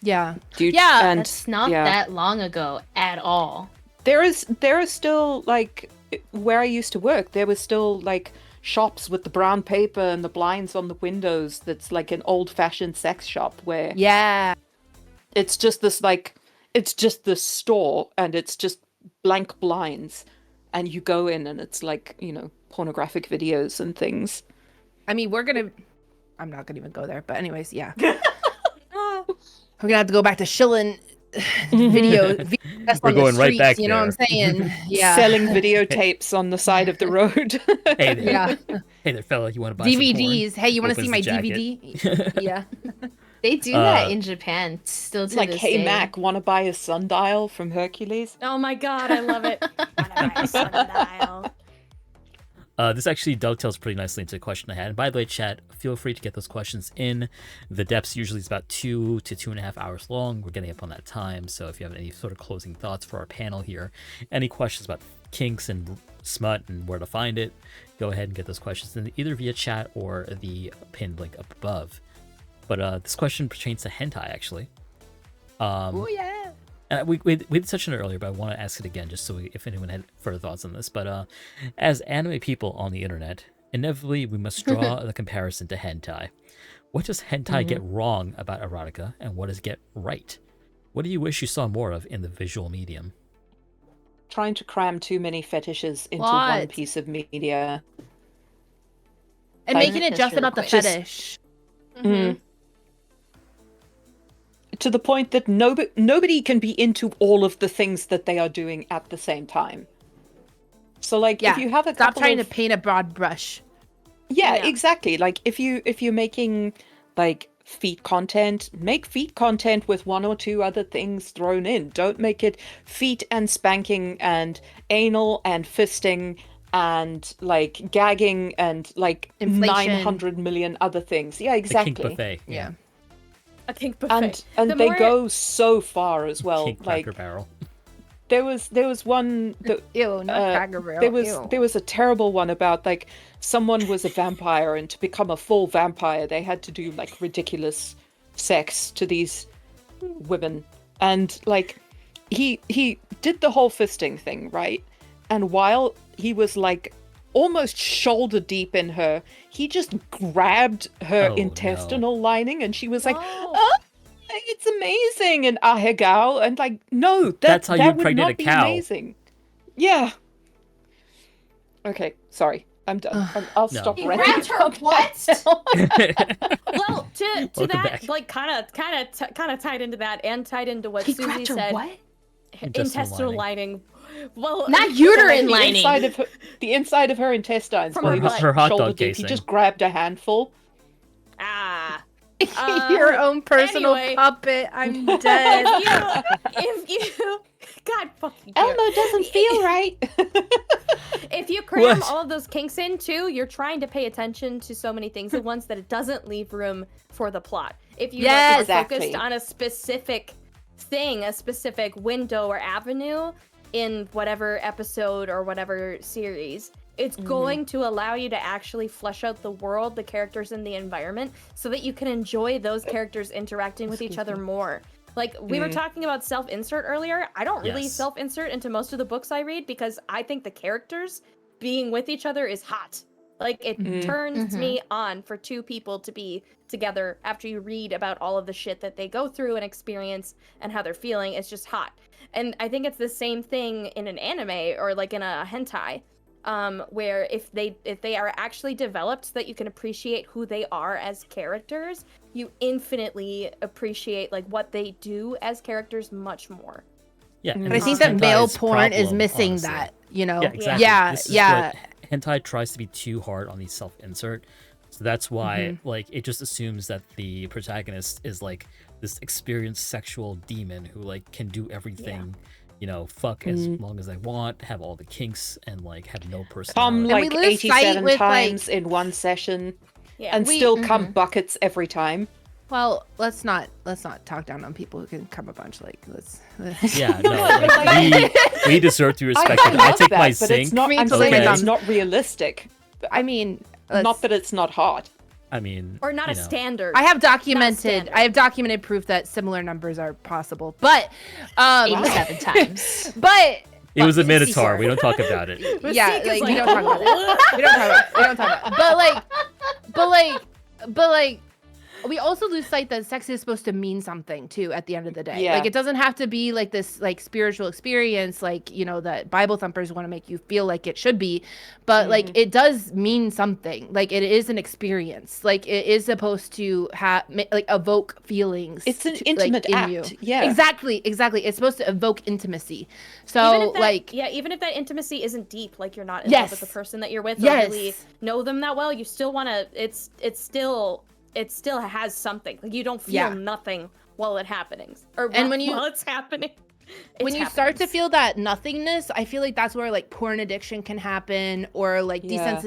Yeah. Yeah, and That's not that long ago at all. there is still, like, where I used to work, there was still, like, shops with the brown paper and the blinds on the windows that's like an old-fashioned sex shop where Yeah. it's just this, like, it's just this store and it's just blank blinds and you go in and it's like, you know, pornographic videos and things. I mean, I'm not gonna even go there, but anyways, yeah. We're gonna have to go back to shilling video. We're going right back You know what I'm saying? Yeah. Selling videotapes on the side of the road. Hey there. Yeah. Hey there, fella. You want to buy some DVDs. porn? Hey, you want to Opens see my the jacket. DVD? Yeah. They do that in Japan still to Like, this hey day. Mac, want to buy a sundial from Hercules? Oh my god, I love it. Sundial. This actually dovetails pretty nicely into a question I had. And by the way, chat, feel free to get those questions in. The depths usually is about 2 to 2.5 hours long. We're getting up on that time. So if you have any sort of closing thoughts for our panel here, any questions about kinks and smut and where to find it, go ahead and get those questions in either via chat or the pinned link up above. But this question pertains to hentai, actually. Oh yeah. And we did touch on it earlier, but I want to ask it again just so if anyone had further thoughts on this. But as anime people on the internet, inevitably we must draw the comparison to hentai. What does hentai get wrong about erotica, and what does it get right? What do you wish you saw more of in the visual medium? Trying to cram too many fetishes into one What? piece of media. And Like- making it just Really about the quick. fetish. To the point that nobody can be into all of the things that they are doing at the same time. So, like, Yeah. if you have a Stop couple trying of... to paint a broad brush. Yeah, Yeah. exactly. Like, if you're making, like, feet content, make feet content with one or two other things thrown in. Don't make it feet and spanking and anal and fisting and, like, gagging and, like, Inflation. 900 million other things. Yeah, The exactly. kink buffet. Yeah. A kink buffet. And The they more- go so far as well. Kink Like, Cracker Barrel. there was one that Ew, not Cracker Barrel. there was a terrible one about, like, someone was a vampire and to become a full vampire they had to do, like, ridiculous sex to these women, and, like, he did the whole fisting thing, right? And while he was, like, almost shoulder deep in her, he just grabbed her Oh, intestinal lining and she was like, No. oh, it's amazing, and ahegao, and, like, no, That's how you would impregnate not a be cow. amazing. Yeah. Okay, sorry. I'm done. I'll No. stop He ranting. grabbed her what? Well, to Welcome that, back. like, kind of tied into that, and tied into what He Susie grabbed her said. what? Intestinal lining. Well, Not uterine the lining. inside of her intestines. From while her he was butt. Her hot shoulder dog deep. He casing. just grabbed a handful. Ah. Your own personal anyway. puppet. I'm dead. If you, God fucking damn. Elmo doesn't feel right. If you cram What? all of those kinks in too, you're trying to pay attention to so many things at once that it doesn't leave room for the plot. If you Yes, are exactly. focused on a specific thing, a specific window or avenue in whatever episode or whatever series, it's going to allow you to actually flesh out the world, the characters, and the environment so that you can enjoy those characters interacting with each other more. Like, we were talking about self-insert earlier. I don't really Yes. self-insert into most of the books I read because I think the characters being with each other is hot. Like, it turns me on for two people to be together after you read about all of the shit that they go through and experience and how they're feeling. It's just hot. And I think it's the same thing in an anime or like in a hentai, where if they are actually developed so that you can appreciate who they are as characters, you infinitely appreciate like what they do as characters much more. Yeah, But I think that male porn is missing honestly. that, you know? Yeah, exactly. Yeah, This is yeah. what hentai tries to be too hard on the self-insert. So that's why, like, it just assumes that the protagonist is, like, this experienced sexual demon who, like, can do everything, you know, fuck as long as I want, have all the kinks, and, like, have no Come personality. we like lose sight 87 with, times like- in one session, Yeah. and still come buckets every time. Well, let's not talk down on people who can come a bunch. Like, let's. Yeah, no, like, we deserve to be respected. I love take that, my but sink. it's not. Me I'm too. saying Okay. it's not realistic. I mean, Not that it's not hot. I mean, Or not you a know. standard. I have documented. standard. I have documented proof that similar numbers are possible, but 87 times. but It was a Fuck, minotaur. Caesar. We don't talk about it. yeah, Mystique is like like, we don't talk about it. We don't talk about it. But like, we also lose sight that sex is supposed to mean something too at the end of the day. Yeah. Like, it doesn't have to be like this like spiritual experience, like, you know, that Bible thumpers want to make you feel like it should be, but like it does mean something. Like, it is an experience. Like, it is supposed to have like evoke feelings. It's an to, intimate like, in act. you. Yeah. Exactly. It's supposed to evoke intimacy. Even So if that, like, even if that intimacy isn't deep, like you're not in love with the Yes. person that you're with, or Yes. really know them that well, you still want to. It still has something. Like, you don't feel Yeah. nothing while it's happening, or And when you- while it's happening. when you start to feel that nothingness, I feel like that's where like porn addiction can happen, or like Yeah.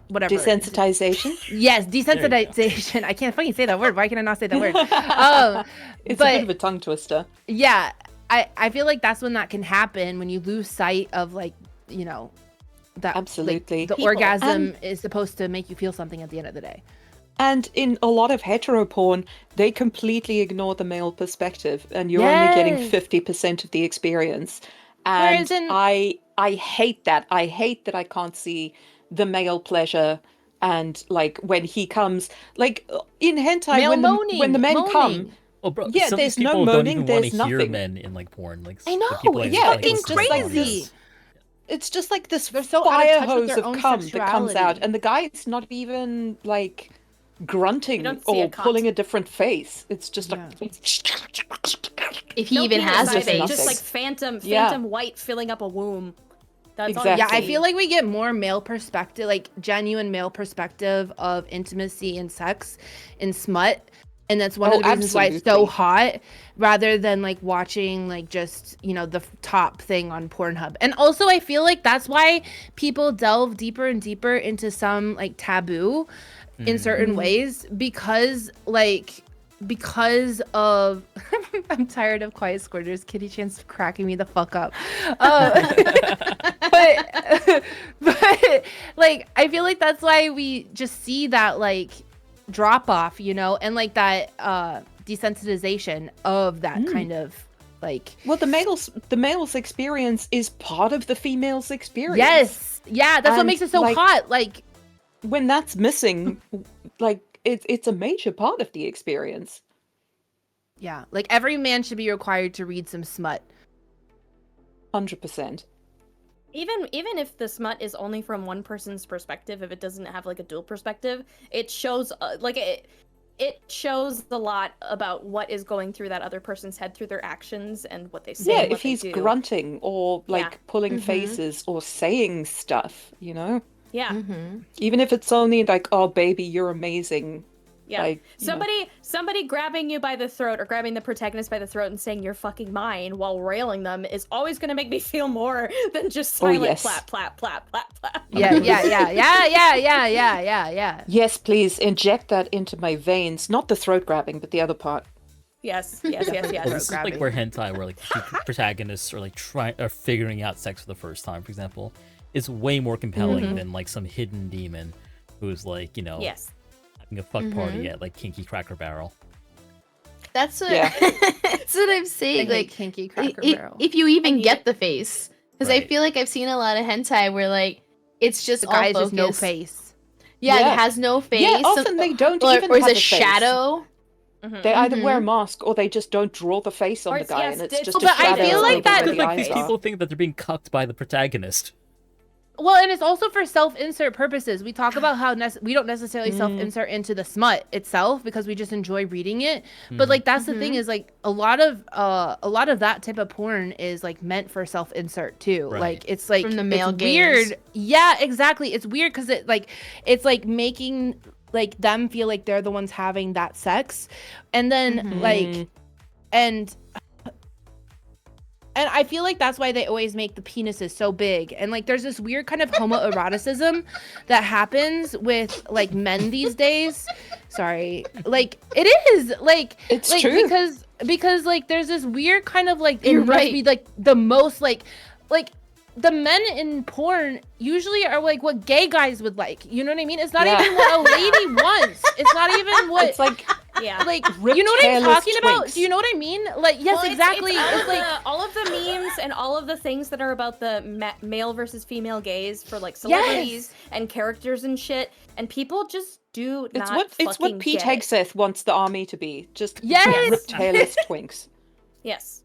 whatever. Desensitization. Yes, you go. desensitization. I can't fucking say that word. Why can I not say that word? It's But- a bit of a tongue twister. Yeah, I feel like that's when that can happen, when you lose sight of like, you know, that like, Absolutely. the People. orgasm is supposed to make you feel something at the end of the day. And in a lot of hetero porn, they completely ignore the male perspective, and you're only getting Yes. 50% of the experience. Whereas And in- I hate that. I hate that I can't see the male pleasure. And like when he comes, like in hentai, Male when the men moaning. come, Oh, bro, Yeah, some there's no people don't moaning, even want to there's hear nothing. men in like porn. Like, I the know, people it's yeah, fucking it's just like crazy. this- it's just like this They're so out fire of touch with hose their of own cum that comes out, sexuality. and the guy's not even like grunting You don't see a or cunt. pulling a different face. It's just like If he No even penis has a either, face. just like Nothing. phantom white filling up a womb. That's all you Exactly. Yeah, I see. feel like we get more male perspective, like genuine male perspective of intimacy and sex in smut. And that's one of the reasons why it's so absolutely. hot, rather than like watching like just, you know, the top thing on Pornhub. And also I feel like that's why people delve deeper and deeper into some like taboo in certain ways, because of I'm tired of quiet squirters. Kitty Chan's cracking me the fuck up. But like I feel like that's why we just see that like drop off, you know, and like that desensitization of that kind of like well, the male's experience is part of the female's experience. yes, yeah, that's what And, makes it so like, hot. Like When that's missing, like it's a major part of the experience. yeah, like every man should be required to read some smut. 100%. even if the smut is only from one person's perspective, if it doesn't have like a dual perspective, it shows it shows a lot about what is going through that other person's head through their actions and what they say. Yeah, and what if he's they do. grunting or like Yeah. pulling Mhm. faces or saying stuff, you know, Yeah, Mm-hmm. even if it's only like, "Oh, baby, you're amazing." yeah. Like, you know. Somebody grabbing you by the throat or grabbing the protagonist by the throat and saying "you're fucking mine" while railing them is always going to make me feel more than just Oh, silent yes. clap, clap, clap, clap, clap. Yeah. Yes, please inject that into my veins. Not the throat grabbing, but the other part. Yes, yes, yes, Well, yes. this is like where hentai, where like the protagonists are like figuring out sex for the first time, for example, is way more compelling than like some hidden demon who's like, you know, Yes. having a fuck party at like Kinky Cracker Barrel. That's what Yeah. that's what I'm saying. Like kinky cracker i- barrel. if you even need get it. the face, because I Right. feel like I've seen a lot of hentai where like it's just The all guys just no focused. face. Yeah, Yeah. it has no face. Yeah, often they don't or, even or have it's a a face. shadow. They either wear a mask or they just don't draw the face on Or the it's- guy, yes, and it's it's- just a But I shadow feel like over that- where Because the like these eyes are. people think that they're being cucked by the protagonist. Well, and it's also for self-insert purposes. We talk about how we don't necessarily self-insert into the smut itself because we just enjoy reading it. But like that's the thing is like a lot of that type of porn is like meant for self-insert too. Right. Like it's like From the male it's gaze. weird. Yeah, exactly. It's weird because it's like making like them feel like they're the ones having that sex, and then like and I feel like that's why they always make the penises so big. And like there's this weird kind of homoeroticism that happens with like men these days. Sorry. Like it is like It's like true. because like there's this weird kind of like it You're must right. be like the most like the men in porn usually are like what gay guys would like. You know what I mean? It's not Yeah. even what a lady wants. It's not even what It's like Yeah. like ripped you know what I'm hairless talking about? twinks. Do you know what I mean? Like yes, Well, exactly. It's like all of the memes and all of the things that are about the male versus female gaze for like celebrities and characters and shit, and people just do it's not what fucking Pete get it. Hegseth wants the army to be. Just Yes! ripped hairless twinks. Yes.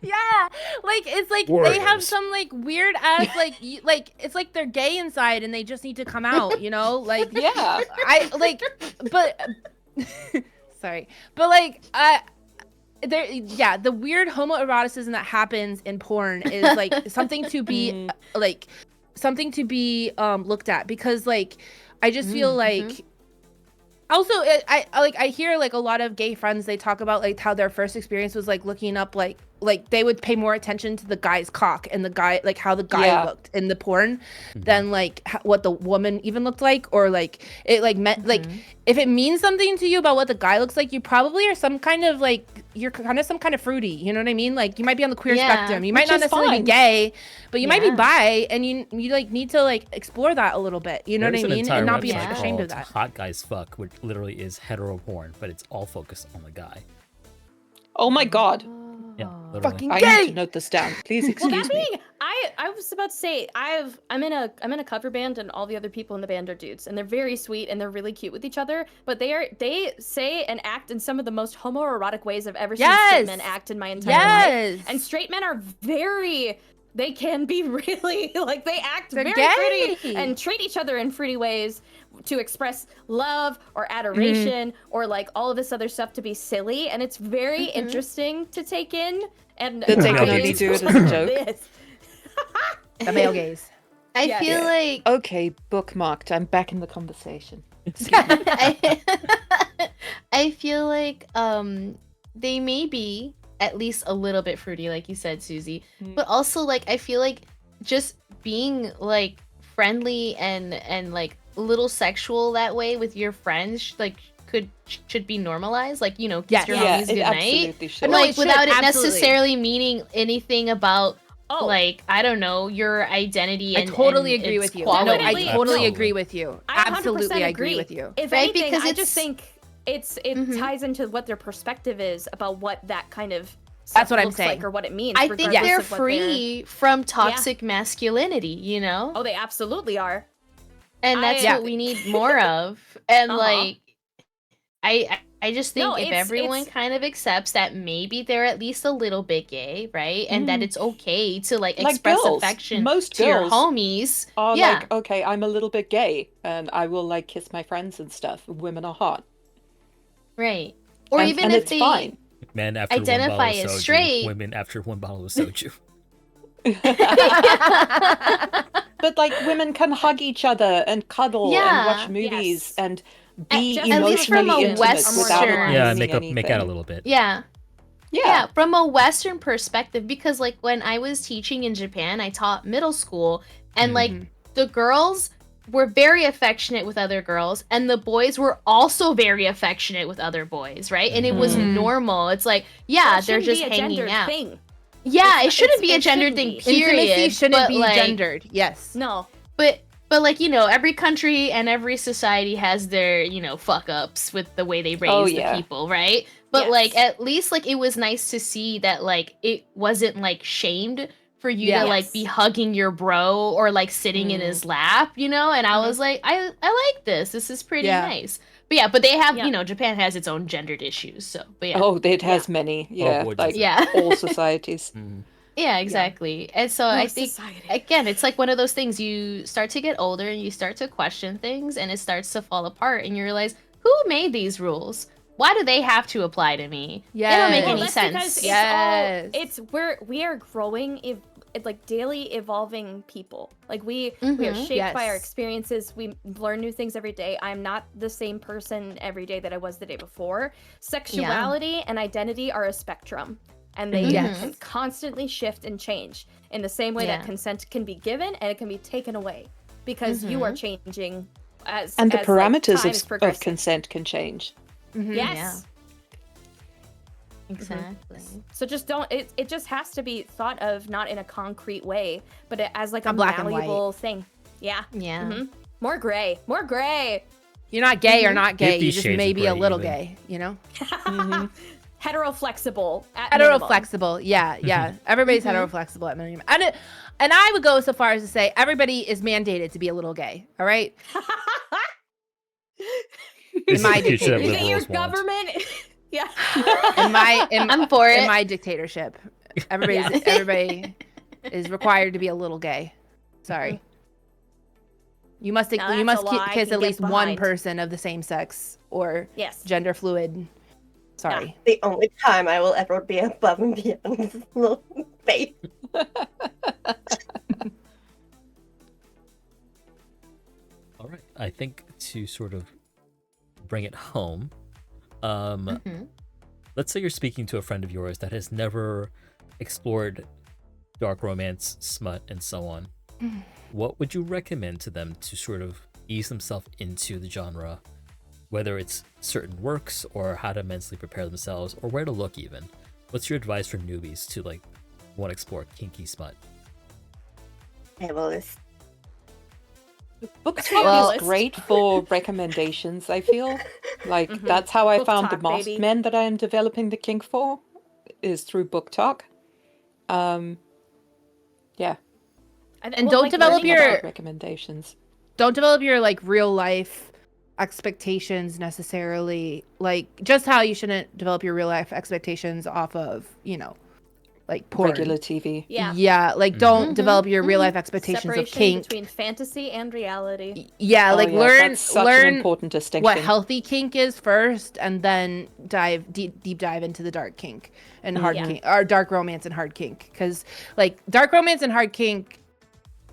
yeah, like it's like they have Warriors. some like weird ass like like it's like they're gay inside and they just need to come out, you know? Like Yeah. I like but sorry. But like there yeah, the weird homoeroticism that happens in porn is like something to be like something to be looked at because like I just feel like also I hear like a lot of gay friends, they talk about like how their first experience was like looking up like they would pay more attention to the guy's cock and the guy like how the guy Yeah. looked in the porn than like what the woman even looked like, or like it like meant like if it means something to you about what the guy looks like, you probably are some kind of like you're kind of some kind of fruity, you know what I mean? Like you might be on the queer Yeah, spectrum, you might which not is necessarily fine. be gay, but you might be Yeah. bi, and you like need to like explore that a little bit, you know There's what I an mean, entire and not be website ashamed of called that. Hot Guys Fuck, which literally is hetero porn, but it's all focused on the guy. Oh my god. Yeah, literally. Fucking I gay. need to note this down. Please Well, excuse that me. being, I was about to say I'm in a cover band, and all the other people in the band are dudes, and they're very sweet and they're really cute with each other, but they say and act in some of the most homoerotic ways I've ever seen straight men act in my entire life. And straight men are they can be really like they act They're very gay. fruity and treat each other in fruity ways to express love or adoration or like all of this other stuff to be silly, and it's very interesting to take in. And That they can I- only do it as a joke. this. The male gaze. I Yeah. feel like Okay, bookmarked. I'm back in the conversation. I feel like they may be at least a little bit fruity, like you said, Susie. But also like I feel like just being like friendly and like a little sexual that way with your friends like should be normalized. Like, you know, kiss your Yeah, homies it goodnight. absolutely should. No, Like it should, without it absolutely. necessarily meaning anything about Oh, like I don't know your identity. I And totally and agree its with you. quality. No, I Definitely. totally Absolutely. agree with you. I 100% Absolutely agree with you. If Right, anything, because I just it's- think it ties into what their perspective is about what that kind of That's stuff what I'm looks saying. like or what it means. I think regardless they're of what free from toxic masculinity, you know? Oh, they absolutely are. And that's I- what we need more of. And Uh-huh. like I just think No, if it's- everyone it's- kind of accepts that maybe they're at least a little bit gay, right? And that it's okay to like Like express girls. affection Most to your girls homies. Are Yeah. like, okay, I'm a little bit gay, and I will like kiss my friends and stuff. Women are hot. Right. Or And- even and if it's they fine. Men after identify one bottle of as soju, straight. women after one bottle of soju. But like women can hug each other and cuddle and watch Yeah. movies Yes. and be Just- at least from emotionally a intimate without it Western- Yeah, meaning make out a anything. little bit. Yeah. Yeah. Yeah, from a Western perspective, because like when I was teaching in Japan, I taught middle school, and like the girls were very affectionate with other girls, and the boys were also very affectionate with other boys, right? And it was normal. It's like, yeah, It they're shouldn't just be a hanging gendered out. thing. Yeah, it shouldn't it's- be a it gendered shouldn't thing. be. Period. Intimacy shouldn't but, be like, gendered. Yes. No. But like, you know, every country and every society has their, you know, fuck ups with the way they raise Oh, the yeah. people, right? But Yes. like at least like it was nice to see that like it wasn't like shamed for you Yeah. to like be hugging your bro or like sitting in his lap, you know? And I was like, I like this. This is pretty nice. But yeah, but they have, you know, Japan has its own gendered issues. So, but yeah. Oh, it has many. Yeah, boy, like yeah. all societies. Yeah, exactly. And so I think, society. again, it's like one of those things you start to get older and you start to question things and it starts to fall apart and you realize, who made these rules? Why do they have to apply to me? They don't make Yes. any that's sense. because Yes. we are growing, like daily evolving people. Like we are shaped by our Yes. experiences. We learn new things every day. I'm not the same person every day that I was the day before. Sexuality and identity are a spectrum, and they can constantly shift and change in the same way that consent can be given and it can be taken away because you are changing as And the as, parameters time is of progressing. consent can change. Yes. Exactly. So just don't. It just has to be thought of not in a concrete way, but as like a Not black and white. malleable thing. Yeah. Yeah. More gray. More gray. You're not gay or not gay. 50 You just shades may of be a gray little even. gay, you know? Hetero-flexible. At minimum. Hetero-flexible. Yeah, yeah. Everybody's hetero-flexible at minimum. And I would go so far as to say everybody is mandated to be a little gay, all right? In my You should have dictatorship. Is it your liberals want. government? Yeah. I'm for it. In my dictatorship. Everybody is required to be a little gay. Sorry. You must Now you that's must a lie I kiss can at get least one behind. person of the same sex or Yes. gender fluid. Sorry. The only time I will ever be above and beyond this little face. All right. I think to sort of bring it home, let's say you're speaking to a friend of yours that has never explored dark romance, smut, and so on. What would you recommend to them to sort of ease themselves into the genre? Whether it's certain works or how to mentally prepare themselves or where to look even. What's your advice for newbies to like want to explore kinky smut? Okay, well, this BookTok Well- is great for recommendations, I feel. Like, that's how I found the BookTok, masked baby. men that I am developing the kink for, is through BookTok. Yeah, And don't develop learning your- about- recommendations. Don't develop your like real life expectations necessarily, like just how you shouldn't develop your real life expectations off of, you know, like porn. Regular TV. Yeah. Like don't develop your real life expectations Separation of kink. between fantasy and reality. Yeah, Oh, like yeah, learn that's such an important distinction. what healthy kink is first, and then deep dive into the dark kink and hard kink, or dark romance and hard kink, because like dark romance and hard kink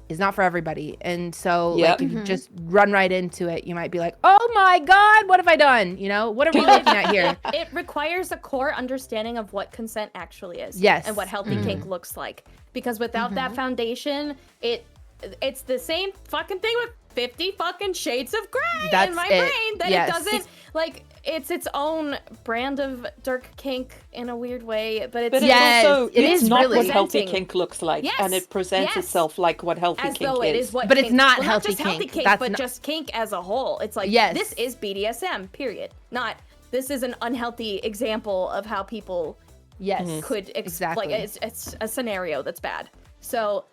is not for everybody, and so Yep. like if you just run right into it, you might be like, oh my god, what have I done? You know, what are we looking at here? It requires a core understanding of what consent actually is. Yes. And what healthy kink looks like. Because without that foundation, it's the same fucking thing with 50 fucking shades of gray That's in my it. brain that Yes. it doesn't like it's its own brand of dark kink in a weird way, but it's But Yes, it's also, it it's is not really. what healthy Presenting. kink looks like. Yes, And it presents yes. itself like what healthy as kink though it is what But it's kink- not well, healthy just healthy kink. kink, That's but not- just kink as a whole. It's like Yes. this is BDSM, period. Not this is an unhealthy example of how people Yes, could exactly. like it's a scenario that's bad. So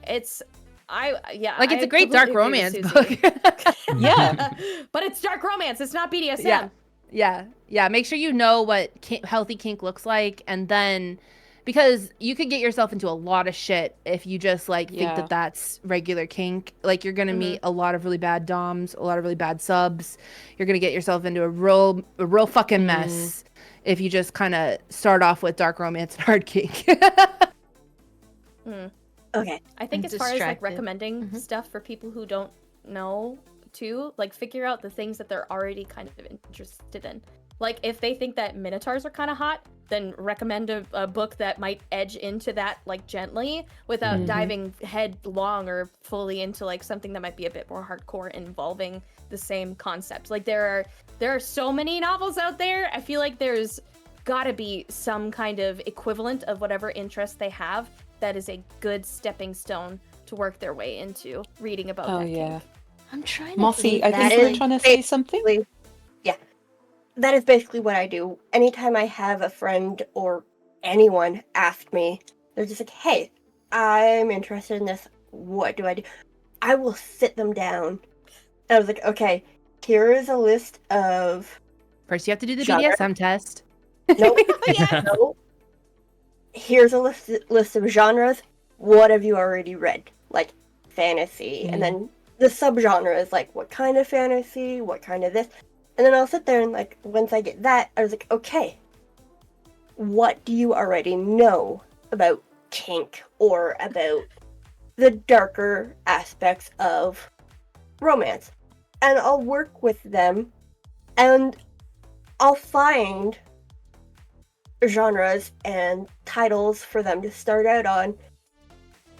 it's like it's I a great dark completely agree romance with book. Susie. Yeah. But it's dark romance. It's not BDSM. Yeah. Make sure you know what healthy kink looks like, and then because you could get yourself into a lot of shit if you just like think Yeah. that that's regular kink. Like you're gonna meet a lot of really bad doms, a lot of really bad subs. You're gonna get yourself into a real fucking mess if you just kind of start off with dark romance and hard kink. Okay. I think And as far as like distracted. recommending stuff for people who don't know too, like figure out the things that they're already kind of interested in. Like if they think that minotaurs are kind of hot, then recommend a book that might edge into that like gently without diving headlong or fully into like something that might be a bit more hardcore involving the same concept. Like there are so many novels out there. I feel like there's gotta be some kind of equivalent of whatever interest they have that is a good stepping stone to work their way into reading about Oh, that yeah. kink. I'm trying to Mossy, think I that think you were is- trying to say something? That is basically what I do. Anytime I have a friend or anyone ask me, they're just like, hey, I'm interested in this. What do I do? I will sit them down. I was like, okay, here is a list of... First, you have to do the Genre. BDSM test. Nope. Nope. Here's a list of genres. What have you already read? Like, fantasy. And then the subgenre is like, what kind of fantasy? What kind of this? And then I'll sit there and, like, once I get that, I was like, okay, what do you already know about kink or about the darker aspects of romance? And I'll work with them, and I'll find genres and titles for them to start out on,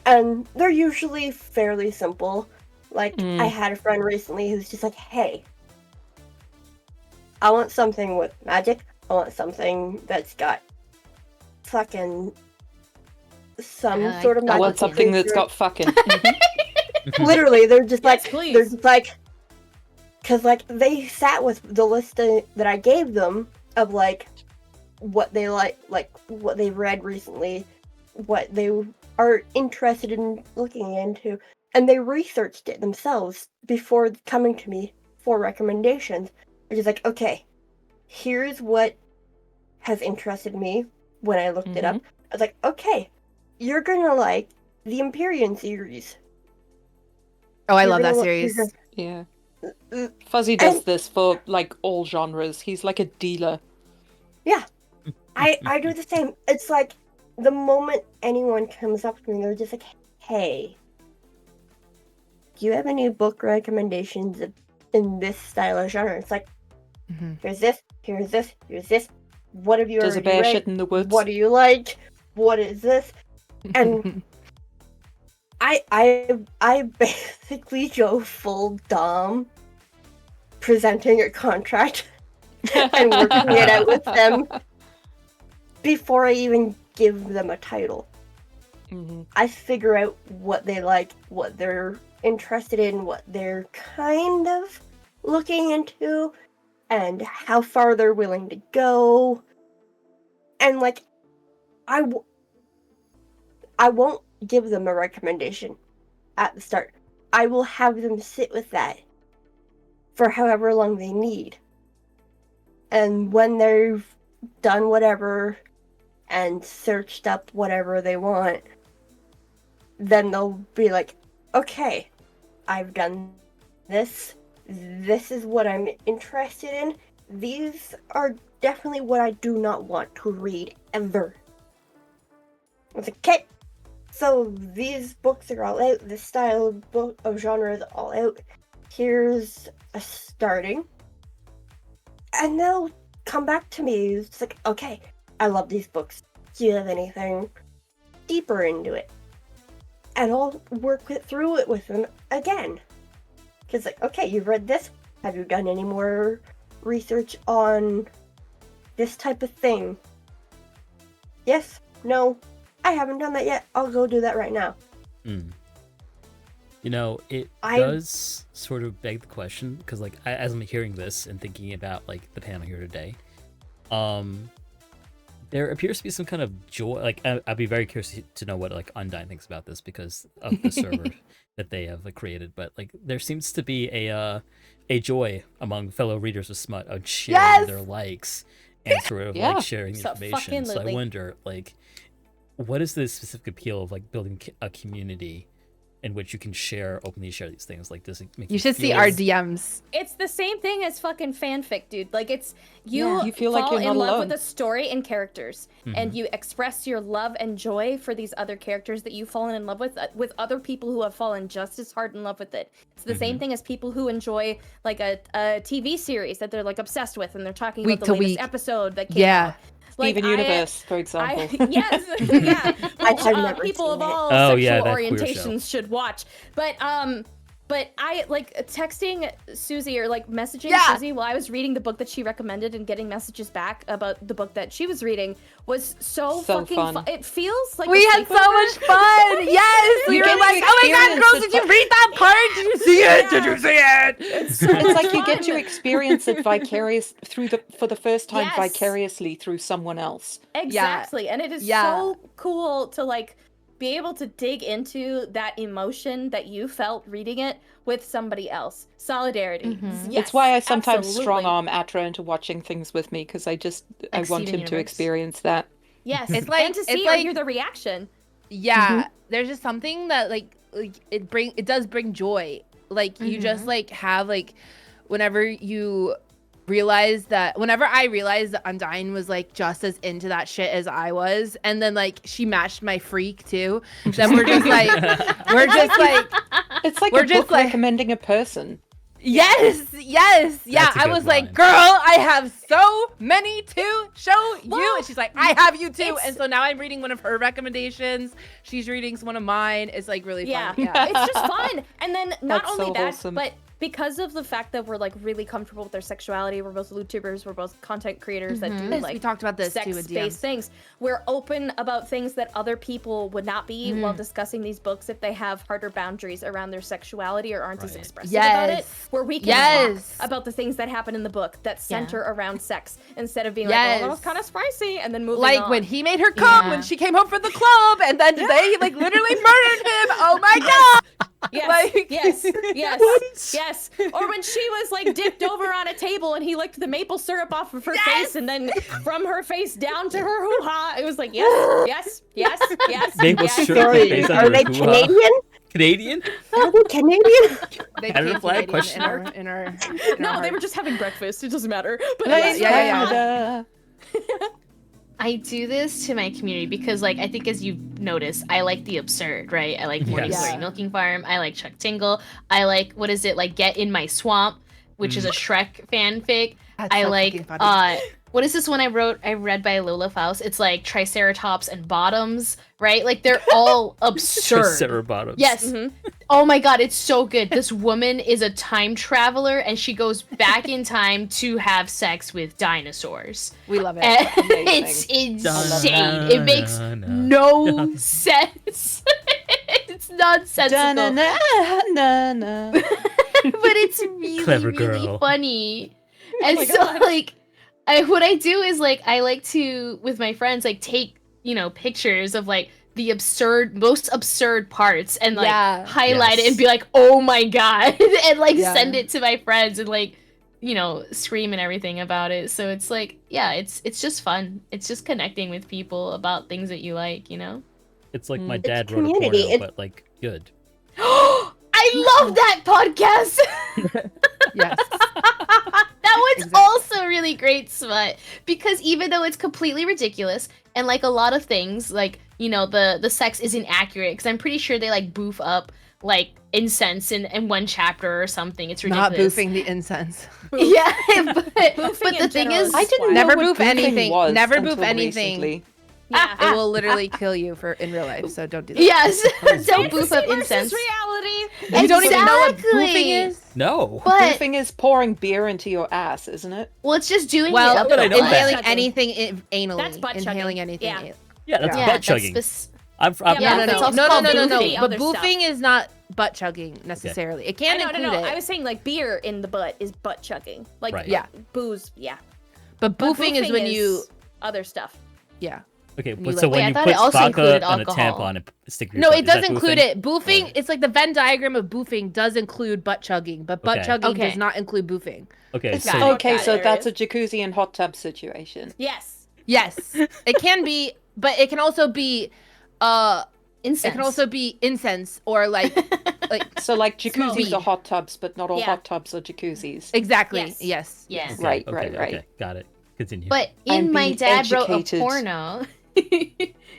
and they're usually fairly simple. Like, I had a friend recently who's just like, hey, I want something with magic. I want something that's got fucking some sort of I magic. want something that's got fucking. Literally, they're just Yes, like, please. they're just like, because, like, they sat with the list that I gave them of, like, what they like what they read recently, what they are interested in looking into, and they researched it themselves before coming to me for recommendations. Which is like, okay, here's what has interested me when I looked it up. I was like, okay, you're gonna like the Empyrean series. Oh, I You're love that gonna series. Yeah. Fuzzy does this for, like, all genres. He's like a dealer. Yeah, I do the same. It's like the moment anyone comes up to me, they're just like, hey, do you have any book recommendations in this style of genre? It's like, here's this, here's this, here's this. What have you Does a already bear read? shit in the woods? What do you like? What is this? And I basically go full Dom, presenting a contract and working it out with them before I even give them a title. I figure out what they like, what they're interested in, what they're kind of looking into, and how far they're willing to go. And, like, I won't give them a recommendation at the start. I will have them sit with that for however long they need. And when they've done whatever and searched up whatever they want, then they'll be like, okay, I've done this. This is what I'm interested in. These are definitely what I do not want to read ever. I was like, okay, so these books are all out. This style of book of genre is all out. Here's a starting. And they'll come back to me. It's like, okay, I love these books. Do you have anything deeper into it? And I'll work through it with them again. Because, like, okay, you've read this. Have you done any more research on this type of thing? Yes? No? I haven't done that yet. I'll go do that right now. You know, it does sort of beg the question, because, like, as I'm hearing this and thinking about, like, the panel here today, there appears to be some kind of joy. Like, I'd be very curious to know what, like, Undyne thinks about this because of the server that they have created. But, like, there seems to be a joy among fellow readers of smut of sharing their likes and sort of like sharing information. So I wonder, like, what is the specific appeal of, like, building a community in which you can openly share these things? Like, does it make you should see our DMs. It's the same thing as fucking fanfic, dude. Like, it's you feel fall like you're not in love alone. with a story and characters, and you express your love and joy for these other characters that you've fallen in love with other people who have fallen just as hard in love with it. It's the same thing as people who enjoy, like, a TV series that they're, like, obsessed with, and they're talking Week about the to latest week. episode that came out. Like, Steven Universe, for example. Yes, yeah. Which, I've never people seen of it. all Oh, yeah, sexual that queer orientations should watch. But I, like, texting Susie or, like, messaging Susie while I was reading the book that she recommended and getting messages back about the book that she was reading was so fucking fun. It feels like we had so much fun. Yes, we were like, oh my god, girls, did you read that part? Did you see it? Did you see it? It's like you get to experience it for the first time vicariously through someone else. Exactly, and it is so cool to, like, be able to dig into that emotion that you felt reading it with somebody else. Solidarity. Yes, It's why I sometimes absolutely. strong arm Atra into watching things with me, because I want him to experience that. Yes, It's like- and to it's see or like- hear the reaction. Yeah, there's just something that like it does bring joy. Like you just like have like whenever I realized that Undyne was like just as into that shit as I was, and then like she matched my freak too. Then we're just like It's like We're a just book like- recommending a person. yes, yeah. That's a I good was like, line. girl, I have so many to show you, and she's like, I have you too. it's- And so now I'm reading one of her recommendations. She's reading one of mine. It's like really Yeah. fun. Yeah. It's just fun. And then not That's only so that, wholesome. but because of the fact that we're like really comfortable with our sexuality, we're both YouTubers, we're both content creators that do Yes, like we talked about this too in sex-based DMs. things. We're open about things that other people would not be while discussing these books if they have harder boundaries around their sexuality or aren't as Right. expressive about it. Yes. Where we can Yes. talk about the things that happen in the book that center around sex instead of being Yes. like, oh, that was kind of spicy, and then moving Like on. when he made her come Yeah. when she came home from the club, and then they like literally murdered him. Oh my god! Yes, Like- yes. Or when she was like dipped over on a table and he licked the maple syrup off of her face, and then from her face down to her hoo-ha, it was like, yes. Maple yes. syrup Sorry, based on are her they hoo-ha. Canadian? Canadian? Are they Canadian? They Canada became flag? Canadian Question in our No, they were just having breakfast. It doesn't matter. But Nice yeah. Canada. I do this to my community because, like, I think as you've noticed, I like the absurd, right? I like Morning Yes. Glory Milking Farm. I like Chuck Tingle. I like, what is it, like, Get in My Swamp, which is a Shrek fanfic. That's I so like, fucking funny. what is this one I read by Lola Faust? It's like Triceratops and Bottoms, right? Like, they're all absurd. Triceratops. Yes. Oh my god, it's so good. This woman is a time traveler and she goes back in time to have sex with dinosaurs. We love it. And Amazing. it's Dun, insane. It makes dun, no sense. It's nonsensical. Da-na-na-na-na. But it's really, Clever really girl. funny. And my so God. like what I do is like I like to with my friends like take, pictures of like the most absurd parts and like Yeah. highlight it Yes. and be like, oh my god, and like Yeah. send it to my friends and like scream and everything about it. So it's like, yeah, it's just fun. It's just connecting with people about things that you like, It's like my It's dad wrote a community. porno, It- but like good. I love that podcast. Yes. That one's Exactly. also really great, Smut, because even though it's completely ridiculous and like a lot of things, like the sex isn't accurate, because I'm pretty sure they like boof up like incense in one chapter or something. It's ridiculous. Not boofing the incense. Yeah, but Boofing the in thing general is, is I didn't Never know what boof boofing anything. was Never boof until anything. recently. Yeah. It will literally kill you in real life, so don't do that. yes, don't Fantasy boof up versus incense. reality. You don't even know what Exactly. boofing is? No. But Boofing is pouring beer into your ass, isn't it? well, it's just doing Well, it up but I your know butt. that. inhaling Chugging. anything anally. That's butt Inhaling chugging. anything. Yeah. Yeah, that's Yeah, butt that's chugging. Yeah, No, Yeah, that's also no. called But boofing. boofing is not butt chugging necessarily. It can No. include it. I was saying like beer in the butt is butt chugging. Like Right. Yeah. booze, yeah. But But boofing is when you, other stuff. yeah. Okay, you but like- so Wait, when I you thought put it also vodka included on a alcohol. tampon and stick your No, butt, it is that does include boofing? it. Boofing, it's like the Venn diagram of boofing does include butt chugging, but butt Okay. chugging Okay. does not include boofing. Okay, It's- so Got it. okay, so Got it. that's a jacuzzi and hot tub situation. Yes. Yes, it can be, but it can also be, Incense. it can also be incense or like So like jacuzzis Smoke. are hot tubs, but not all Yeah. hot tubs are jacuzzis. exactly. Yes. Yes. Yeah. okay, Right, okay, right, okay, right. got it. Continue. But I'm in My being Dad Wrote a educated. Porno,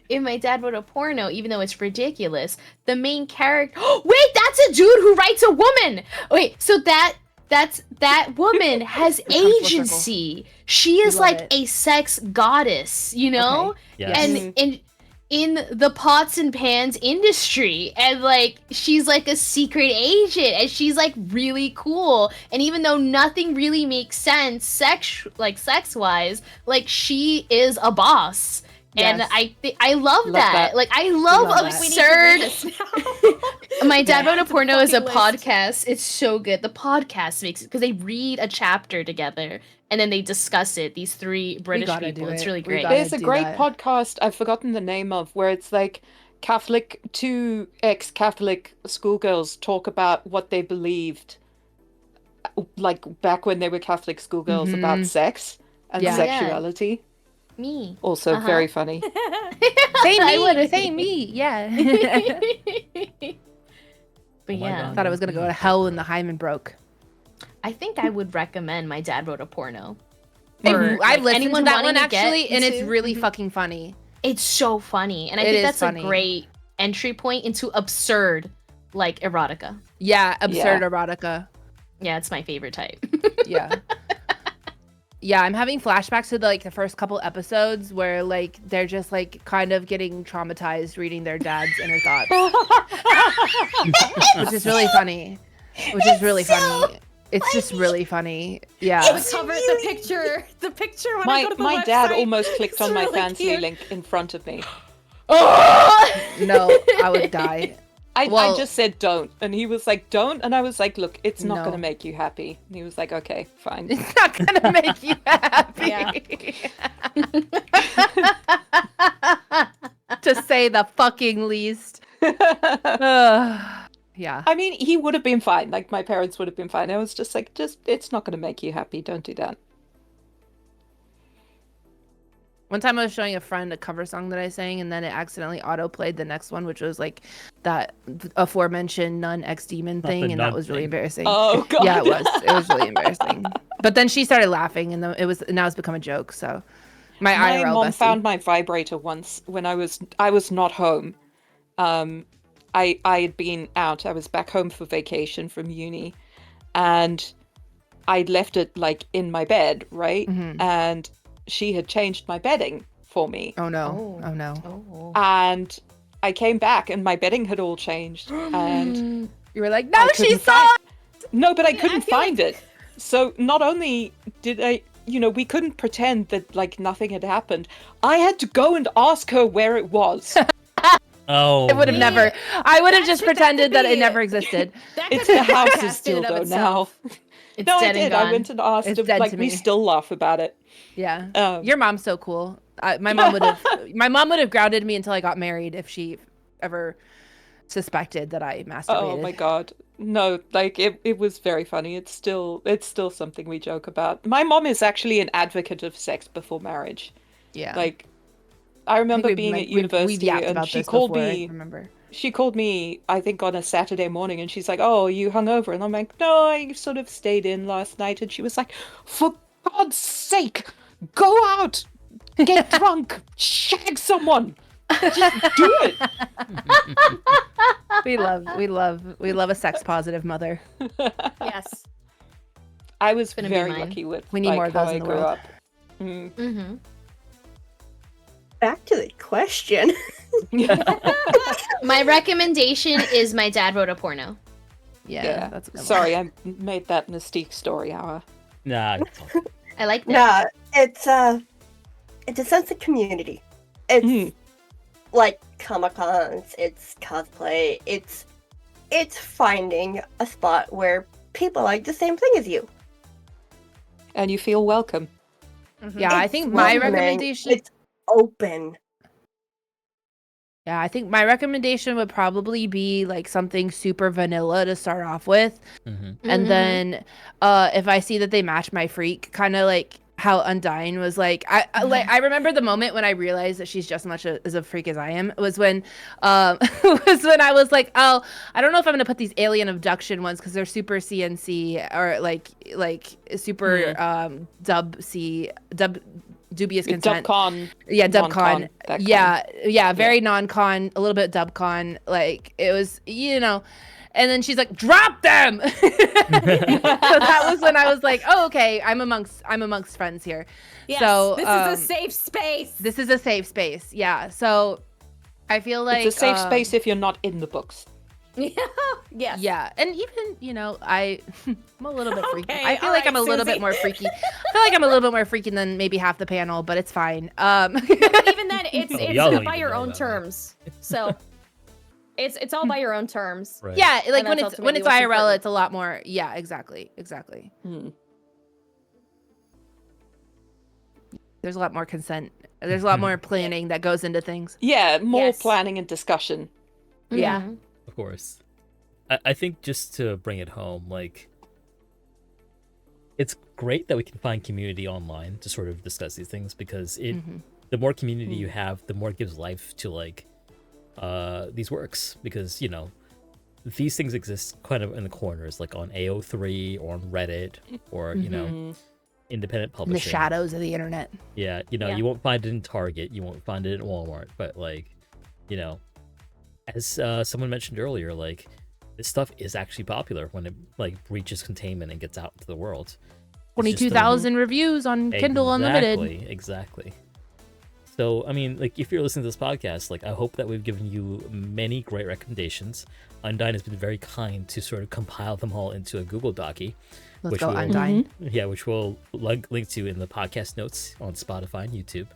in My Dad Wrote a Porno, even though it's ridiculous, the main character. Wait, that's a dude who writes a woman. Wait, so that woman has full circle. agency. She is love like it. a sex goddess, Okay. Yes. and in the pots and pans industry, and like she's like a secret agent, and she's like really cool, and even though nothing really makes sense sex wise, like she is a boss. And Yes. I love that. that. Like I love love that. absurd. My Dad Wrote a It's a Porno is a fucking list. podcast. It's so good. The podcast makes it because they read a chapter together and then they discuss it. These three British gotta people. do It's it. really We great. gotta There's a do great that. podcast I've forgotten the name of where it's like two ex-Catholic schoolgirls talk about what they believed, like back when they were Catholic schoolgirls, about sex and Yeah. sexuality. Me. Also very funny. Say me. Yeah. But Oh my yeah, God. Thought I was gonna go to hell when the hymen broke. I think I would recommend My Dad Wrote a Porno. I've like, listened to anyone that wanting one to get actually, and it's into- really fucking funny. It's so funny, and I It think is that's funny. a great entry point into absurd, like erotica. Yeah, absurd erotica. Yeah, it's my favorite type. Yeah. Yeah, I'm having flashbacks to the first couple episodes where like they're just like kind of getting traumatized reading their dad's inner thoughts, which is really funny. It's just really funny. Yeah. The picture when I go to the My website. dad almost clicked It's on my really fancy cute. link in front of me. No, I would die. I Well- just said don't, and he was like, don't, and I was like, look, it's not No. going to make you happy. And he was like, okay, fine. It's not gonna make you happy. To say the fucking least. Yeah. I mean, he would have been fine. Like, my parents would have been fine. I was just like, it's not going to make you happy. Don't do that. One time I was showing a friend a cover song that I sang, and then it accidentally auto-played the next one, which was like that aforementioned nun ex-demon Not the thing, and that nun was really thing. embarrassing. Oh, God. Yeah, it was really embarrassing. But then she started laughing, and now it's become a joke. So my My IRL mom bestie. found my vibrator once when I was not home. I had been out. I was back home for vacation from uni, and I'd left it like in my bed, right? Mhm. And she had changed my bedding for me. Oh no! Oh no! Oh. And I came back and my bedding had all changed, and You were like, I no, she couldn't saw. find- No, but I couldn't feel find it. So not only did I, we couldn't pretend that like nothing had happened. I had to go and ask her where it was. Oh, I would have man. never. I would have just should- that pretended could that it be- never existed. That It's could be the a house's podcast in and of dildo itself. now. It's No, I dead did. and gone. I went and asked It's him. dead Like to we me. still laugh about it. Yeah. Your mom's so cool. My mom would have grounded me until I got married if she ever suspected that I masturbated. Oh my god. No, like it was very funny. It's still something we joke about. My mom is actually an advocate of sex before marriage. Yeah. Like I remember we've, being like, at university we've yapped and about she this called before, I me remember. she called me, I think, on a Saturday morning, and she's like, "Oh, you hungover?" And I'm like, "No, I sort of stayed in last night." And she was like, "For God's sake, go out, get drunk, shag someone, just do it." We love a sex positive mother. Yes. I was Gonna be very mine. lucky with We need more of how those I in the grew world. up. Mm. Mm-hmm. Back to the question. My recommendation is My Dad Wrote a Porno. Yeah, that's a good one. Sorry, I made that Mystique story hour. Nah. I like that. Nah, it's a sense of community. It's Mm. like Comic-Cons, it's cosplay, it's finding a spot where people like the same thing as you. And you feel welcome. Yeah, I It's think my welcoming, recommendation. It's open. Yeah, I think my recommendation would probably be like something super vanilla to start off with. Mm-hmm. And then if I see that they match my freak, kind of like how Undyne was like, I remember the moment when I realized that she's just as much as a freak as I am was when was when I was like, oh, I don't know if I'm gonna put these alien abduction ones because they're super CNC or like super dubious consent. Dubcon. Yeah, non-con, dubcon. that kind. Yeah, very non-con, a little bit dubcon. Like it was, And then she's like, "Drop them." So that was when I was like, "Oh, okay. I'm amongst friends here." Yes, So this is a safe space. This is a safe space. Yeah. So I feel like It's a safe space if you're not in the books. Yes. Yeah, and even I'm a little bit freaky. Okay, I feel all like right, I'm a little bit Susie. more freaky. I feel like I'm a little bit more freaky than maybe half the panel, but it's fine. But even then, it's y'all don't by even your know own that. terms. So it's all by your own terms. Right. Yeah, like And when that's it's when ultimately it's what's IRL, important. it's a lot more. Yeah, exactly. Mm. There's a lot more consent. There's a lot more planning that goes into things. Yeah, more Yes. planning and discussion. Yeah. Mhm. Of course. I think just to bring it home, like, it's great that we can find community online to sort of discuss these things, because the more community you have, the more it gives life to, like, these works, because, you know, these things exist kind of in the corners, like on AO3 or on Reddit or, you know, independent In the publishing. shadows of the internet. Yeah, you know, Yeah. you won't find it in Target, you won't find it in Walmart, but, like, you know, as someone mentioned earlier, like, this stuff is actually popular when it, like, reaches containment and gets out into the world. It's just 22,000 reviews on Kindle Unlimited. Exactly. So, I mean, like, if you're listening to this podcast, like, I hope that we've given you many great recommendations. Undyne has been very kind to sort of compile them all into a Google Docie. Let's which go, we'll- Undyne. Yeah, which we'll link to in the podcast notes on Spotify and YouTube.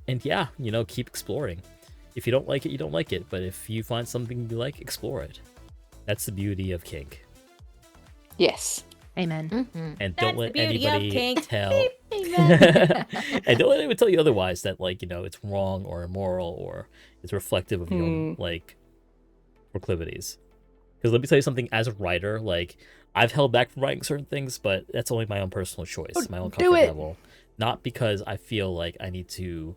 And yeah, you know, keep exploring. If you don't like it, you don't like it. But if you find something you like, explore it. That's the beauty of kink. Yes. Amen. Mhm. And That's don't the let beauty of anybody kink. tell. Amen. And don't let anyone tell you otherwise, that, like, you know, it's wrong or immoral or it's reflective of your own, like, proclivities. Because let me tell you something, as a writer, like, I've held back from writing certain things, but that's only my own personal choice, my own do comfort it. level. Not because I feel like I need to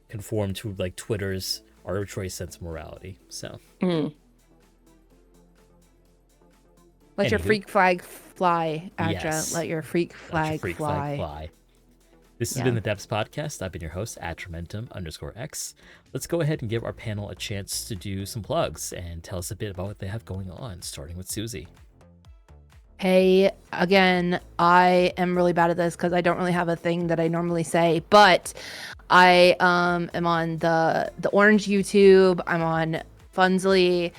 conform to, like, Twitter's arbitrary sense of morality. So, Let your Anywho. freak flag fly, Atra. Yes. Let your freak let your flag freak fly. flag fly. This has Yeah. been the Depths Podcast. I've been your host, Atramentum_X. Let's go ahead and give our panel a chance to do some plugs and tell us a bit about what they have going on, starting with Susie. Hey, again, I am really bad at this because I don't really have a thing that I normally say, but I am on the Orange YouTube. I'm on Funzly.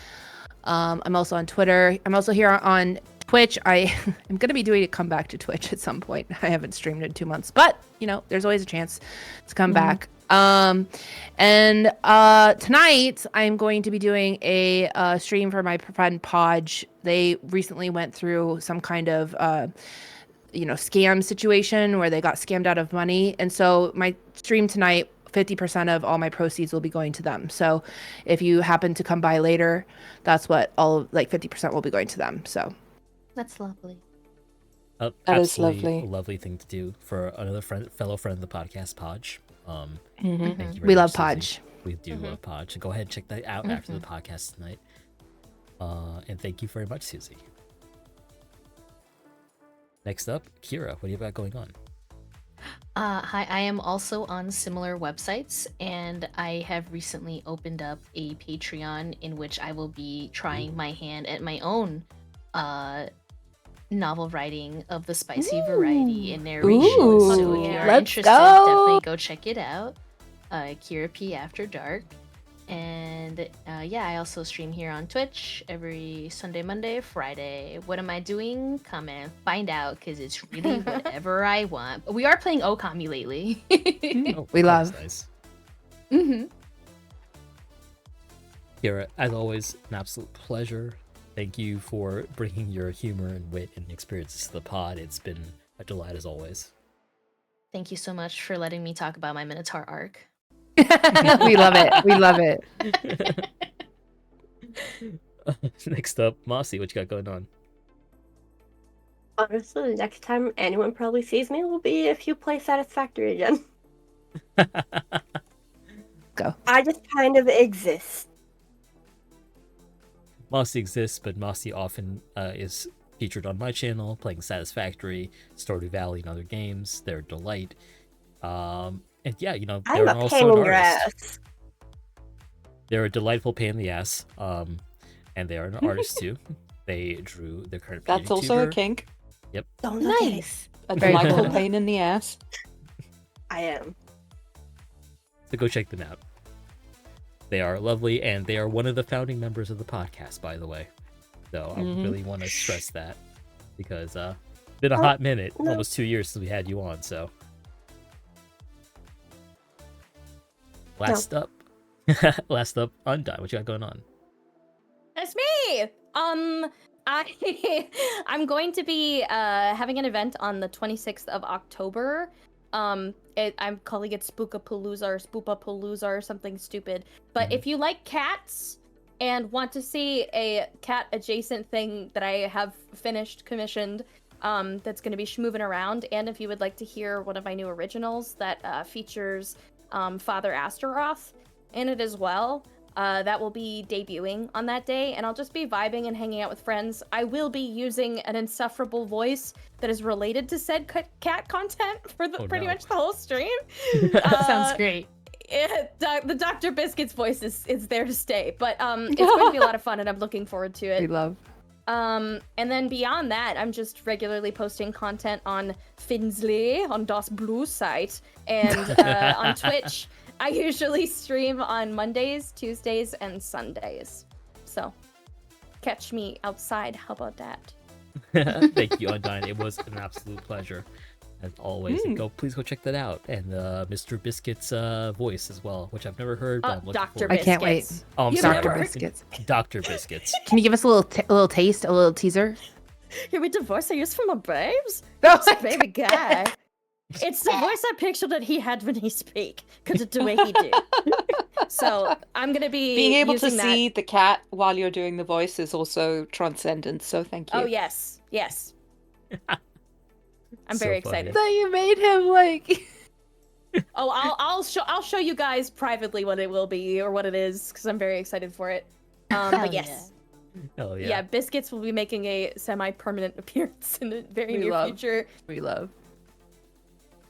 I'm also on Twitter. I'm also here on Twitch. I am going to be doing a comeback to Twitch at some point. I haven't streamed in 2 months, but you know, there's always a chance to come back. And tonight I'm going to be doing a stream for my friend Podge. They recently went through some kind of scam situation where they got scammed out of money, and so my stream tonight, 50% of all my proceeds will be going to them. So if you happen to come by later, that's what 50% will be going to them. So That's lovely. That is Absolutely lovely. A lovely thing to do for another fellow friend of the podcast, Podge. Thank Mhm. you very we much, love Susie. Podge. We do love Podge. Go ahead and check that out after the podcast tonight. And thank you very much, Susie. Next up, Kira, what do you got going on? Hi, I am also on similar websites, and I have recently opened up a Patreon in which I will be trying my hand at my own novel writing of the spicy variety and narration. So if you are Let's interested, go. definitely go check it out. KiraPRaptorGirl. And yeah, I also stream here on Twitch every Sunday, Monday, Friday. What am I doing? Come and find out, because it's really whatever I want. We are playing Okami lately. Oh, We that love. was nice. Mm-hmm. Kira, as always, an absolute pleasure. Thank you for bringing your humor and wit and experiences to the pod. It's been a delight as always. Thank you so much for letting me talk about my Minotaur arc. We love it. We love it. Next up, Mossy, what you got going on? Honestly, the next time anyone probably sees me will be if you play Satisfactory again. Go. I just kind of exist. Mossy exists, but Mossy often is featured on my channel, playing Satisfactory, Stardew Valley, and other games. They're a delight. And yeah, you know, I'm they're a also pain an in your artist. ass. They're a delightful pain in the ass. And they are an artist too. They drew their current That's also a YouTuber. kink. Don't look at it. Nice. A Very delightful cool. pain in the ass. I am. So go check them out. They are lovely, and they are one of the founding members of the podcast, by the way. So I really want to stress that, because it's been a hot minute, no. almost 2 years since we had you on. So last up, Undyne, what you got going on? That's me. I'm going to be having an event on the 26th of October I'm calling it Spookapalooza or Spoopapalooza or something stupid. But if you like cats and want to see a cat adjacent thing that I have commissioned, that's going to be schmoving around, and if you would like to hear one of my new originals that features Father Astaroth in it as well, that will be debuting on that day, and I'll just be vibing and hanging out with friends. I will be using an insufferable voice that is related to said cat content for pretty much the whole stream. Sounds great. The Dr. Biscuit's voice is there to stay, but it's going to be a lot of fun, and I'm looking forward to it. We love. And then beyond that, I'm just regularly posting content on Finsley, on Das Blue site, and on Twitch. I usually stream on Mondays, Tuesdays, and Sundays. So, catch me outside. How about that? Thank you, Undyne. It was an absolute pleasure, as always. And please go check that out. And Mr. Biscuit's voice as well, which I've never heard, but I'm looking Dr. forward I to. can't wait. Oh, I'm You've sorry. never heard- Biscuits. Dr. Biscuits. Can you give us a little taste, a little teaser? Hear me the voice I used for my babes? No, It's a baby guy. It's the voice I pictured that he had when he speak, because it's the way he do. So I'm gonna be Being able to using that. see the cat while you're doing the voice is also transcendent, so thank you. Oh yes. I'm So very funny. excited. that you made him like. Oh, I'll show you guys privately what it will be or what it is, because I'm very excited for it. But Hell yes. Oh, Yeah, yeah. Biscuits will be making a semi-permanent appearance in the very near future. We love.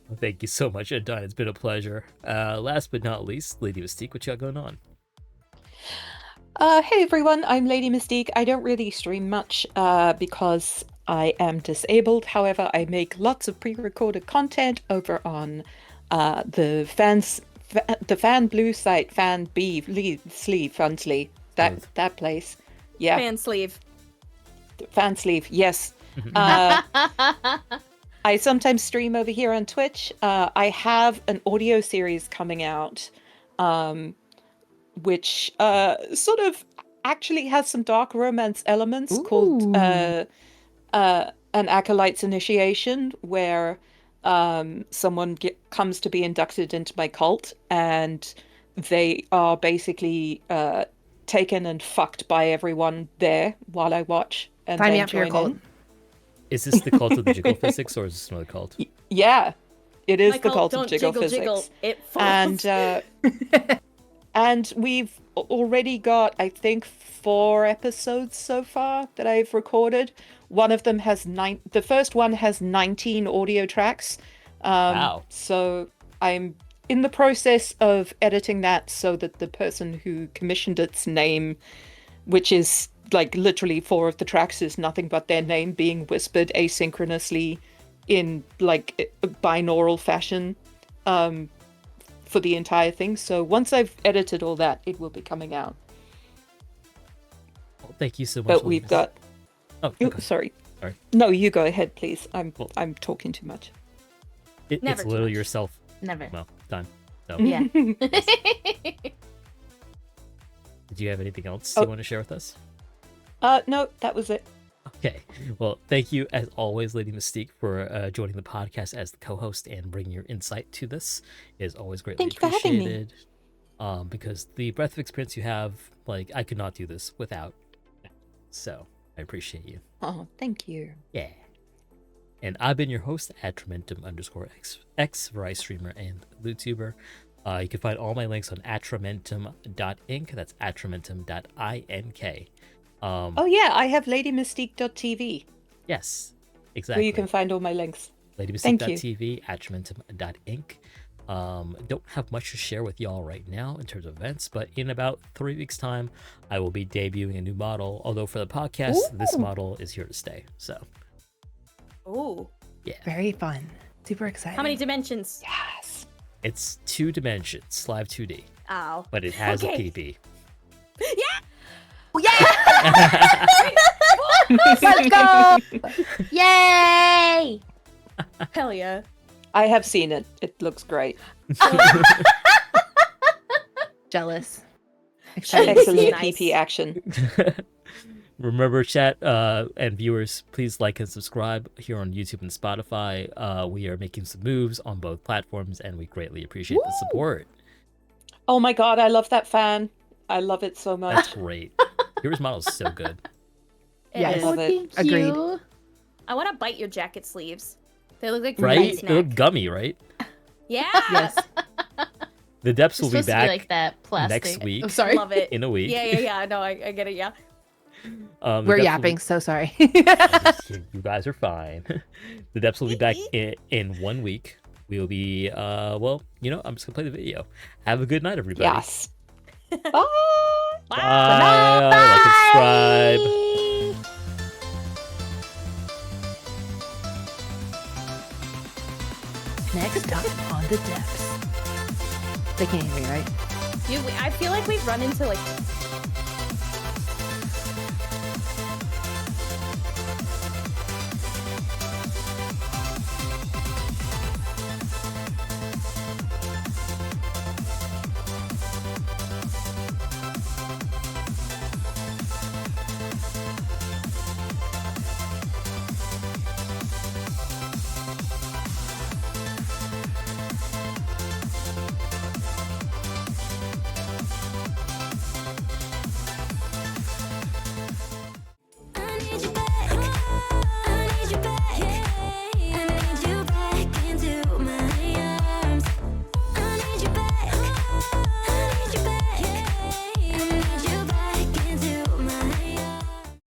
Well, thank you so much, Undyne. It's been a pleasure. Last but not least, Lady Mystique, what you got going on? Hey everyone, I'm Lady Mystique. I don't really stream much because I am disabled. However, I make lots of pre-recorded content over on the Fan Blue site, Fan B Sleeve, Funsly, that place. Yeah, Fan sleeve. Fan Sleeve. Yes. I sometimes stream over here on Twitch. I have an audio series coming out, which sort of actually has some dark romance elements called An Acolyte's Initiation, where someone comes to be inducted into my cult, and they are basically taken and fucked by everyone there while I watch. And Sign me then up for your join cult. in. Is this the cult of the jiggle physics, or is this another cult? Yeah, it is My the cult of don't jiggle physics. jiggle. It falls. And we've already got, I think, 4 episodes so far that I've recorded. One of them has the first one has 19 audio tracks. Wow. So I'm in the process of editing that so that the person who commissioned its name, which is like literally 4 of the tracks, is nothing but their name being whispered asynchronously in like a binaural fashion for the entire thing. So once I've edited all that, it will be coming out. Well, thank you so much. But Lady we've Mystique. got Oh, Ooh, okay. sorry. Sorry. No, you go ahead, please. Well- I'm talking too much. Never It's too literally much. yourself. Never. Well, done. So, Yeah. did you have anything else Oh. you want to share with us? No, that was it. Okay. Well, thank you as always, Lady Mystique, for joining the podcast as the co-host and bringing your insight to this. It is always greatly Thank you for having me. appreciated. Because the breadth of experience you have, like, I could not do this without. So I appreciate you. Oh, thank you. Yeah. And I've been your host, Atramentum_X, Verizon streamer and YouTuber. You can find all my links on Atramentum.inc. That's Atramentum.ink. Oh yeah, I have LadyMystique.tv, Yes, where exactly. you can find all my links. LadyMystique.tv, Thank you. Atramentum.inc. Don't have much to share with y'all right now in terms of events, but in about 3 weeks' time, I will be debuting a new model. Although for the podcast, this model is here to stay. So, Ooh. yeah. Very fun. Super excited. How many dimensions? Yes. It's 2 dimensions, live 2D, Ow. but it has Okay. a PP. Let's go! Yay! Hell yeah. I have seen it. It looks great. Jealous. Shit. Excellent Nice. PP action. Remember, chat and viewers, please like and subscribe here on YouTube and Spotify. We are making some moves on both platforms, and we greatly appreciate the support. Oh my god, I love that fan. I love it so much. That's great. Hero's model is so good. Yes. I love it. Thank Agreed. you. I want to bite your jacket sleeves. They look like Right? nice They look gummy, right? Yeah. Yes. The depths It's will be supposed to back be like that plastic. next week. I'm sorry. Love it. in a week. Yeah. No, I get it. Yeah. The We're depths will yapping, be- so sorry. You guys are fine. The depths will be back in 1 week. We will be, well, I'm just going to play the video. Have a good night, everybody. Yes. Bye. Bye. Like and subscribe. Next up on the depths. They can't hear me, right? I feel like we've run into like